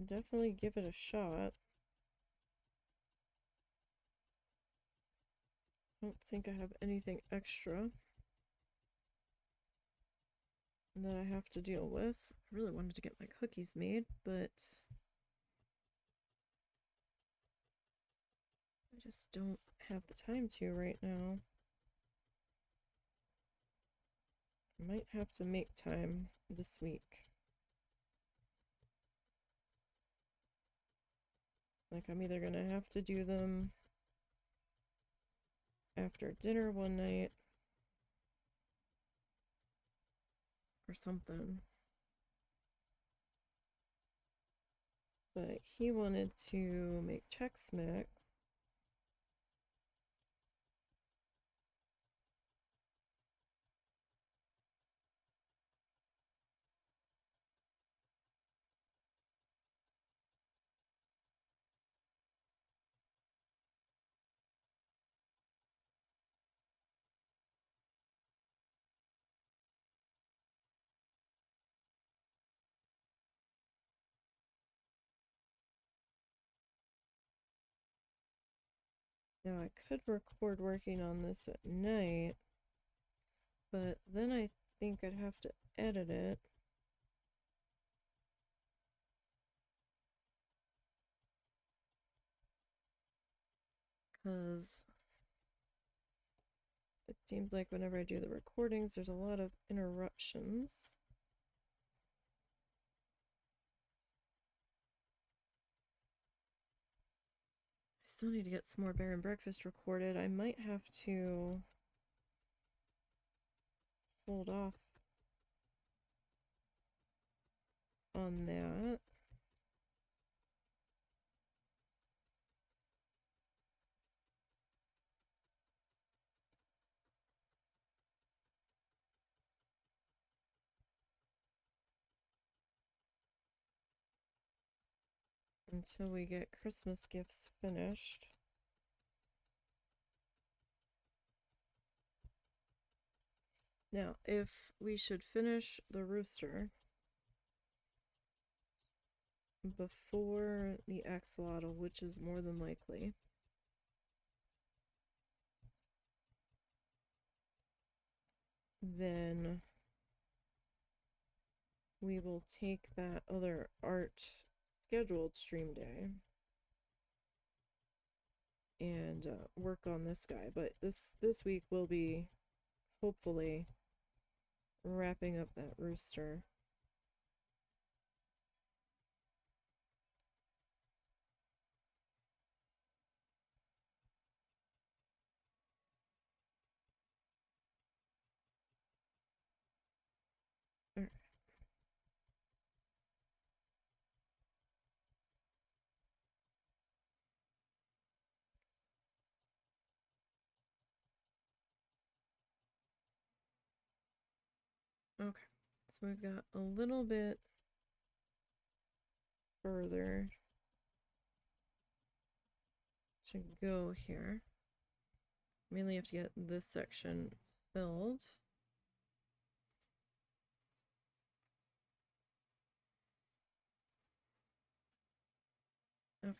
Definitely give it a shot. I don't think I have anything extra that I have to deal with. I really wanted to get my cookies made, but I just don't have the time to right now. I might have to make time this week. Like, I'm either gonna have to do them after dinner one night or something. But he wanted to make Chex Mix. Now, I could record working on this at night, but then I think I'd have to edit it. Because it seems like whenever I do the recordings, there's a lot of interruptions. I still need to get some more Bear and Breakfast recorded. I might have to hold off on that. Until we get Christmas gifts finished. Now, if we should finish the rooster before the axolotl, which is more than likely, then we will take that other art scheduled stream day and work on this guy. But this week we'll be hopefully wrapping up that rooster. All right. Okay, so we've got a little bit further to go here. Mainly have to get this section filled. Okay,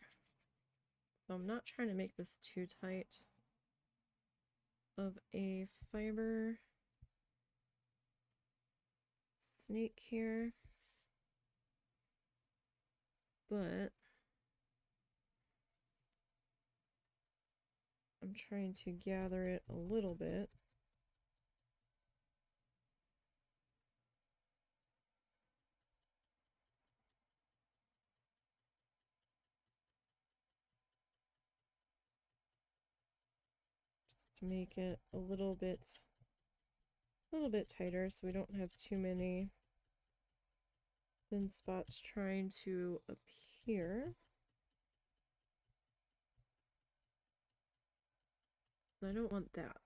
so I'm not trying to make this too tight of a fiber snake here, but I'm trying to gather it a little bit. Just to make it a little bit tighter so we don't have too many thin spots trying to appear. I don't want that.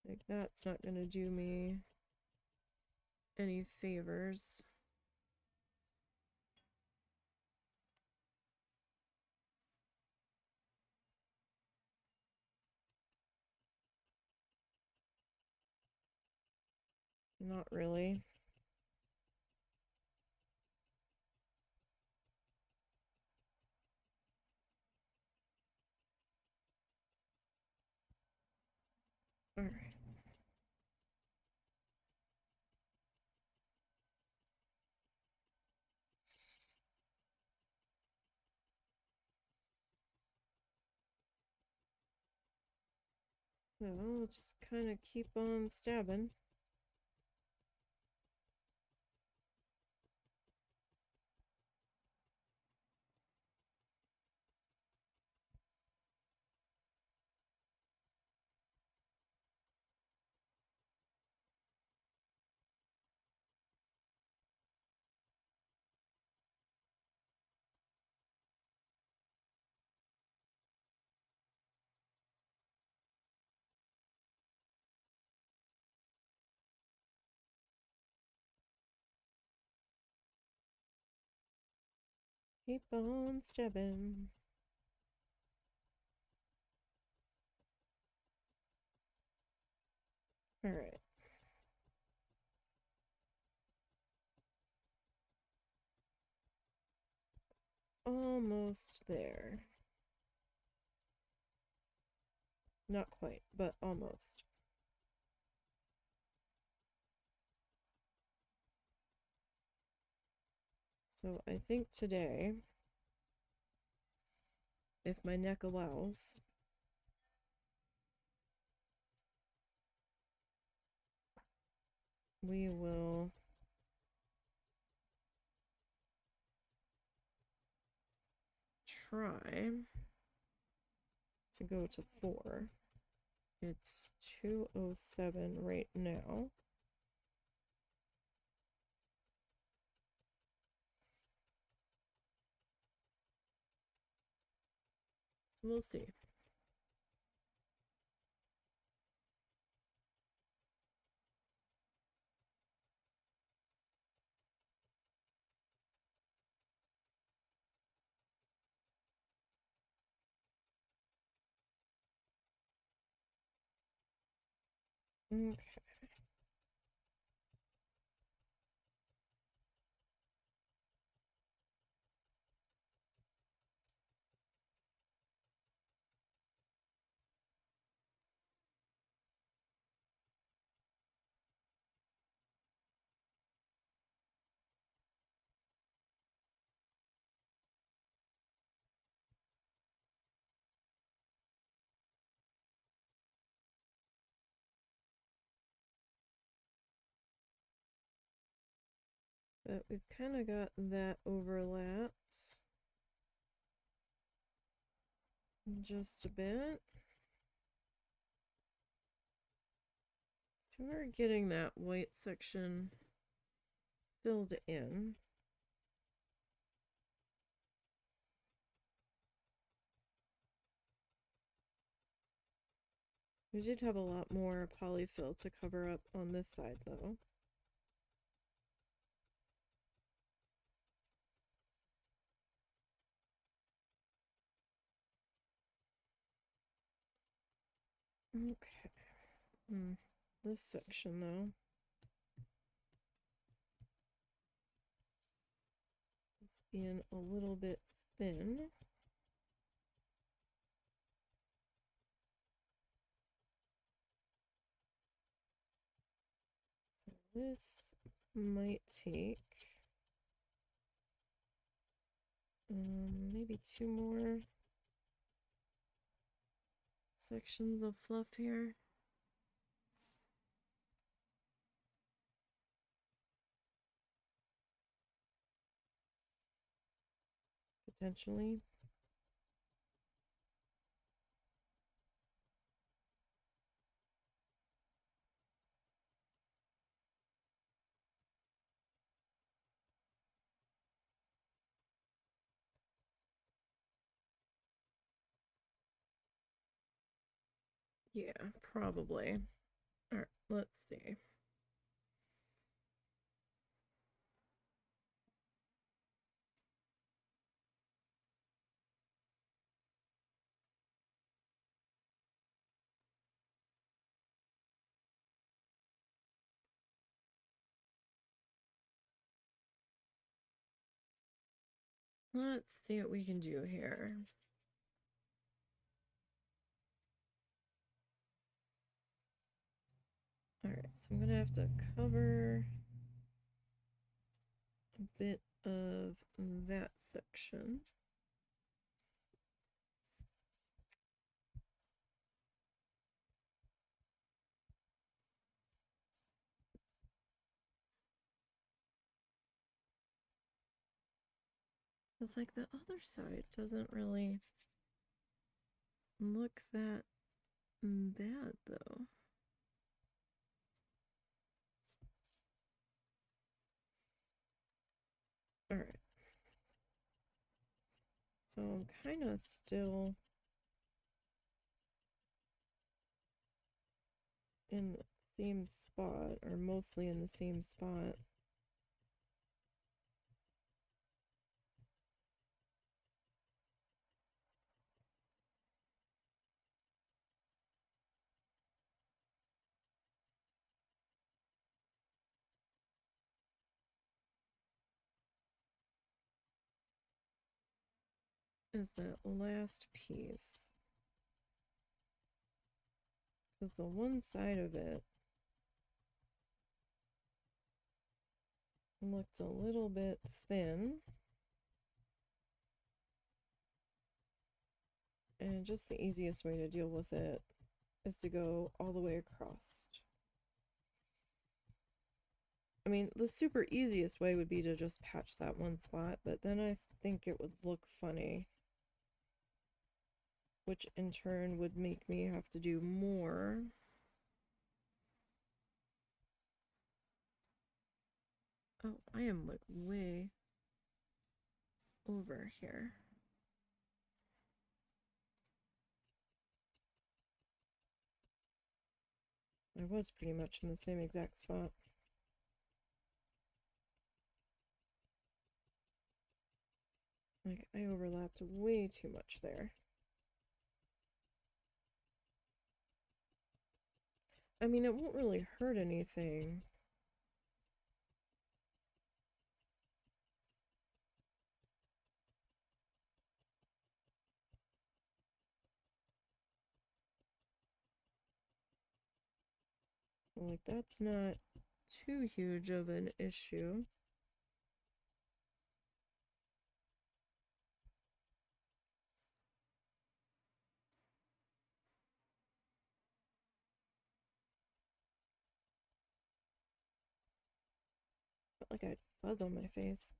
Like, that's not going to do me any favors. Not really. All right. So we'll just kind of keep on stabbing. Keep on stabbing. All right. Almost there. Not quite, but almost. So I think today, if my neck allows, we will try to go to 4. It's 2:07 right now. So we'll see. Okay. But we've kind of got that overlapped just a bit. So we're getting that white section filled in. We did have a lot more polyfill to cover up on this side though. Okay. This section though is being a little bit thin. So this might take maybe 2 more sections of fluff here. Potentially. Yeah, probably. Alright, let's see. Let's see what we can do here. Alright, so I'm gonna have to cover a bit of that section. It's like the other side doesn't really look that bad though. Alright. So I'm kind of still in the same spot, or mostly in the same spot. Is that last piece. Because the one side of it looked a little bit thin. And just the easiest way to deal with it is to go all the way across. I mean, the super easiest way would be to just patch that one spot, but then I think it would look funny, which in turn would make me have to do more. Oh, I am like way over here. I was pretty much in the same exact spot. Like, I overlapped way too much there. I mean, it won't really hurt anything. Like, that's not too huge of an issue. But like, I'd fuzz on my face.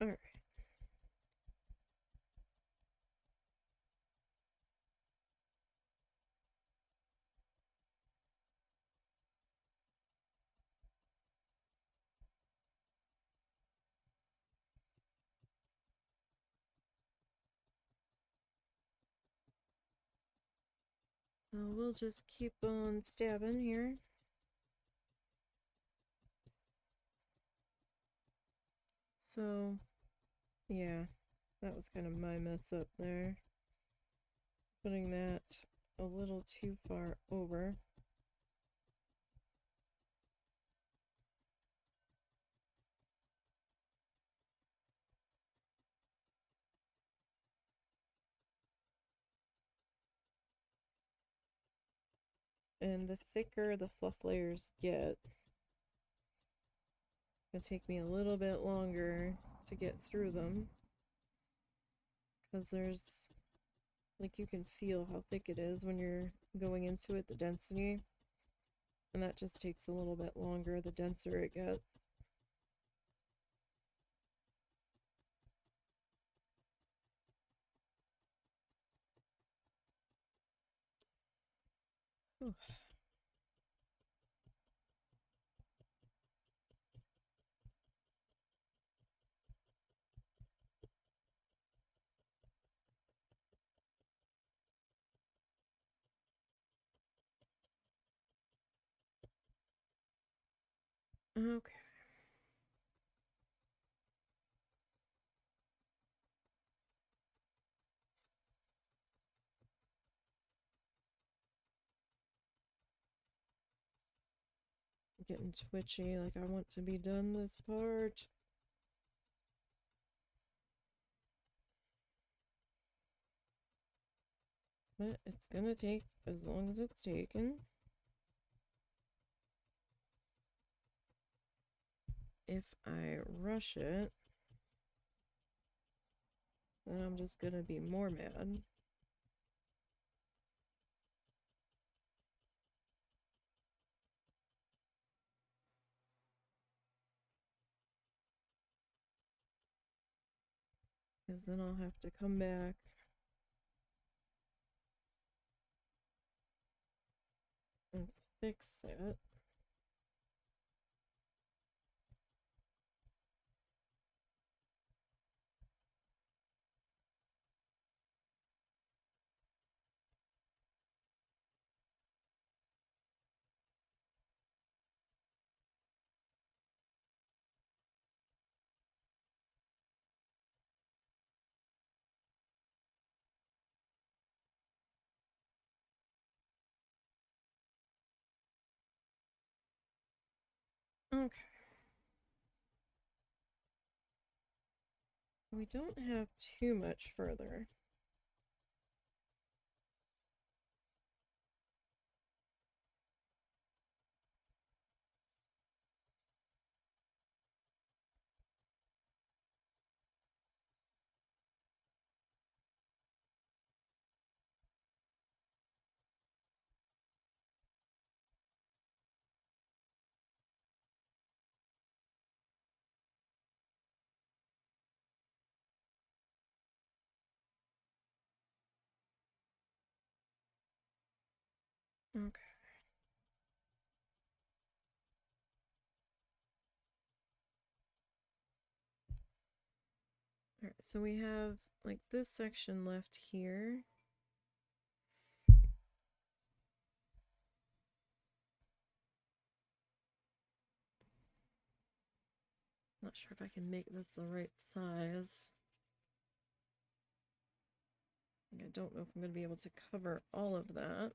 All right. So we'll just keep on stabbing here. So, yeah, that was kind of my mess up there. Putting that a little too far over. And the thicker the fluff layers get, it'll take me a little bit longer to get through them. Because there's, like, you can feel how thick it is when you're going into it, the density. And that just takes a little bit longer the denser it gets. Whew. Okay. Getting twitchy, like I want to be done this part. But it's gonna take as long as it's taken. If I rush it, then I'm just gonna be more mad. Because then I'll have to come back and fix it. Okay. We don't have too much further. Okay. Alright, so we have like this section left here. Not sure if I can make this the right size. I don't know if I'm going to be able to cover all of that.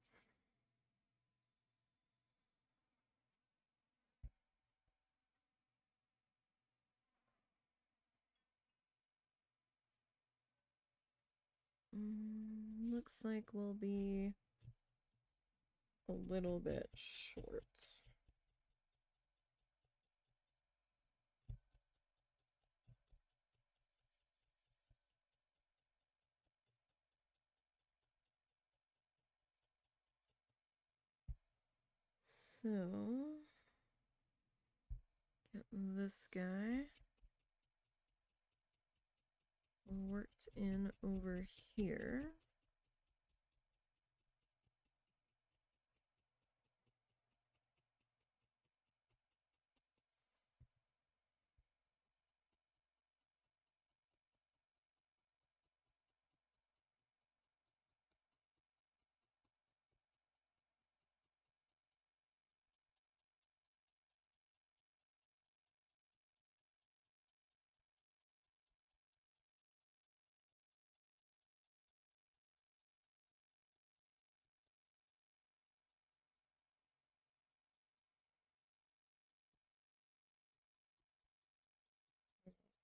Looks like we'll be a little bit short. So, get this guy worked in over here.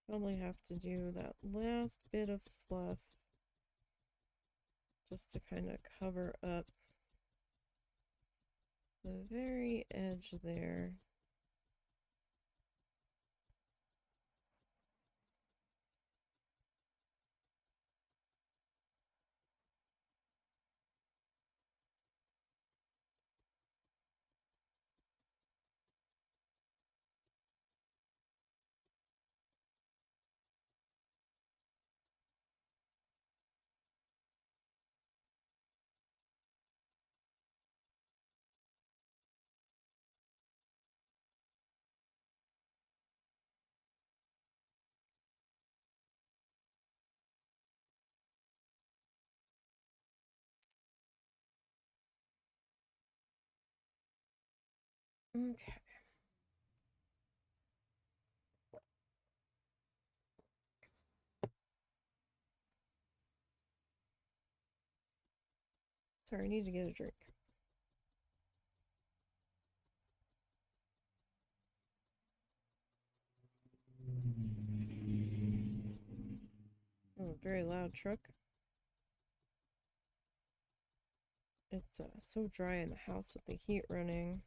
Probably have to do that last bit of fluff just to kind of cover up the very edge there. Okay. Sorry, I need to get a drink. Oh, very loud truck. It's so dry in the house with the heat running.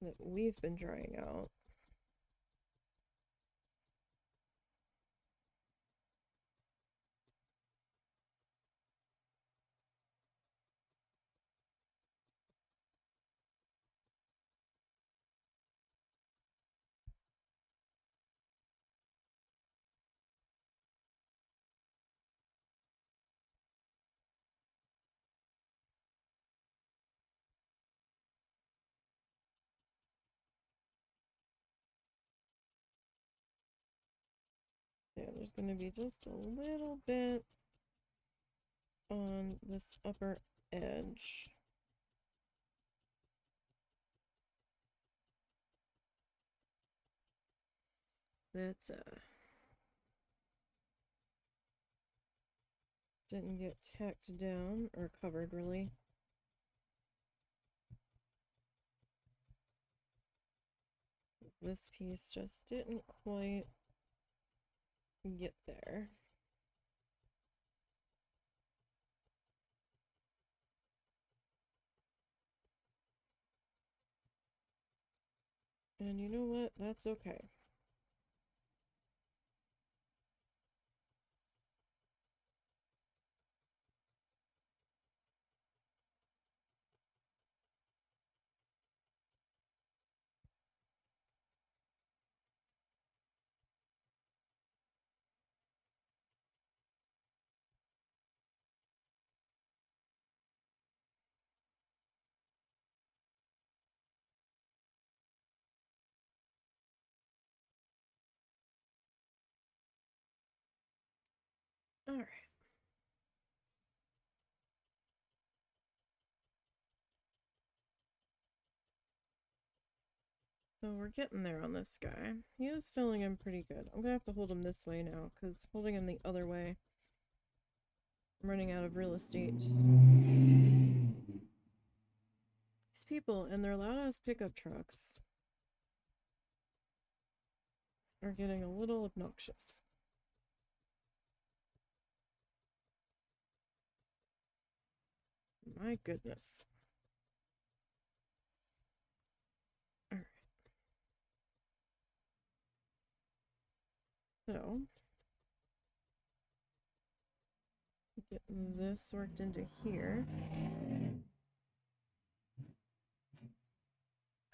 That we've been drying out. Yeah, there's going to be just a little bit on this upper edge. That's didn't get tacked down or covered really. This piece just didn't quite get there. And you know what? That's okay. All right. So we're getting there on this guy. He is filling in pretty good. I'm gonna have to hold him this way now, because holding him the other way, I'm running out of real estate. These people and their loud ass pickup trucks. are getting a little obnoxious. My goodness. Alright. So, get this worked into here.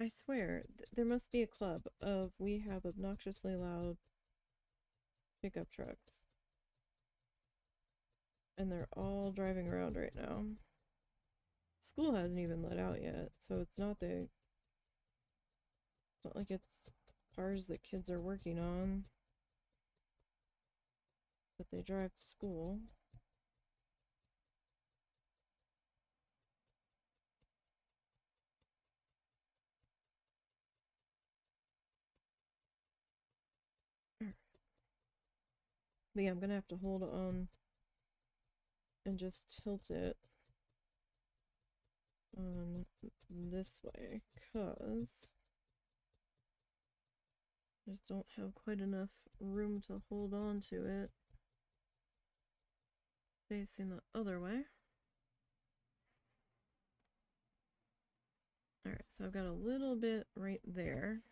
I swear, there must be a club of we have obnoxiously loud pickup trucks. And they're all driving around right now. School hasn't even let out yet, so it's not like it's cars that kids are working on, but they drive to school. But yeah, I'm gonna have to hold on and just tilt it on this way, cause I just don't have quite enough room to hold on to it facing the other way. Alright, so I've got a little bit right there.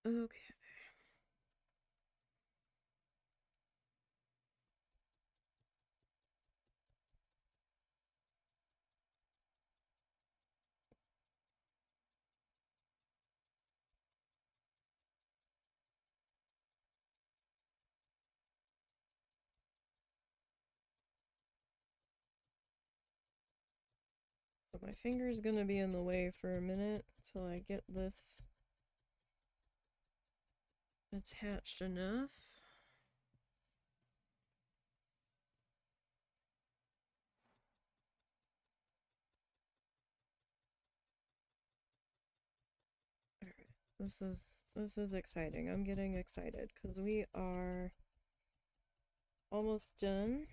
Okay. So my finger's gonna be in the way for a minute till I get this attached enough. This is exciting. I'm getting excited because we are almost done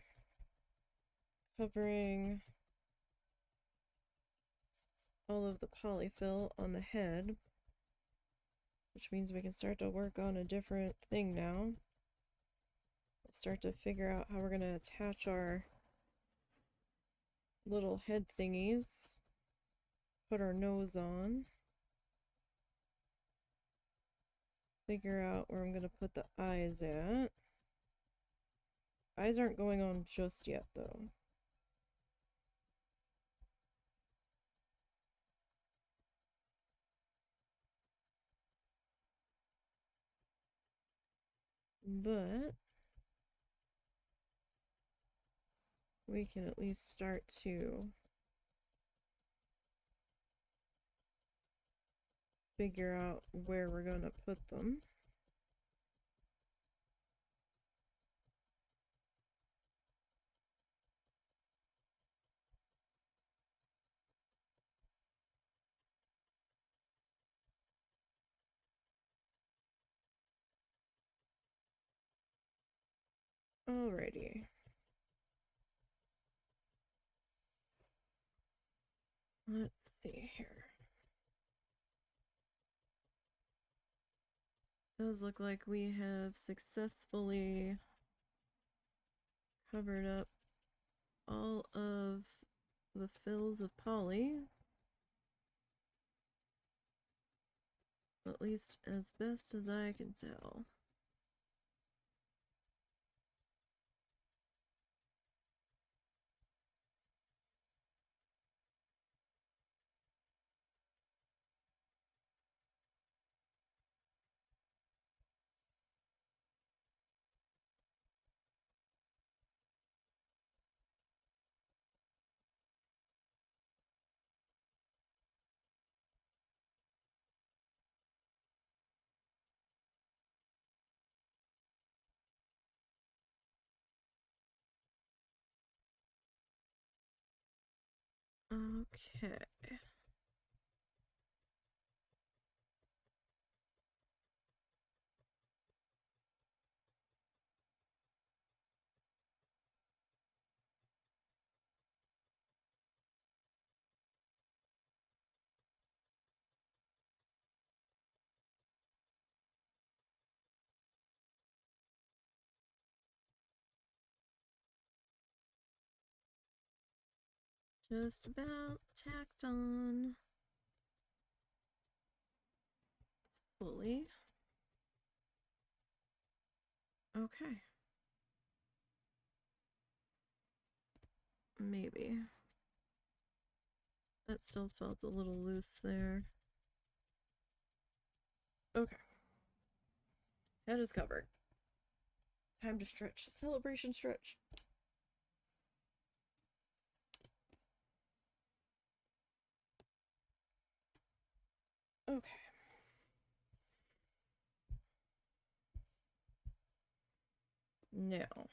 covering all of the polyfill on the head, which means we can start to work on a different thing now. Start to figure out how we're going to attach our little head thingies, put our nose on, figure out where I'm going to put the eyes at. Eyes aren't going on just yet though. But we can at least start to figure out where we're going to put them. Alrighty. Let's see here. Does look like we have successfully covered up all of the fills of poly, at least as best as I can tell. Okay. Just about tacked on fully. Okay. Maybe. That still felt a little loose there. Okay. Head is covered. Time to stretch. Celebration stretch. Okay. Now.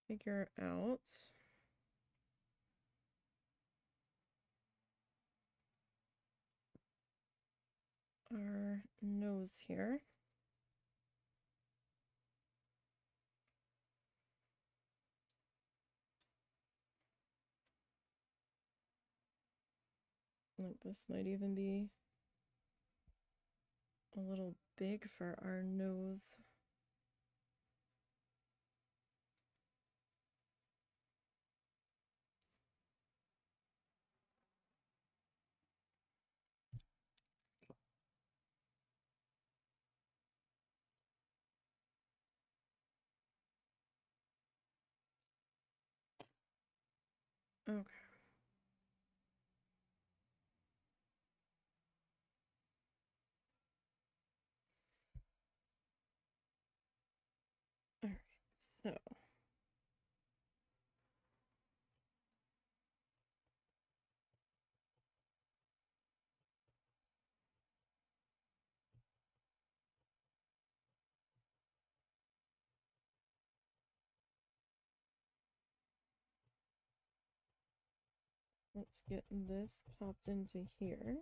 Figure out our nose here. Like this might even be a little big for our nose. Okay. All right. So let's get this popped into here.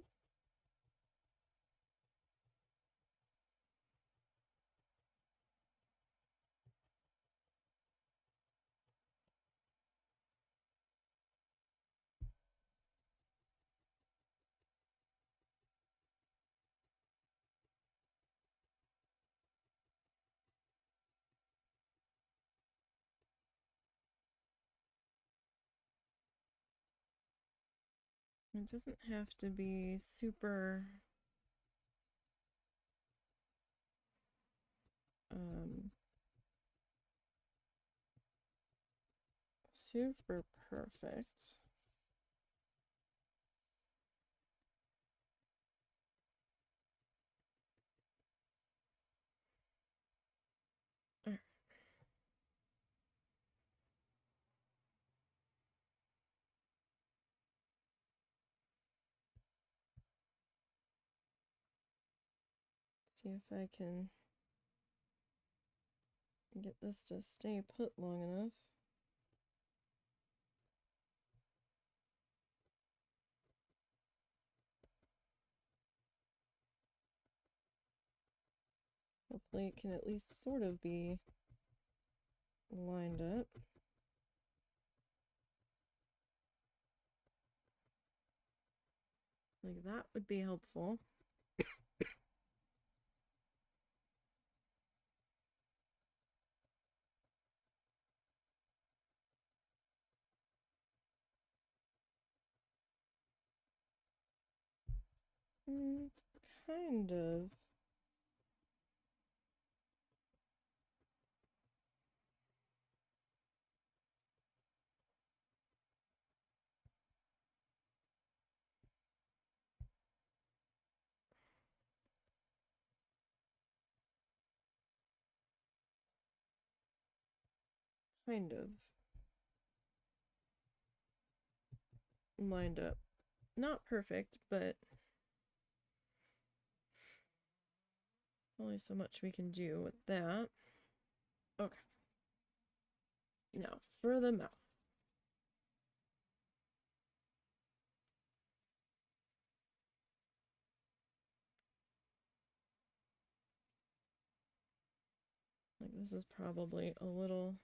It doesn't have to be super super perfect. All right. See if I can get this to stay put long enough. Hopefully it can at least sort of be lined up. Like that would be helpful. It's kind of. Kind of. lined up. Not perfect, but only so much we can do with that. Okay. Now, for the mouth. Like, this is probably a little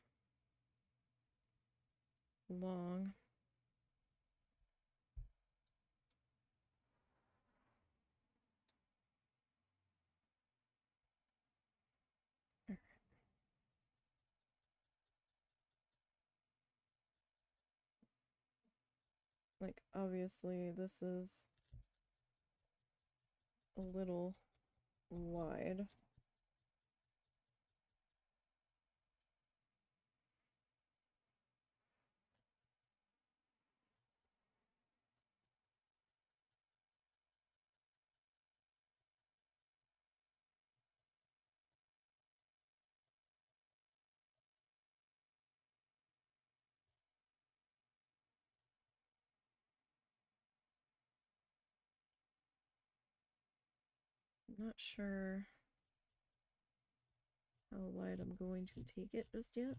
long. Like, obviously, this is a little wide. I'm not sure how wide I'm going to take it just yet.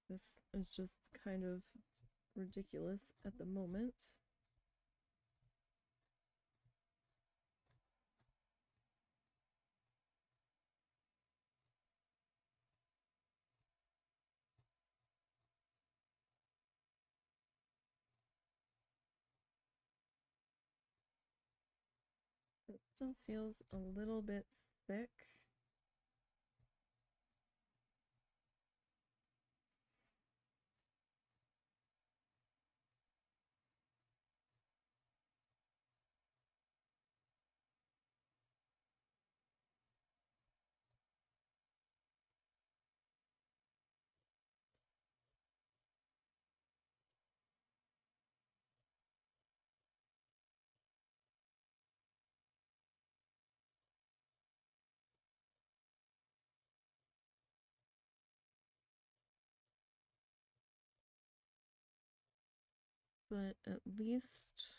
This is just kind of ridiculous at the moment. It still feels a little bit thick. But at least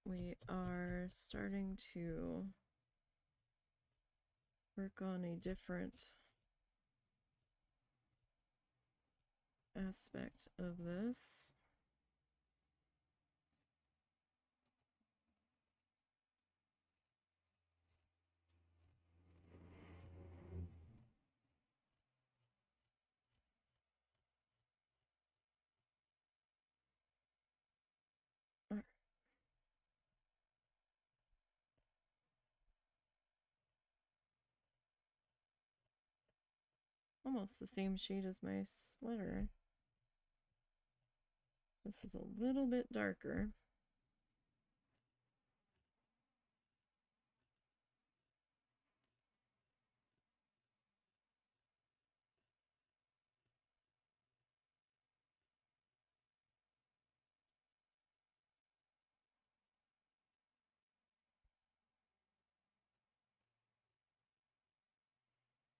we are starting to work on a different aspect of this. Almost the same shade as my sweater. This is a little bit darker.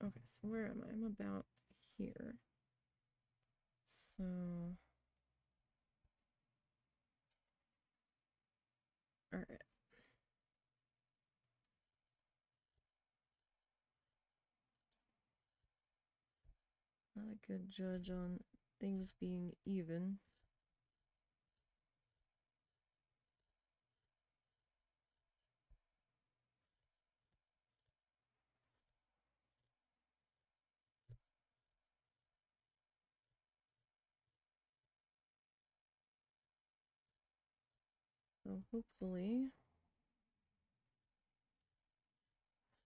Okay, so where am I? I'm about here. So, all right. Not a good judge on things being even. So hopefully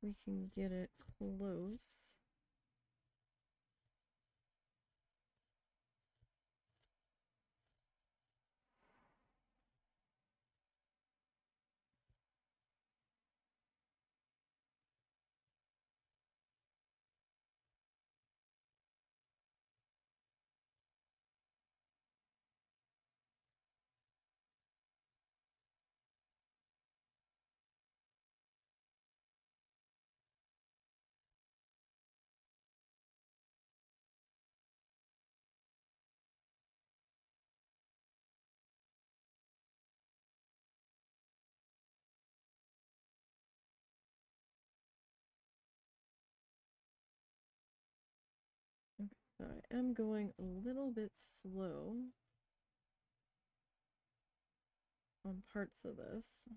we can get it close. Okay, so I am going a little bit slow on parts of this.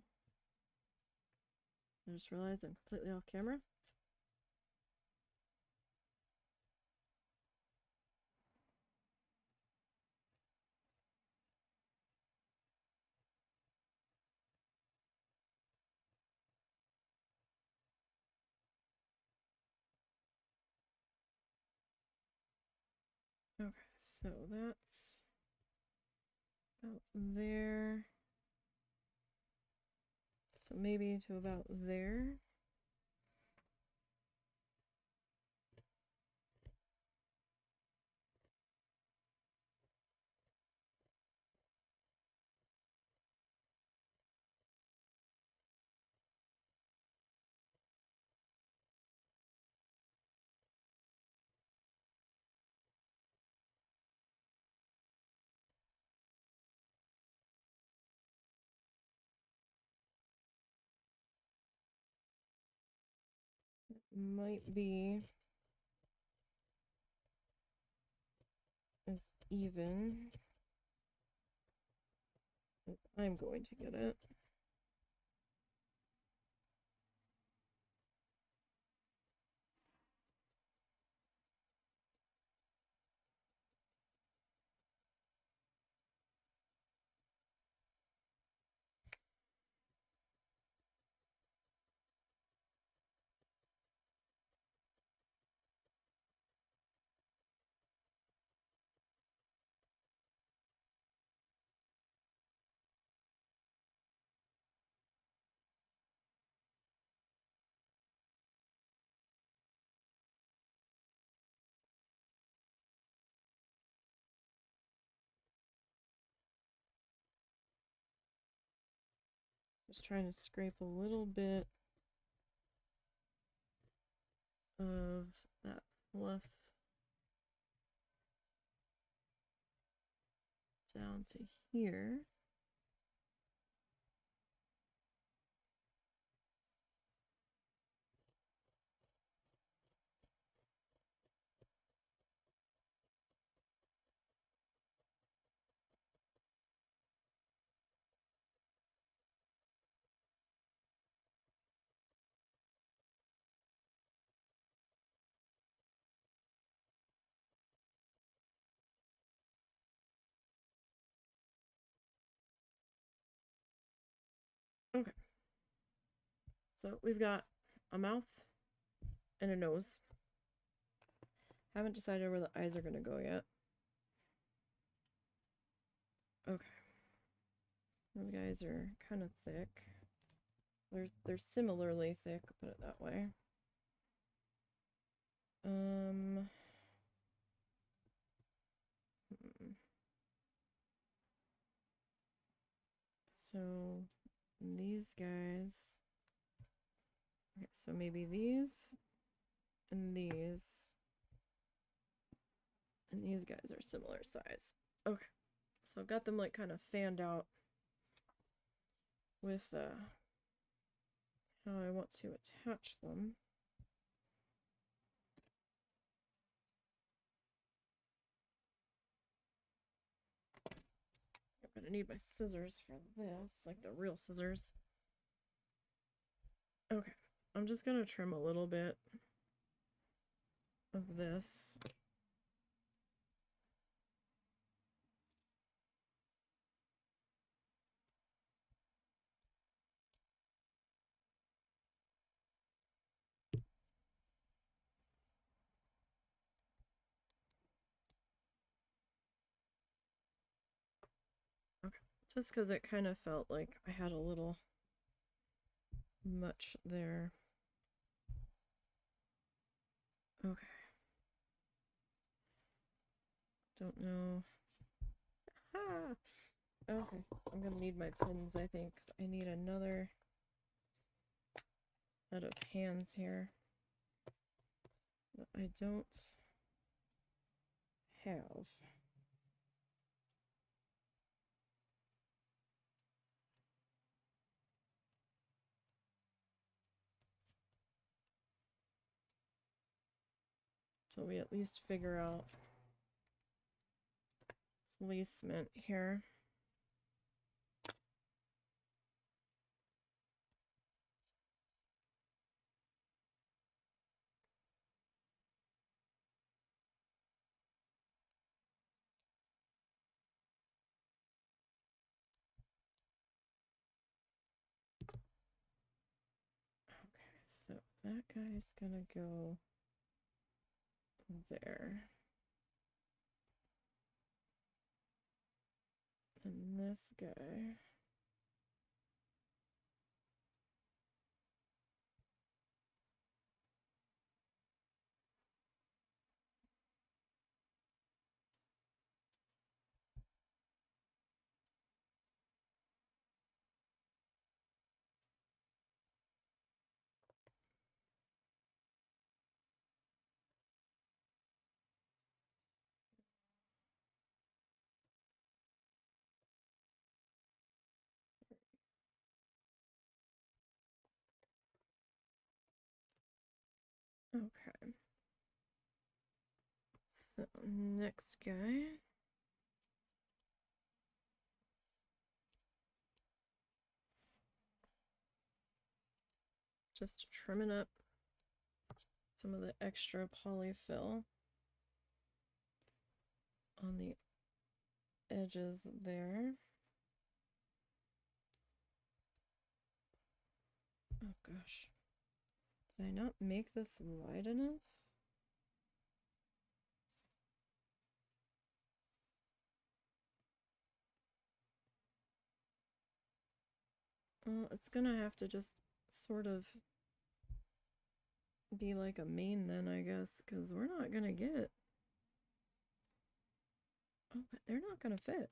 I just realized I'm completely off camera. Okay, so that's about there. So maybe to about there. Might be as even as I'm going to get it. Just trying to scrape a little bit of that fluff down to here. Okay. So we've got a mouth and a nose. Haven't decided where the eyes are going to go yet. Okay. Those guys are kind of thick. They're similarly thick, put it that way. So these guys. Okay, so maybe these and these. And these guys are similar size. Okay. So I've got them like kind of fanned out with how I want to attach them. I'm gonna need my scissors for this, like the real scissors. Okay, I'm just gonna trim a little bit of this. Just because it kind of felt like I had a little much there. Okay. Don't know. Ah! Okay, I'm gonna need my pins, I think, because I need another set of hands here that I don't have. So we at least figure out placement here. Okay, so that guy's gonna go there. And this guy. Okay. So next guy. Just trimming up some of the extra polyfill on the edges there. Oh gosh. Did I not make this wide enough? Well, it's gonna have to just sort of be like a mane then, I guess, because we're not gonna get... Oh, but they're not gonna fit.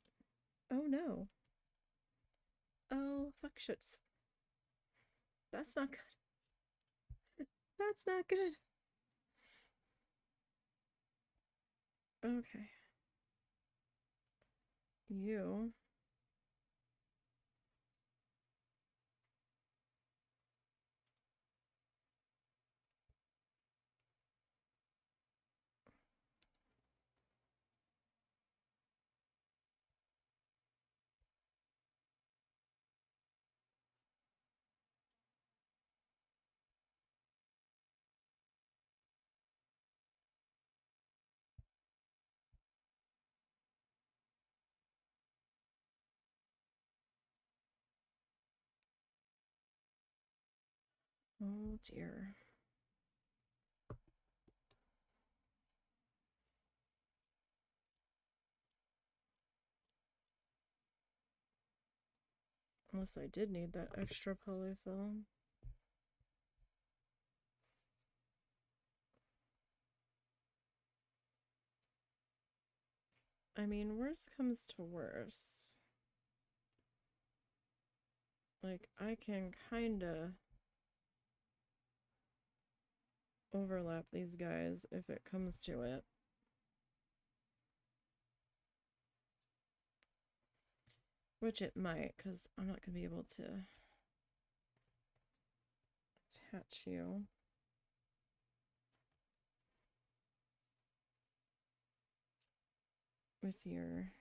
Oh no. Oh, fuck shits. That's not good. That's not good. Okay. You. Oh dear. Unless I did need that extra polyfill. I mean, worst comes to worst. Like, I can kinda overlap these guys if it comes to it. Which it might, because I'm not going to be able to attach you. With your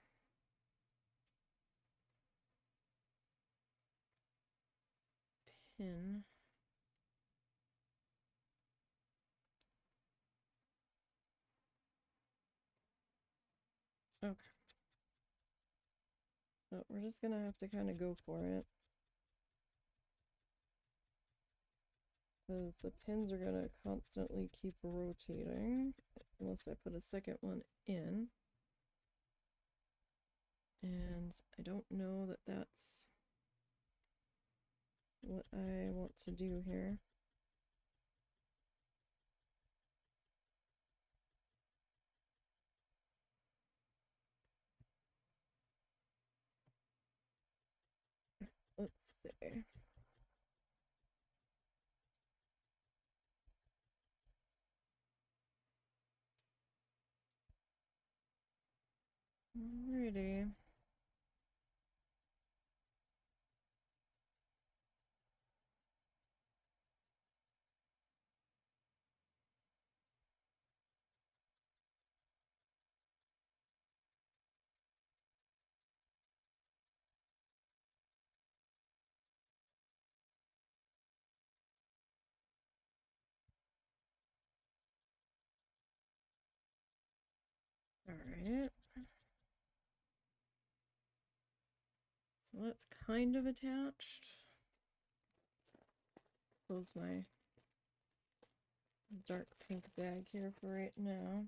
pin. Okay. So we're just going to have to kind of go for it. Because the pins are going to constantly keep rotating. Unless I put a second one in. And I don't know that that's what I want to do here. Let's see. Alrighty. Alright. So that's kind of attached. Close my dark pink bag here for right now.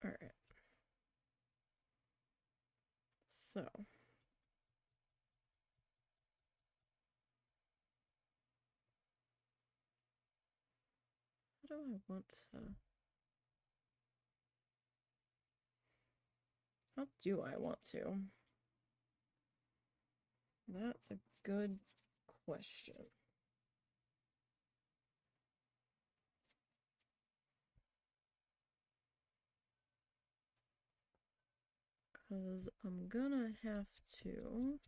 Alright. So. How do I want to... How do I want to? That's a good question. Because I'm gonna have to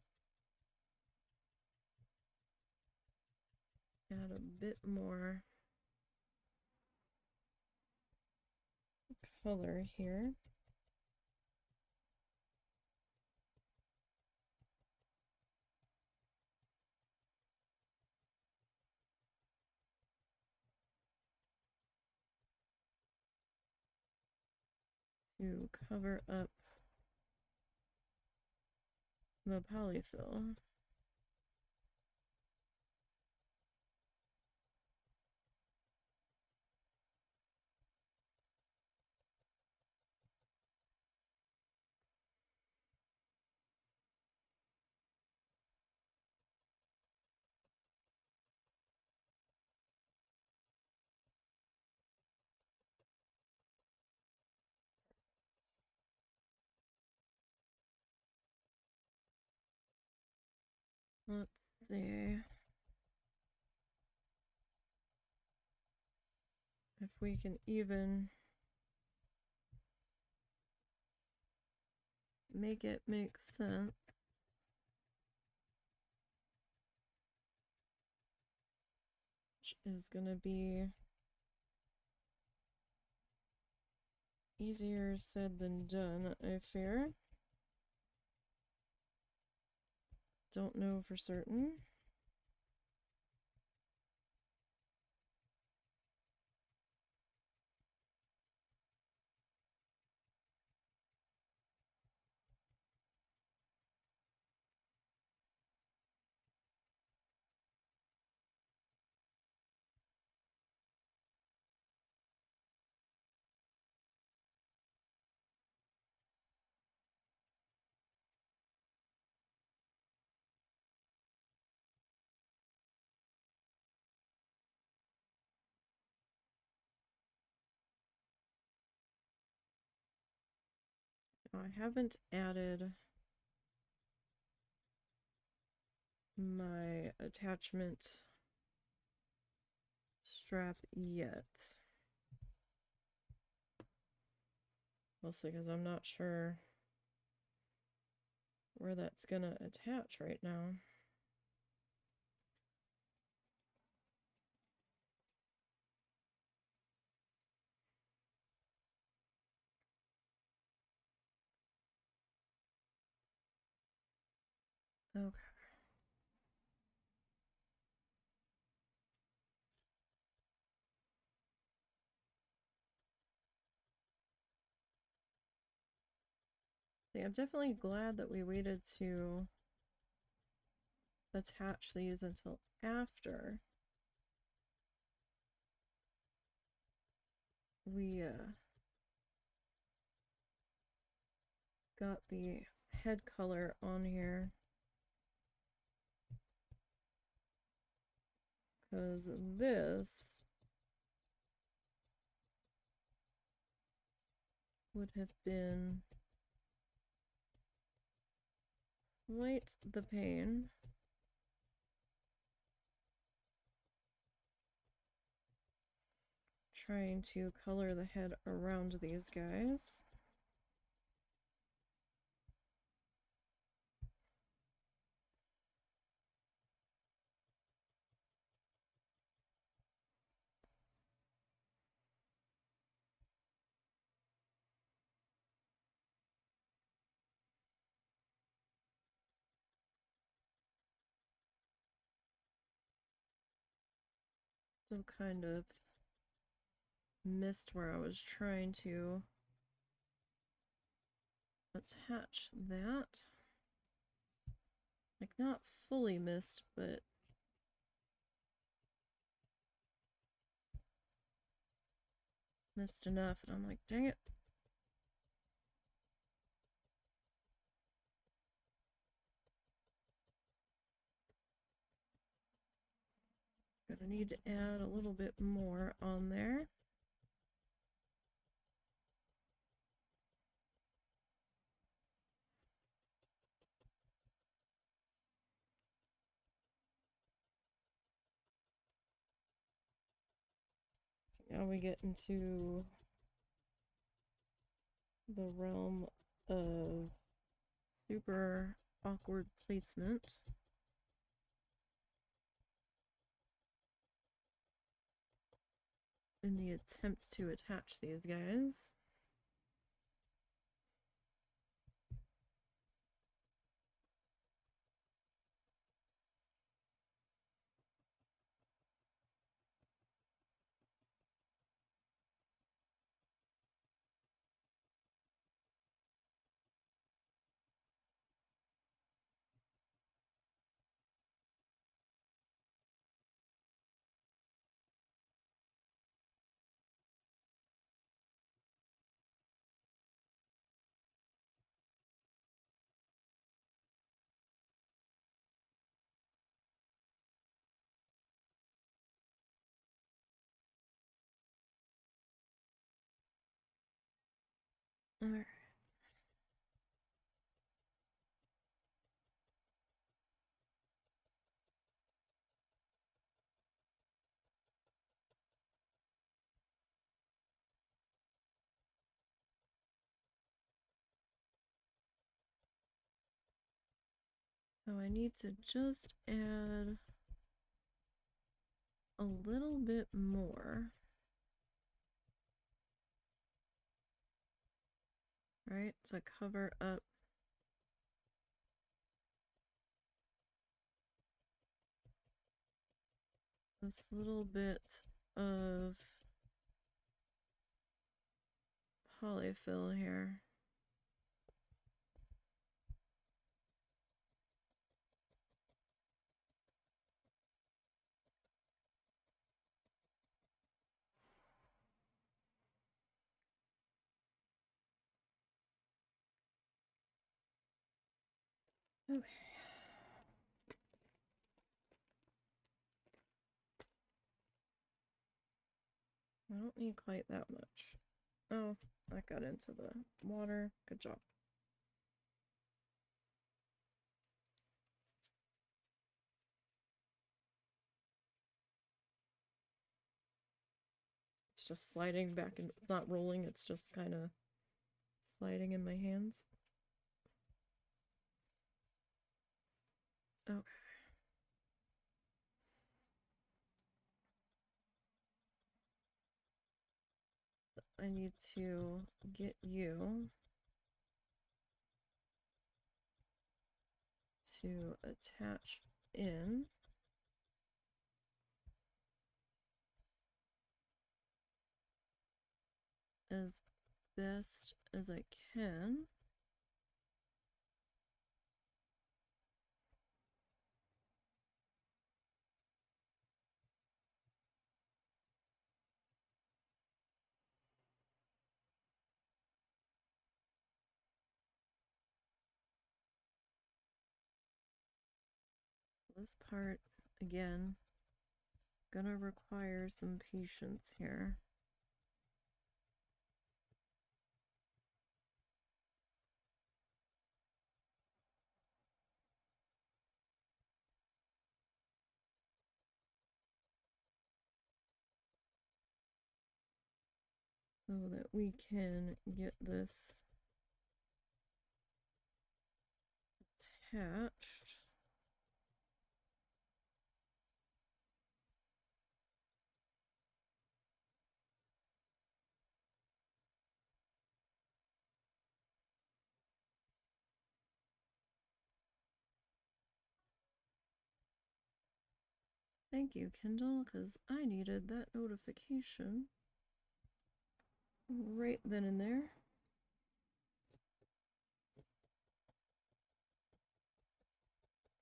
add a bit more color here. To cover up the polyfill. Let's see if we can even make it make sense. Which is gonna be easier said than done, I fear. Don't know for certain. I haven't added my attachment strap yet. Mostly because I'm not sure where that's gonna attach right now. Okay. See, I'm definitely glad that we waited to attach these until after we got the head color on here, because this would have been quite the pain. Trying to color the head around these guys. Still kind of missed where I was trying to attach that. Like, not fully missed, but missed enough that I'm like, dang it. Gonna need to add a little bit more on there. Now we get into the realm of super awkward placement. In the attempt to attach these guys. Alright. So I need to just add a little bit more. Right, to cover up this little bit of polyfill here. Okay. I don't need quite that much. Oh, that got into the water. Good job. It's just sliding back and it's not rolling, it's just kind of sliding in my hands. Okay. I need to get you to attach in as best as I can. This part, again, gonna require some patience here. So that we can get this attached. Thank you, Kindle, because I needed that notification right then and there.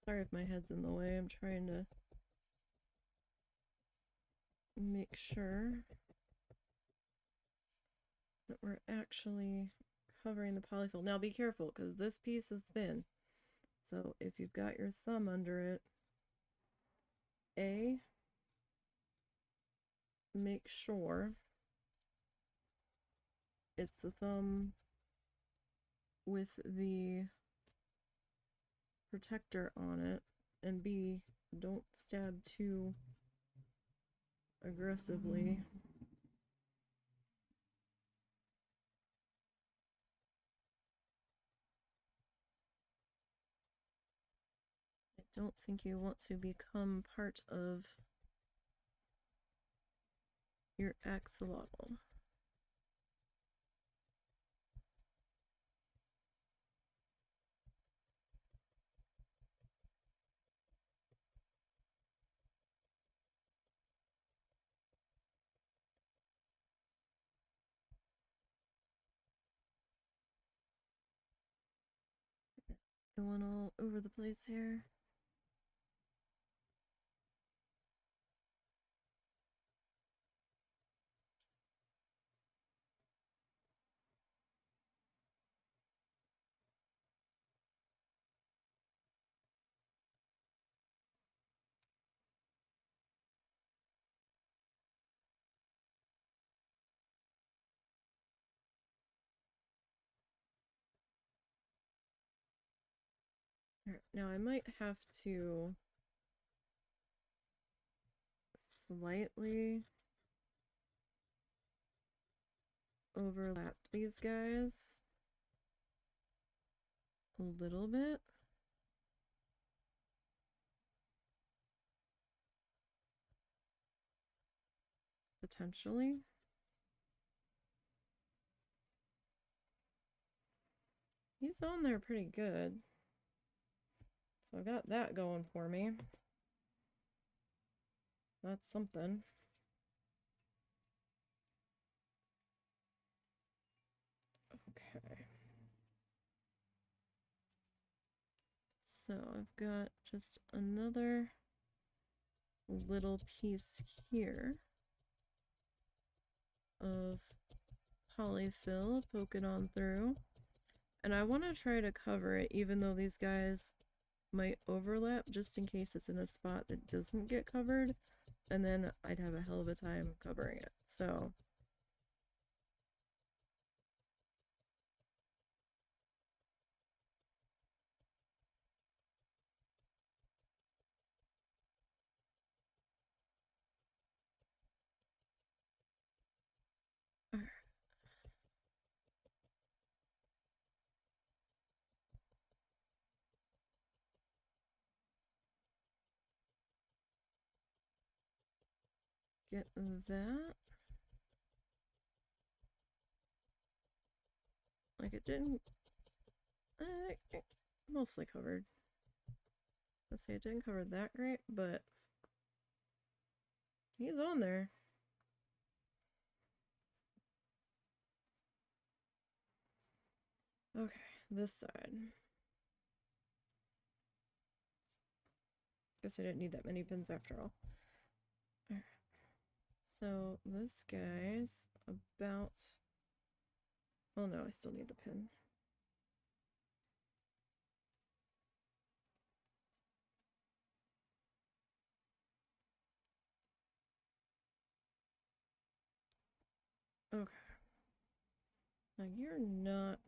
Sorry if my head's in the way. I'm trying to make sure that we're actually covering the polyfill. Now be careful, because this piece is thin. So if you've got your thumb under it, make sure it's the thumb with the protector on it, and B, don't stab too aggressively. I don't think you want to become part of your axolotl. Going all over the place here. Now I might have to slightly overlap these guys a little bit. Potentially. He's on there pretty good. So I got that going for me. That's something. Okay. So I've got just another little piece here of polyfill poking on through. And I want to try to cover it even though these guys might overlap, just in case it's in a spot that doesn't get covered, and then I'd have a hell of a time covering it. So get that. Like it didn't, mostly covered. Let's say it didn't cover that great, but he's on there. Okay, this side. Guess I didn't need that many pins after all. Alright. So this guy's about, oh no, I still need the pin. Now you're not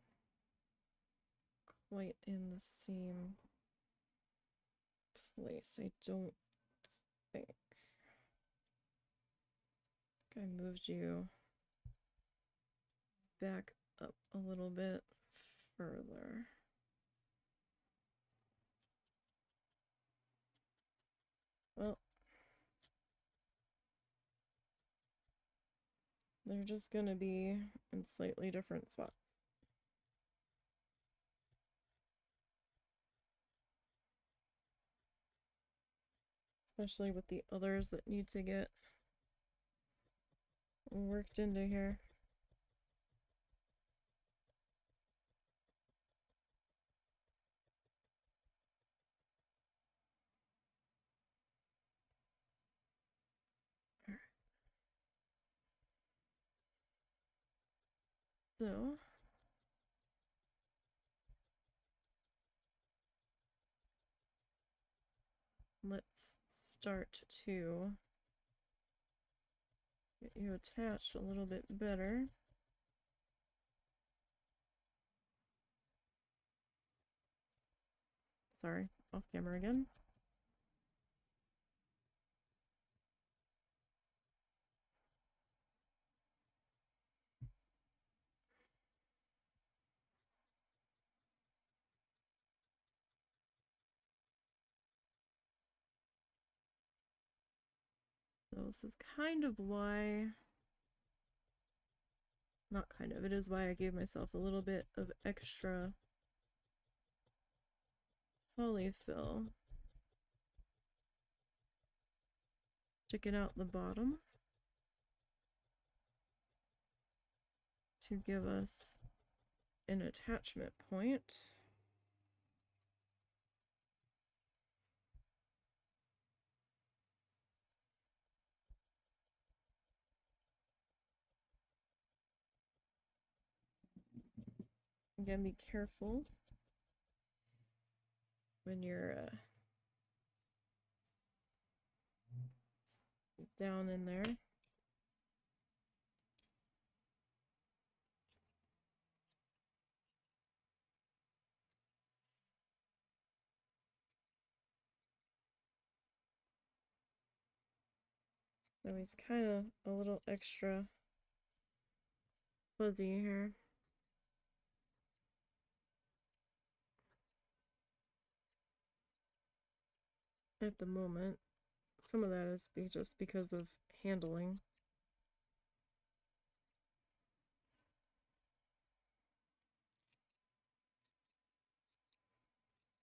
quite in the same place, I don't think. I moved you back up a little bit further. Well, they're just gonna be in slightly different spots. Especially with the others that need to get worked into here. So let's start to get you attached a little bit better. Sorry, off camera again. So this is kind of why, not kind of, it is why I gave myself a little bit of extra polyfill. Sticking out the bottom to give us an attachment point. Again, be careful when you're down in there. So he's kind of a little extra fuzzy here. At the moment. Some of that is just because of handling.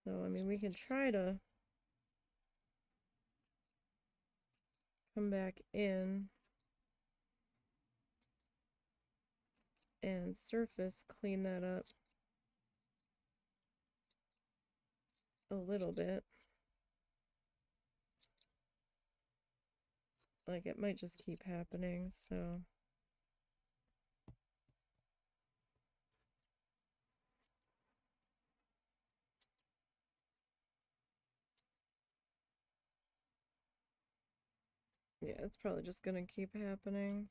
So, I mean, we can try to come back in and surface clean that up a little bit. Like, it might just keep happening, so. Yeah, it's probably just gonna keep happening.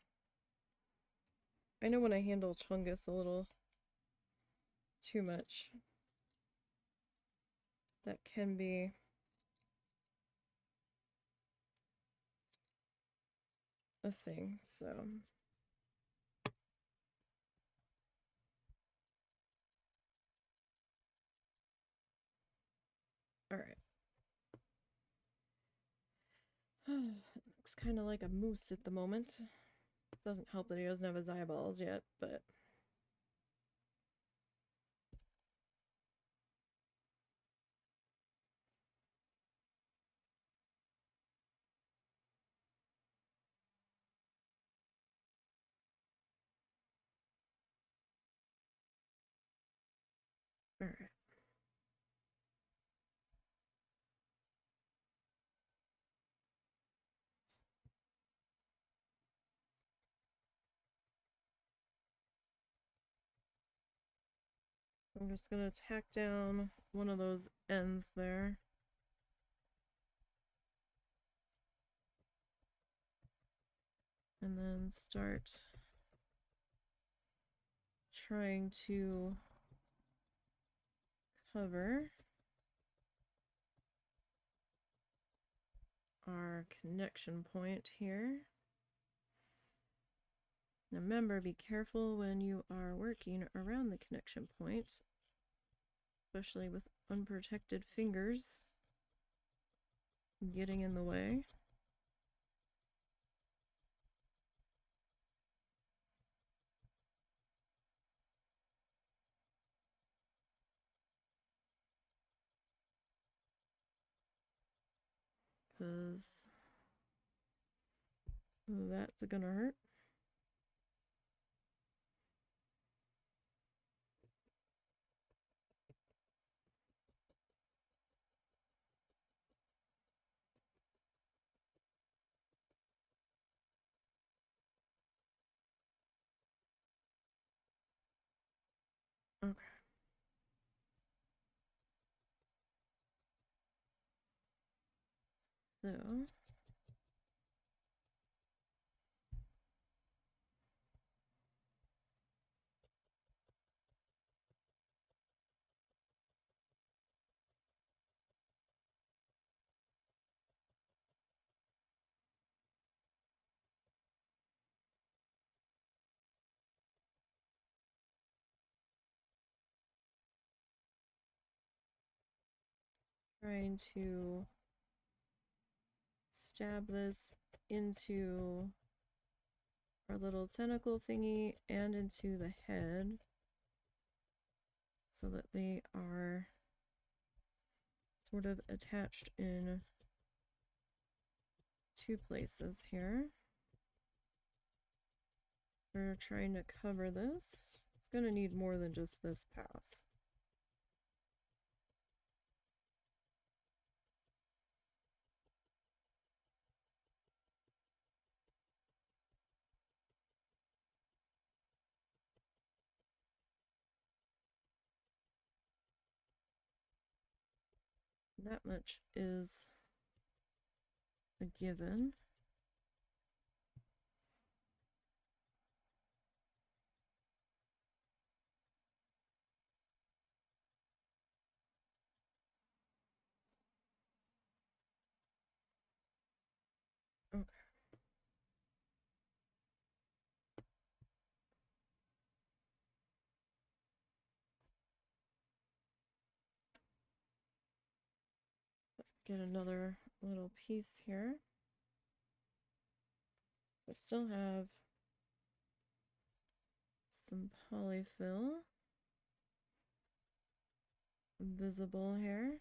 I know when I handle Chungus a little too much, that can be a thing, so. Alright. Looks kind of like a moose at the moment. Doesn't help that he doesn't have his eyeballs yet, but. Alright. I'm just going to tack down one of those ends there. And then start trying to cover our connection point here. Now remember, be careful when you are working around the connection point, especially with unprotected fingers getting in the way. Because that's gonna hurt. Okay. So trying to stab this into our little tentacle thingy and into the head so that they are sort of attached in two places here. We're trying to cover this. It's going to need more than just this pass. That much is a given. Okay. Get another little piece here. I still have some polyfill visible here.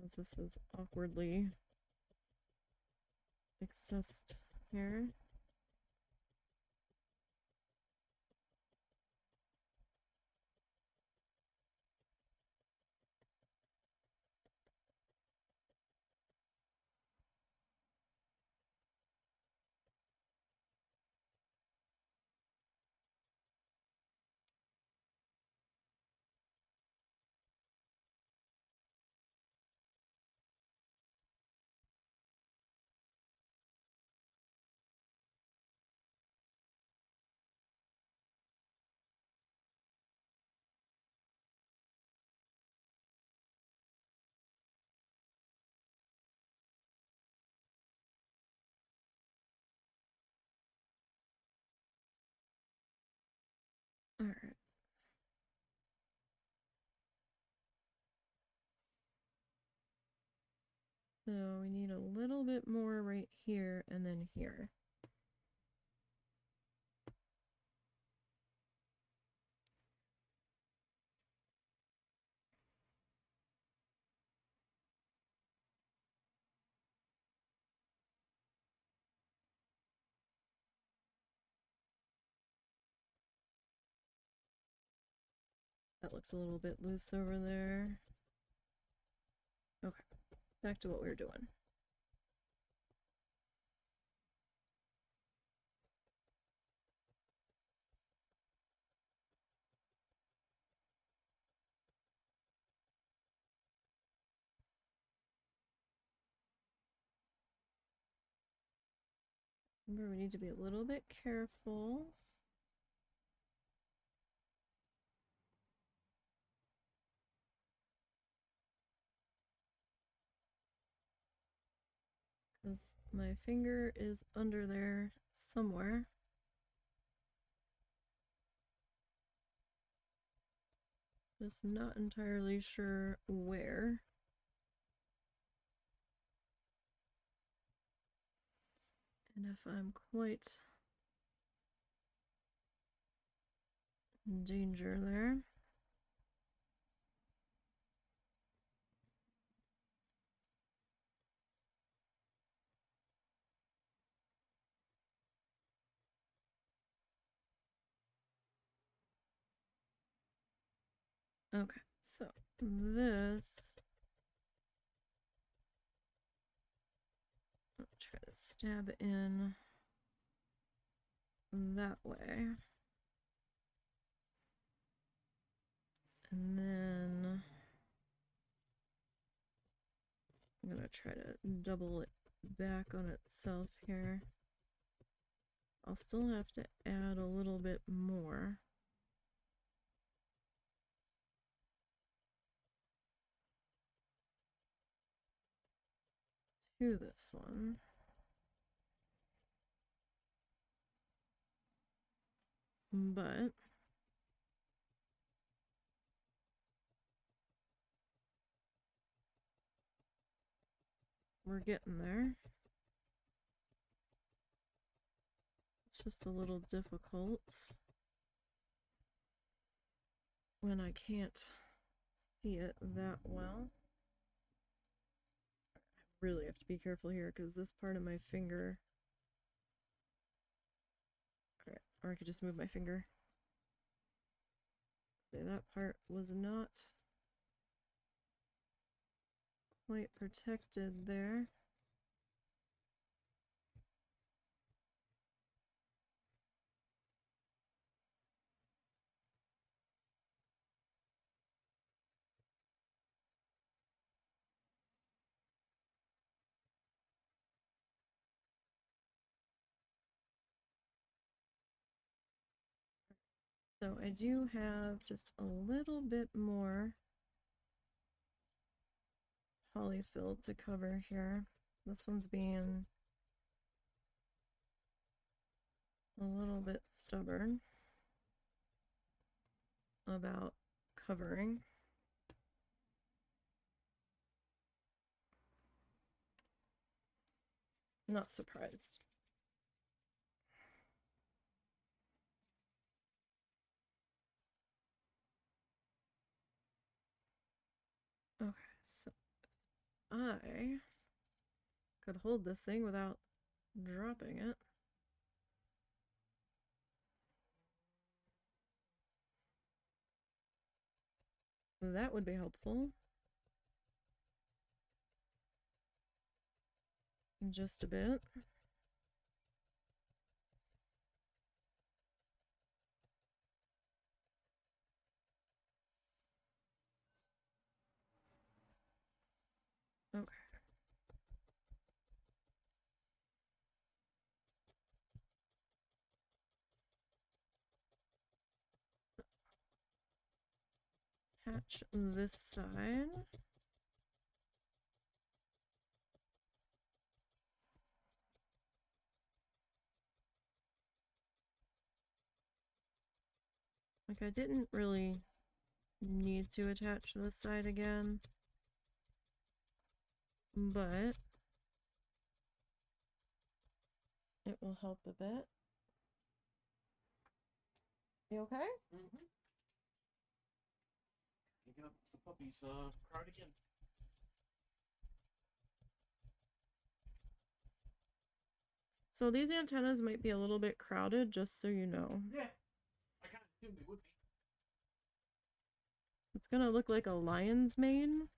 As this is awkwardly accessed here. All right. So we need a little bit more right here and then here. That looks a little bit loose over there. Okay, back to what we were doing. Remember, we need to be a little bit careful. Because my finger is under there somewhere. Just not entirely sure where. And if I'm quite in danger there. Okay, so this, I'll try to stab in that way. And then I'm gonna try to double it back on itself here. I'll still have to add a little bit more. To this one. But we're getting there. It's just a little difficult when I can't see it that well. I really have to be careful here because this part of my finger. Alright, or I could just move my finger. See, that part was not quite protected there. So I do have just a little bit more polyfill to cover here. This one's being a little bit stubborn about covering. Not surprised. Okay, so I could hold this thing without dropping it. That would be helpful. Just a bit. Okay. Attach this side. Like, I didn't really need to attach this side again, but it will help a bit. You okay? Mm-hmm. Picking up the puppy's crowd again. So these antennas might be a little bit crowded, just so you know. Yeah, I kind of assumed they would be. It's gonna look like a lion's mane.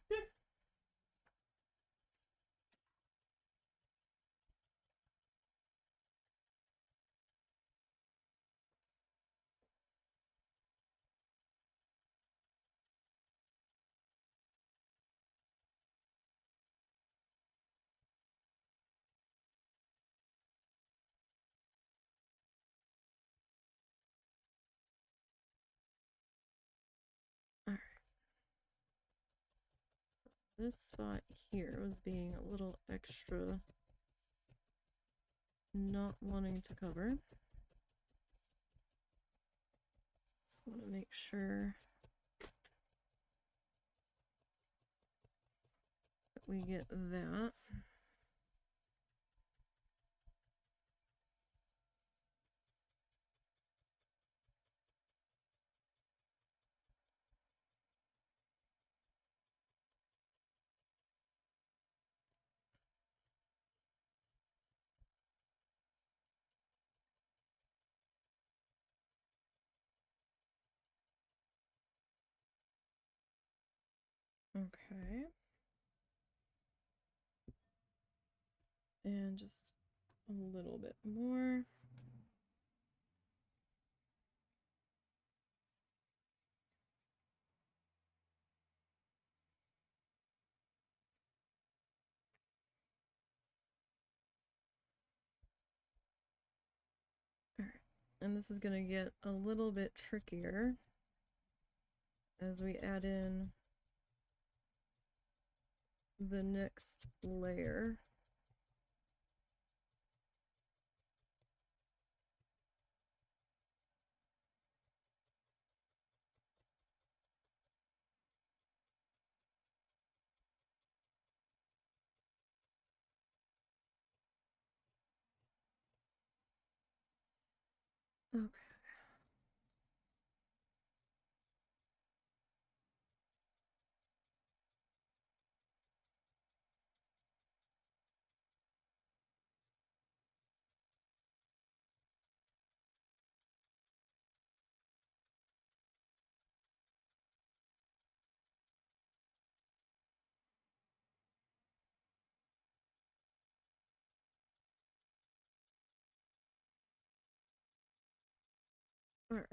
Alright. This spot here was being a little extra not wanting to cover. So I want to make sure that we get that. Okay. And just a little bit more. Alright. And this is going to get a little bit trickier as we add in the next layer. Okay. Alright.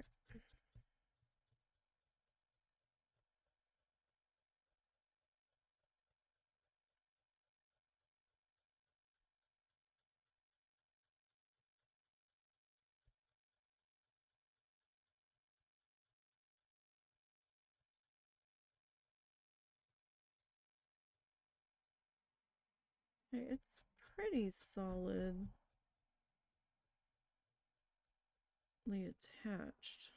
Okay, it's pretty solidly attached.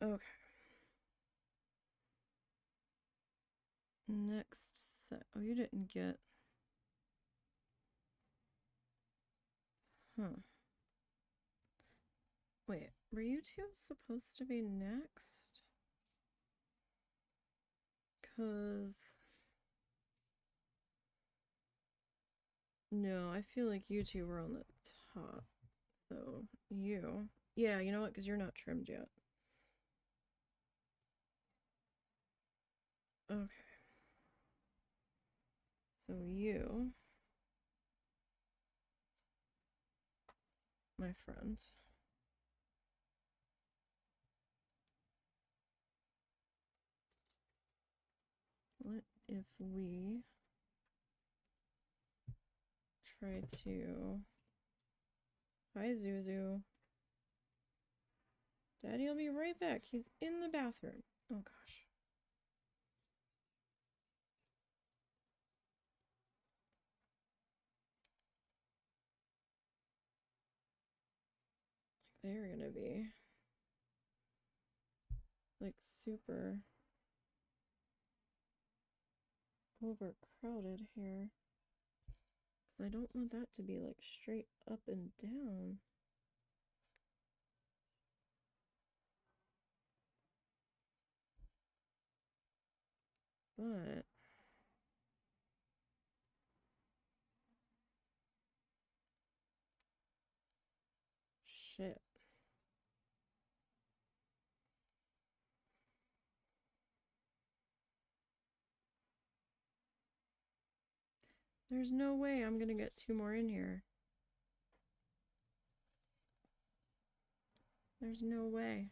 Okay. Next set. Oh, you didn't get. Huh. Wait, were you two supposed to be next? Because. No, I feel like you two were on the top. So, you. Yeah, you know what? Because you're not trimmed yet. Okay. So, you, my friend. What if we try to. Hi, Zuzu. Daddy will be right back. He's in the bathroom. Oh, gosh. They're gonna be like super overcrowded here. Because I don't want that to be like straight up and down. But shit. There's no way I'm gonna get 2 more in here. There's no way.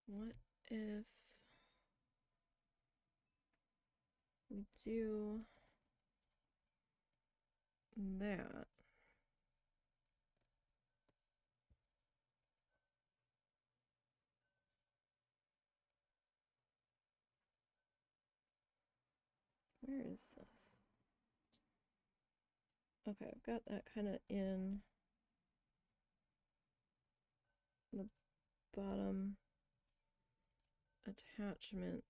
What if we do that? Where is this? Okay, I've got that kind of in the bottom attachment.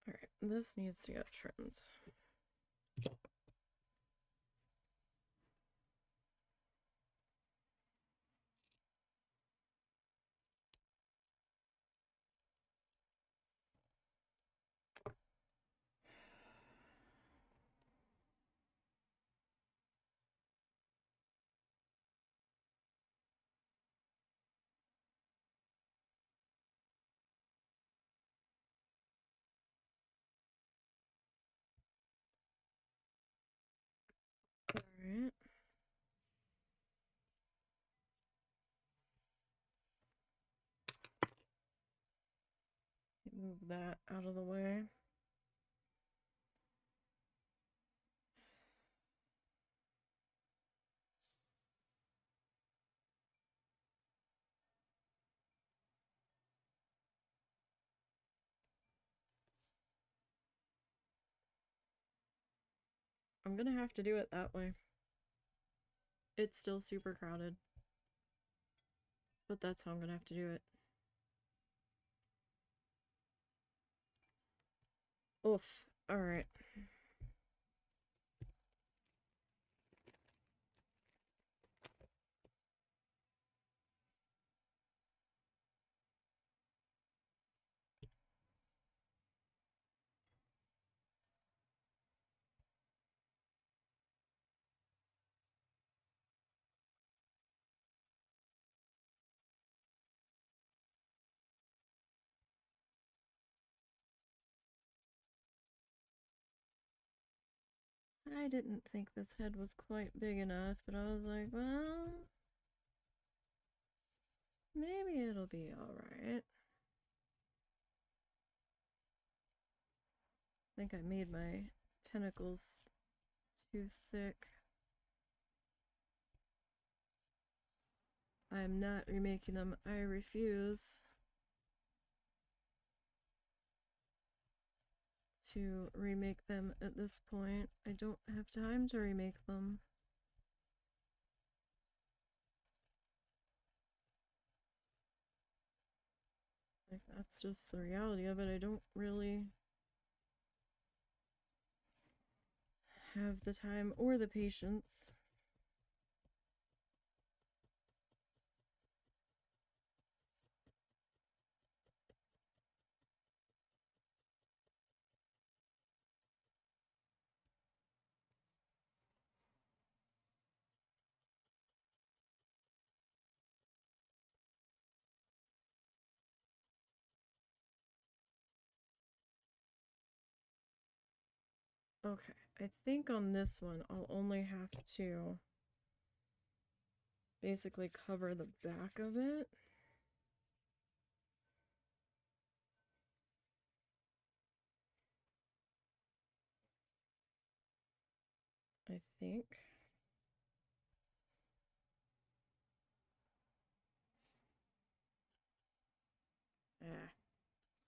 Alright, this needs to get trimmed. Alright. Move that out of the way. I'm gonna have to do it that way. It's still super crowded, but that's how I'm gonna have to do it. Oof. Alright. I didn't think this head was quite big enough, but I was like, well, maybe it'll be alright. I think I made my tentacles too thick. I'm not remaking them. I refuse to remake them at this point. I don't have time to remake them. Like, that's just the reality of it. I don't really have the time or the patience. Okay, I think on this one I'll only have to basically cover the back of it. I think.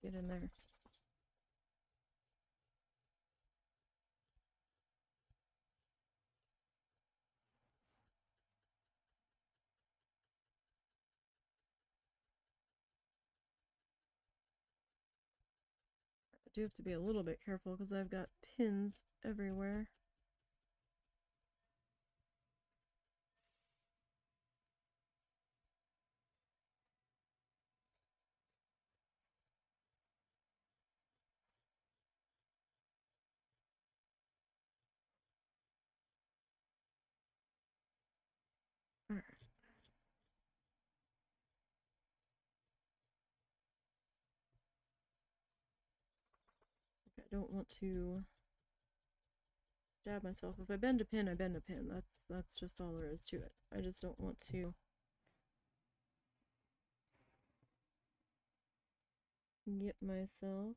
Get in there. I do have to be a little bit careful because I've got pins everywhere. Alright. I don't want to stab myself. If I bend a pin, I bend a pin. That's just all there is to it. I just don't want to get myself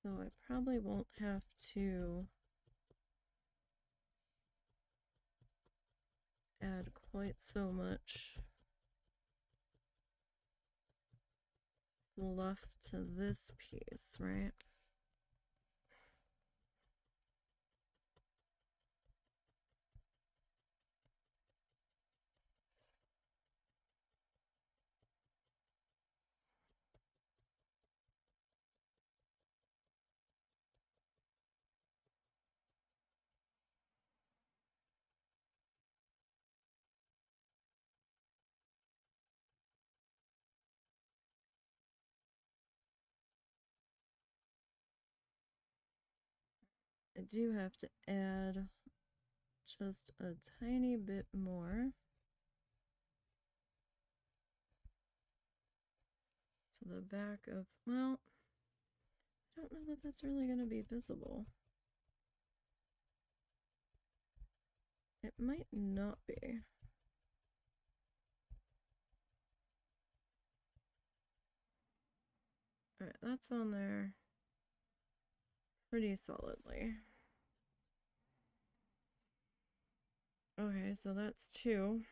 so I probably won't have to add quite so much fluff to this piece, right? I do have to add just a tiny bit more to the back of, well, I don't know that that's really going to be visible. It might not be. Alright, that's on there pretty solidly. Okay, so that's two.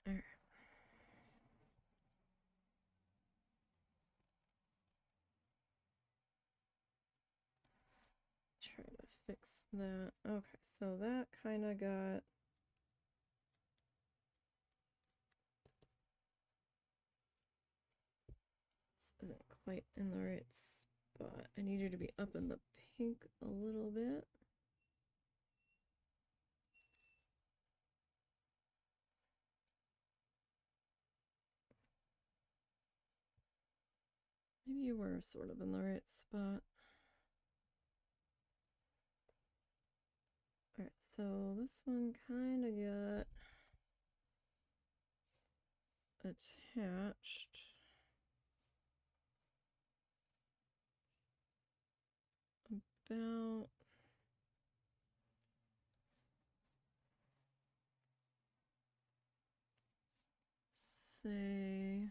Alright. Try to fix that. Okay, so that kind of got this isn't quite in the right spot. I need you to be up in the pink a little bit. Maybe you were sort of in the right spot. Alright, so this one kind of got attached. About say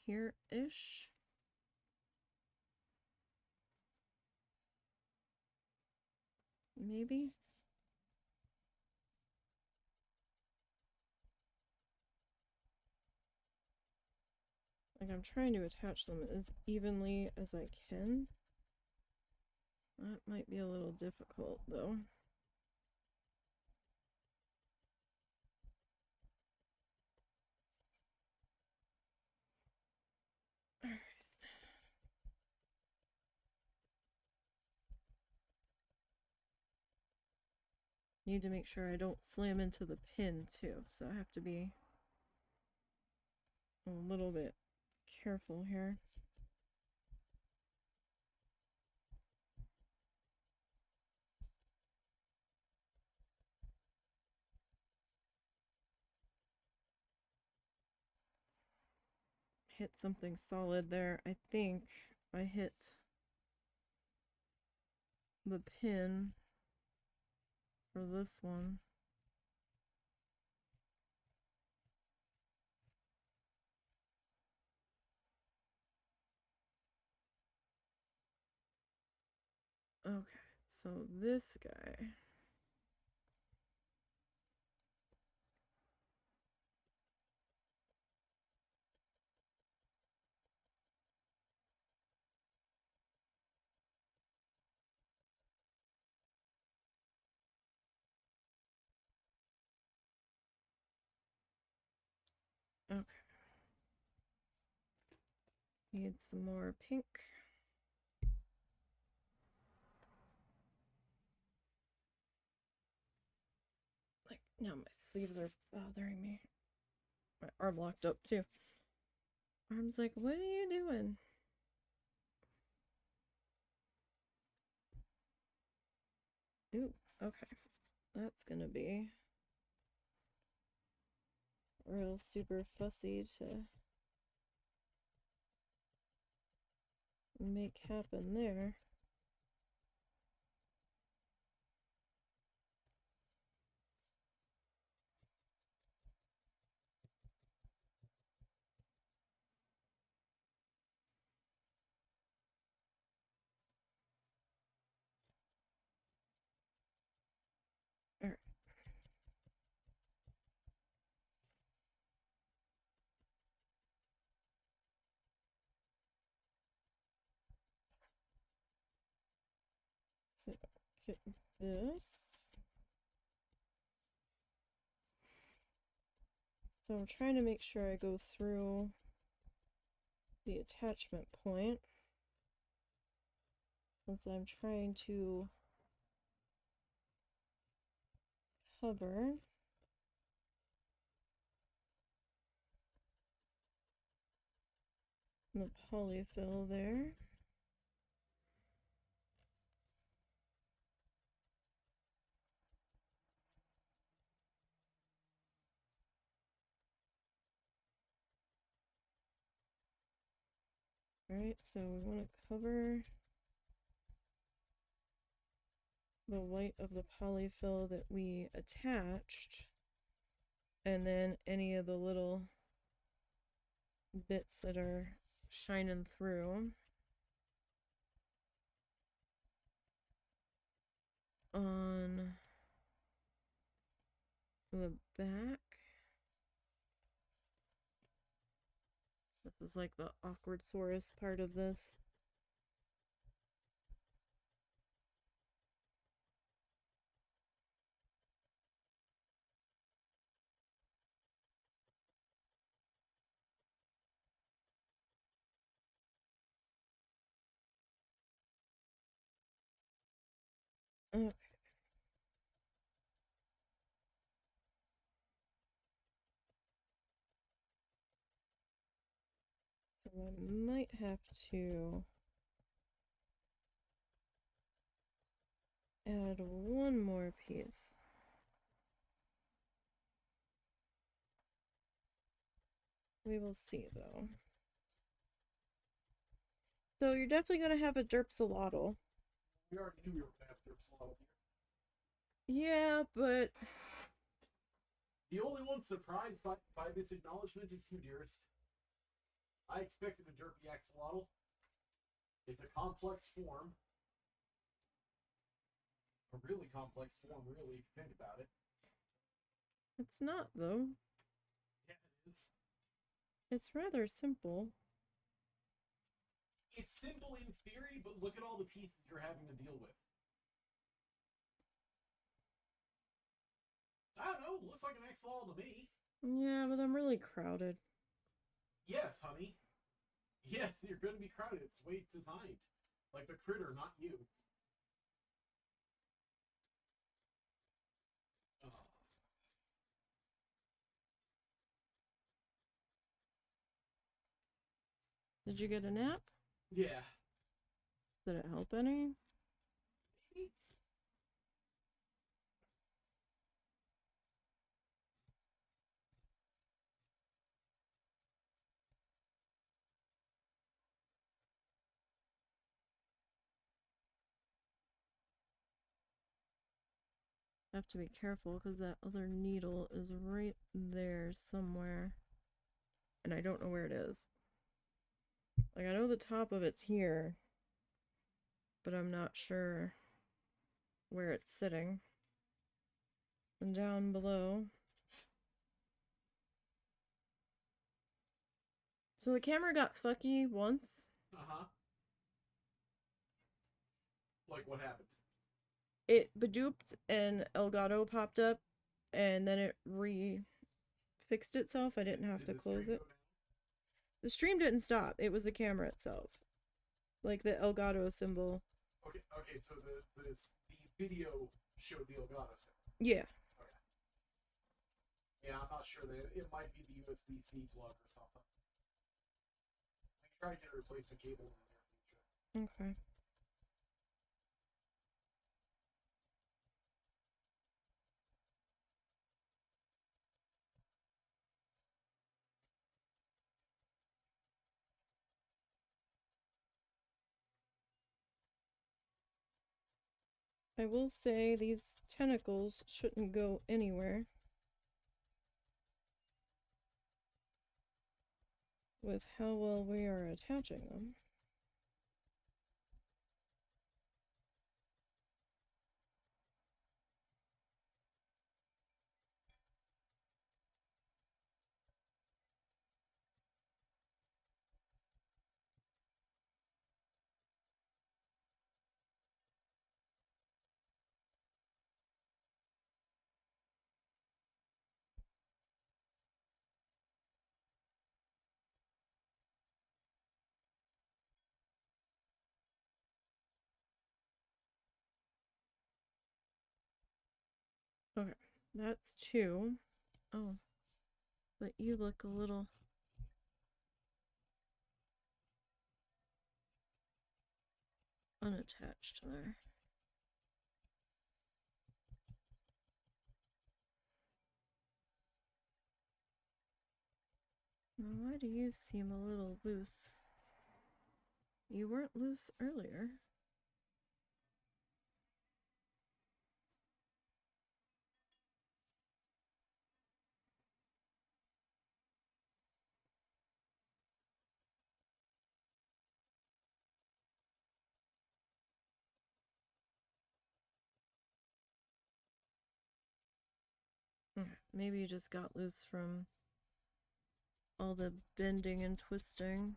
here-ish. Maybe. Like I'm trying to attach them as evenly as I can. That might be a little difficult though. Need to make sure I don't slam into the pin too, so I have to be a little bit careful here. Hit something solid there. I think I hit the pin for this one. Okay, so this guy. Okay. Need some more pink. Like, now my sleeves are bothering me. My arm locked up too. Arm's like, what are you doing? Ooh, okay. That's gonna be real super fussy to make happen there. All right. So get this. So I'm trying to make sure I go through the attachment point, since I'm trying to cover the polyfill there. Alright, so we want to cover the white of the polyfill that we attached, and then any of the little bits that are shining through on the back. This is like the awkward saurus part of this. Okay. So I might have to add one more piece. We will see though. So you're definitely gonna have a derpsolotl. We already knew we were gonna have Derpsolotl here. Yeah, but The only one surprised by this acknowledgement is you, dearest. I expected a derpy axolotl. It's a complex form. A really complex form, really, if you think about it. it's not though. Yeah, it is. It's rather simple. It's simple in theory, but look at all the pieces you're having to deal with. I don't know, looks like an axolotl to me. Yeah, but I'm really crowded. Yes, honey. Yes, you're going to be crowded. It's the way it's designed. Like the critter, not you. Did you get a nap? Yeah. Did it help any? Maybe. I have to be careful because that other needle is right there somewhere. And I don't know where it is. Like, I know the top of it's here, but I'm not sure where it's sitting. And down below. So the camera got fucky once. Uh-huh. Like, what happened? It bedooped and Elgato popped up, and then it fixed itself. I didn't have to close it. The stream didn't stop. It was the camera itself. Like the Elgato symbol. Okay, so the video showed the Elgato symbol. Yeah. Okay. Yeah, I'm not sure. It might be the USB-C plug or something. We can try to get a replacement cable in the near future. Okay. I will say these tentacles shouldn't go anywhere with how well we are attaching them. Okay, that's two. Oh, but you look a little unattached there. Now, why do you seem a little loose? You weren't loose earlier. Okay, maybe you just got loose from all the bending and twisting.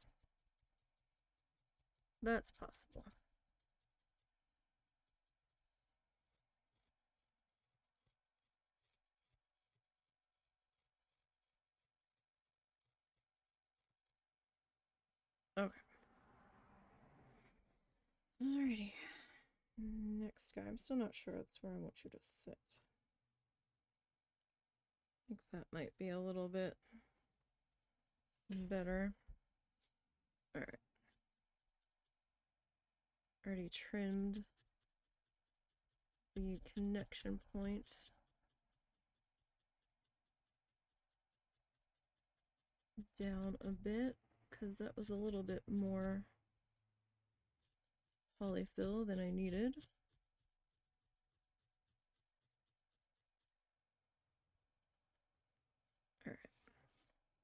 That's possible. Okay. Alrighty. Next guy. I'm still not sure that's where I want you to sit. I think that might be a little bit better. Alright. Already trimmed the connection point down a bit because that was a little bit more polyfill than I needed. Alright.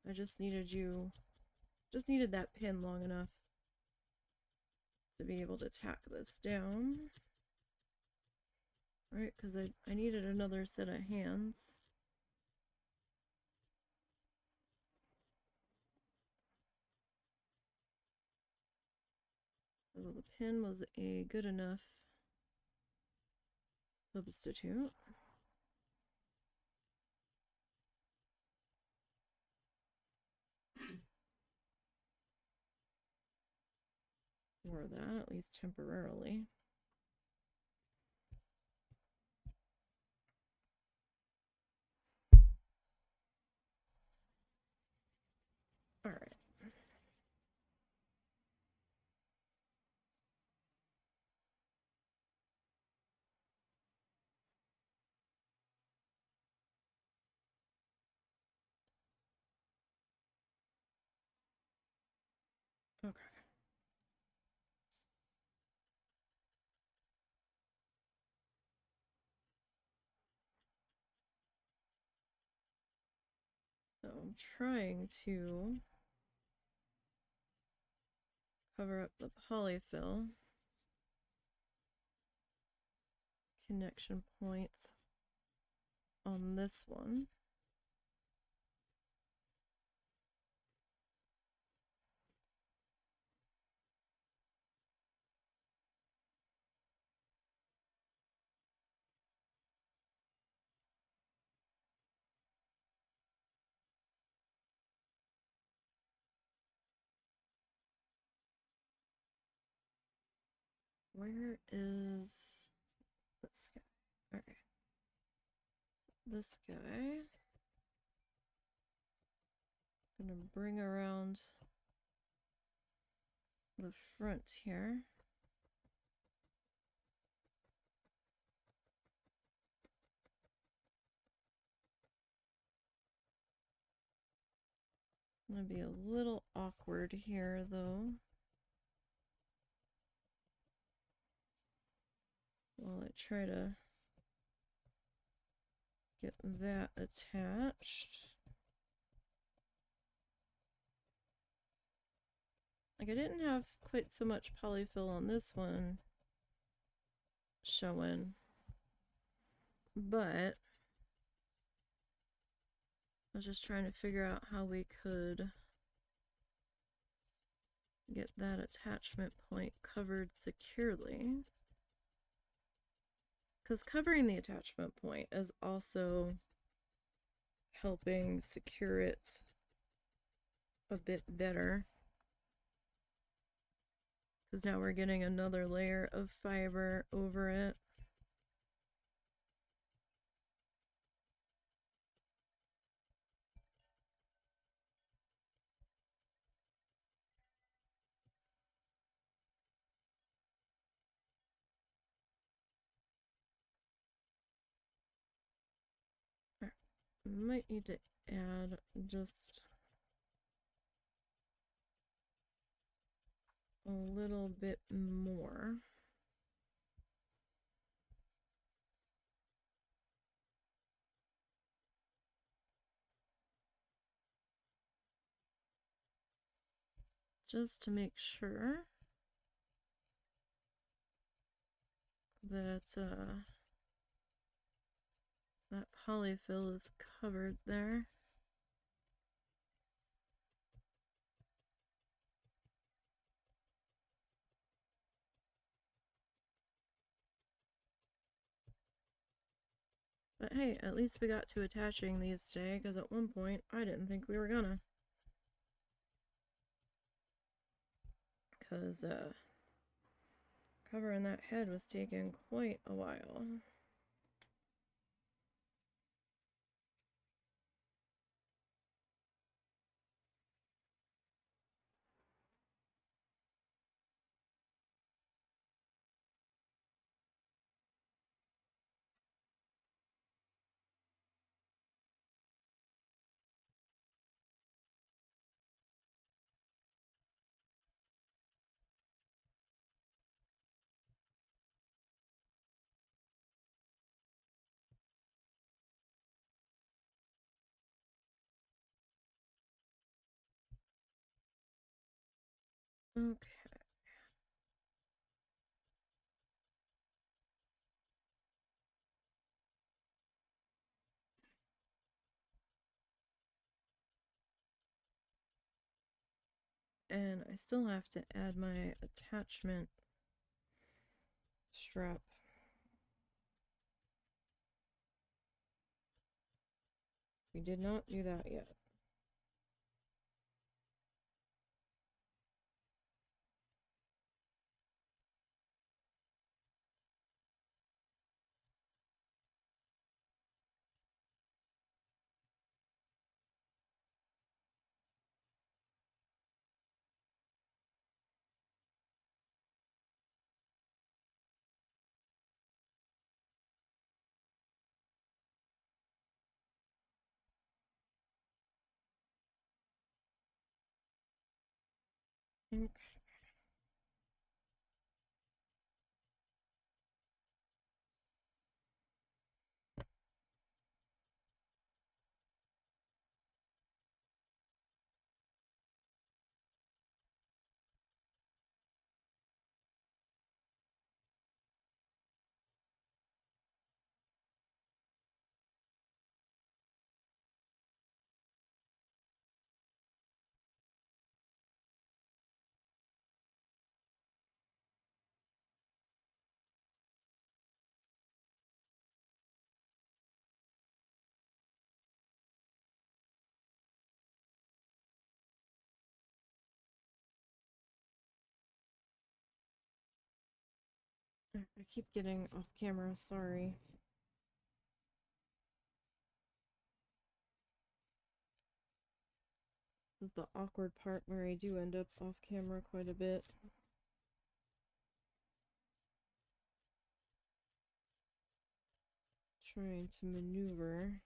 I just needed that pin long enough to be able to tack this down. Right, because I needed another set of hands. So the pin was a good enough substitute. For that, at least temporarily. All right. Okay. So I'm trying to cover up the polyfill connection points on this one. Where is this guy? Okay. This guy. I'm gonna bring around the front here. Gonna be a little awkward here though. While I try to get that attached. Like I didn't have quite so much polyfill on this one showing, but I was just trying to figure out how we could get that attachment point covered securely. Because covering the attachment point is also helping secure it a bit better. Because now we're getting another layer of fiber over it. Might need to add just a little bit more. Just to make sure that that polyfill is covered there. But hey, at least we got to attaching these today, because at one point I didn't think we were gonna. Because covering that head was taking quite a while. Okay. And I still have to add my attachment strap. We did not do that yet. Okay. I keep getting off camera, sorry. This is the awkward part where I do end up off camera quite a bit. Trying to maneuver.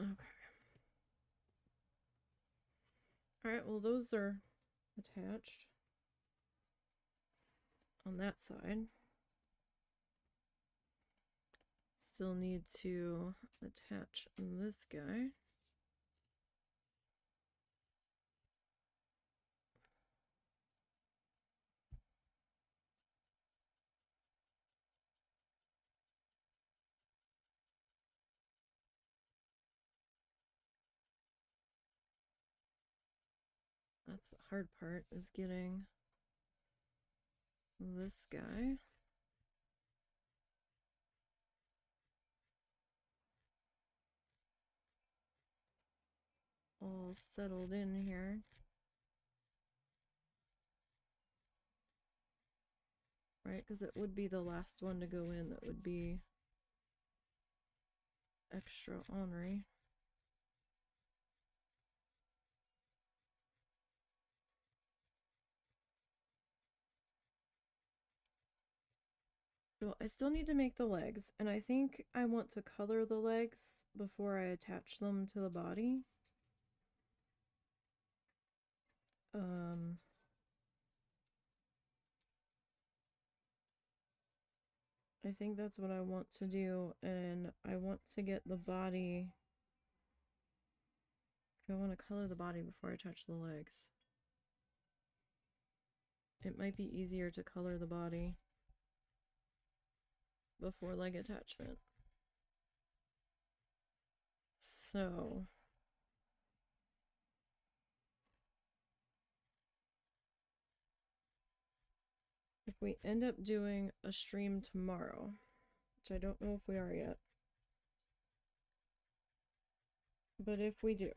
Okay. Alright, well those are attached on that side. Still need to attach this guy. That's the hard part, is getting this guy all settled in here. Right, because it would be the last one to go in that would be extra ornery. So I still need to make the legs, and I think I want to color the legs before I attach them to the body. I think that's what I want to do, and I want to get the body. I want to color the body before I touch the legs. It might be easier to color the body before leg attachment. So if we end up doing a stream tomorrow, which I don't know if we are yet, but if we do,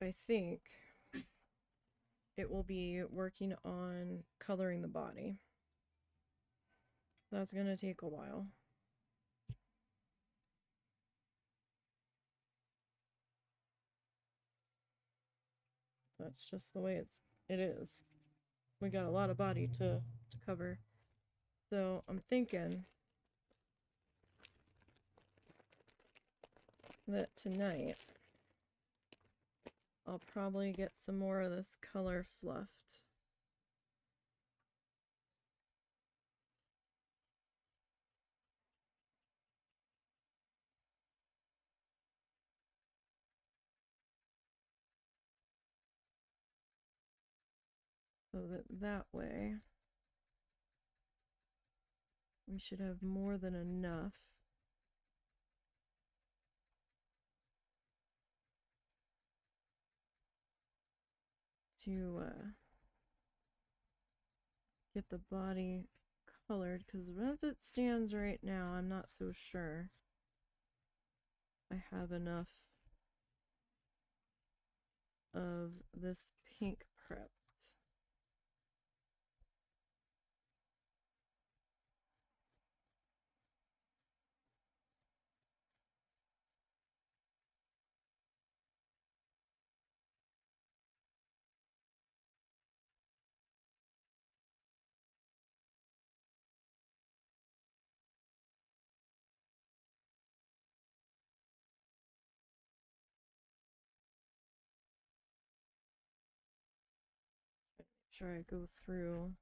I think it will be working on coloring the body. That's going to take a while. That's just the way it is. We got a lot of body to cover. So I'm thinking that tonight I'll probably get some more of this color fluffed. So that way we should have more than enough to get the body colored, because as it stands right now, I'm not so sure I have enough of this pink prepped. sure I go through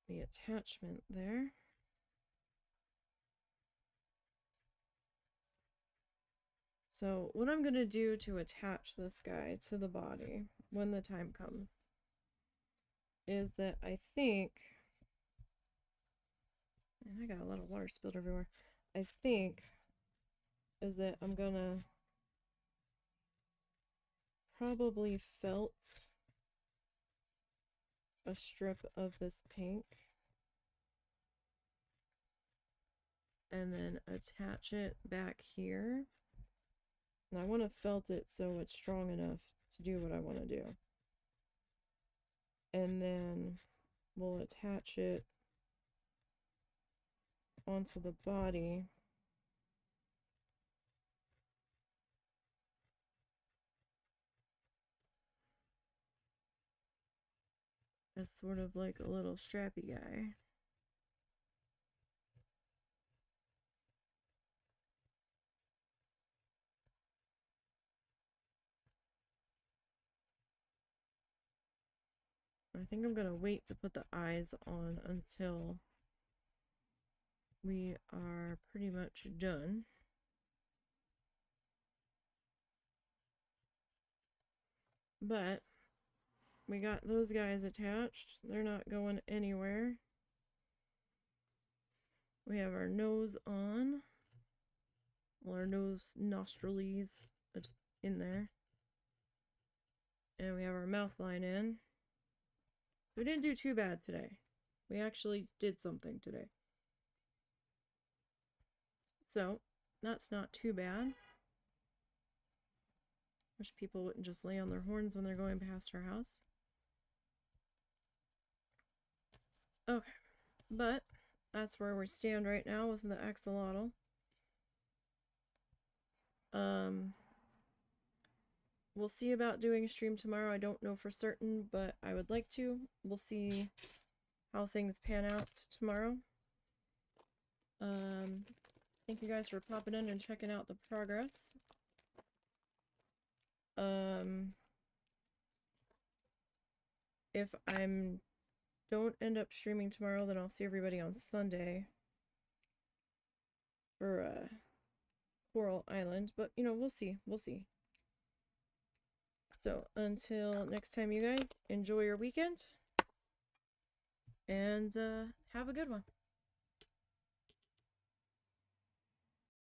the attachment there. So what I'm going to do to attach this guy to the body when the time comes is that I think, and I got a lot of water spilled everywhere, I think is that I'm going to probably felt a strip of this pink and then attach it back here. And I want to felt it so it's strong enough to do what I want to do. And then we'll attach it onto the body. As sort of like a little strappy guy. I think I'm gonna wait to put the eyes on until we are pretty much done. But we got those guys attached. They're not going anywhere. We have our nose on. Well, our nose nostrils in there. And we have our mouth line in. So we didn't do too bad today. We actually did something today. So that's not too bad. Wish people wouldn't just lay on their horns when they're going past our house. Okay, but that's where we stand right now with the axolotl. We'll see about doing a stream tomorrow. I don't know for certain, but I would like to. We'll see how things pan out tomorrow. Thank you guys for popping in and checking out the progress. If I'm don't end up streaming tomorrow, then I'll see everybody on Sunday for Coral Island. But you know, we'll see. We'll see. So until next time, you guys, enjoy your weekend and have a good one.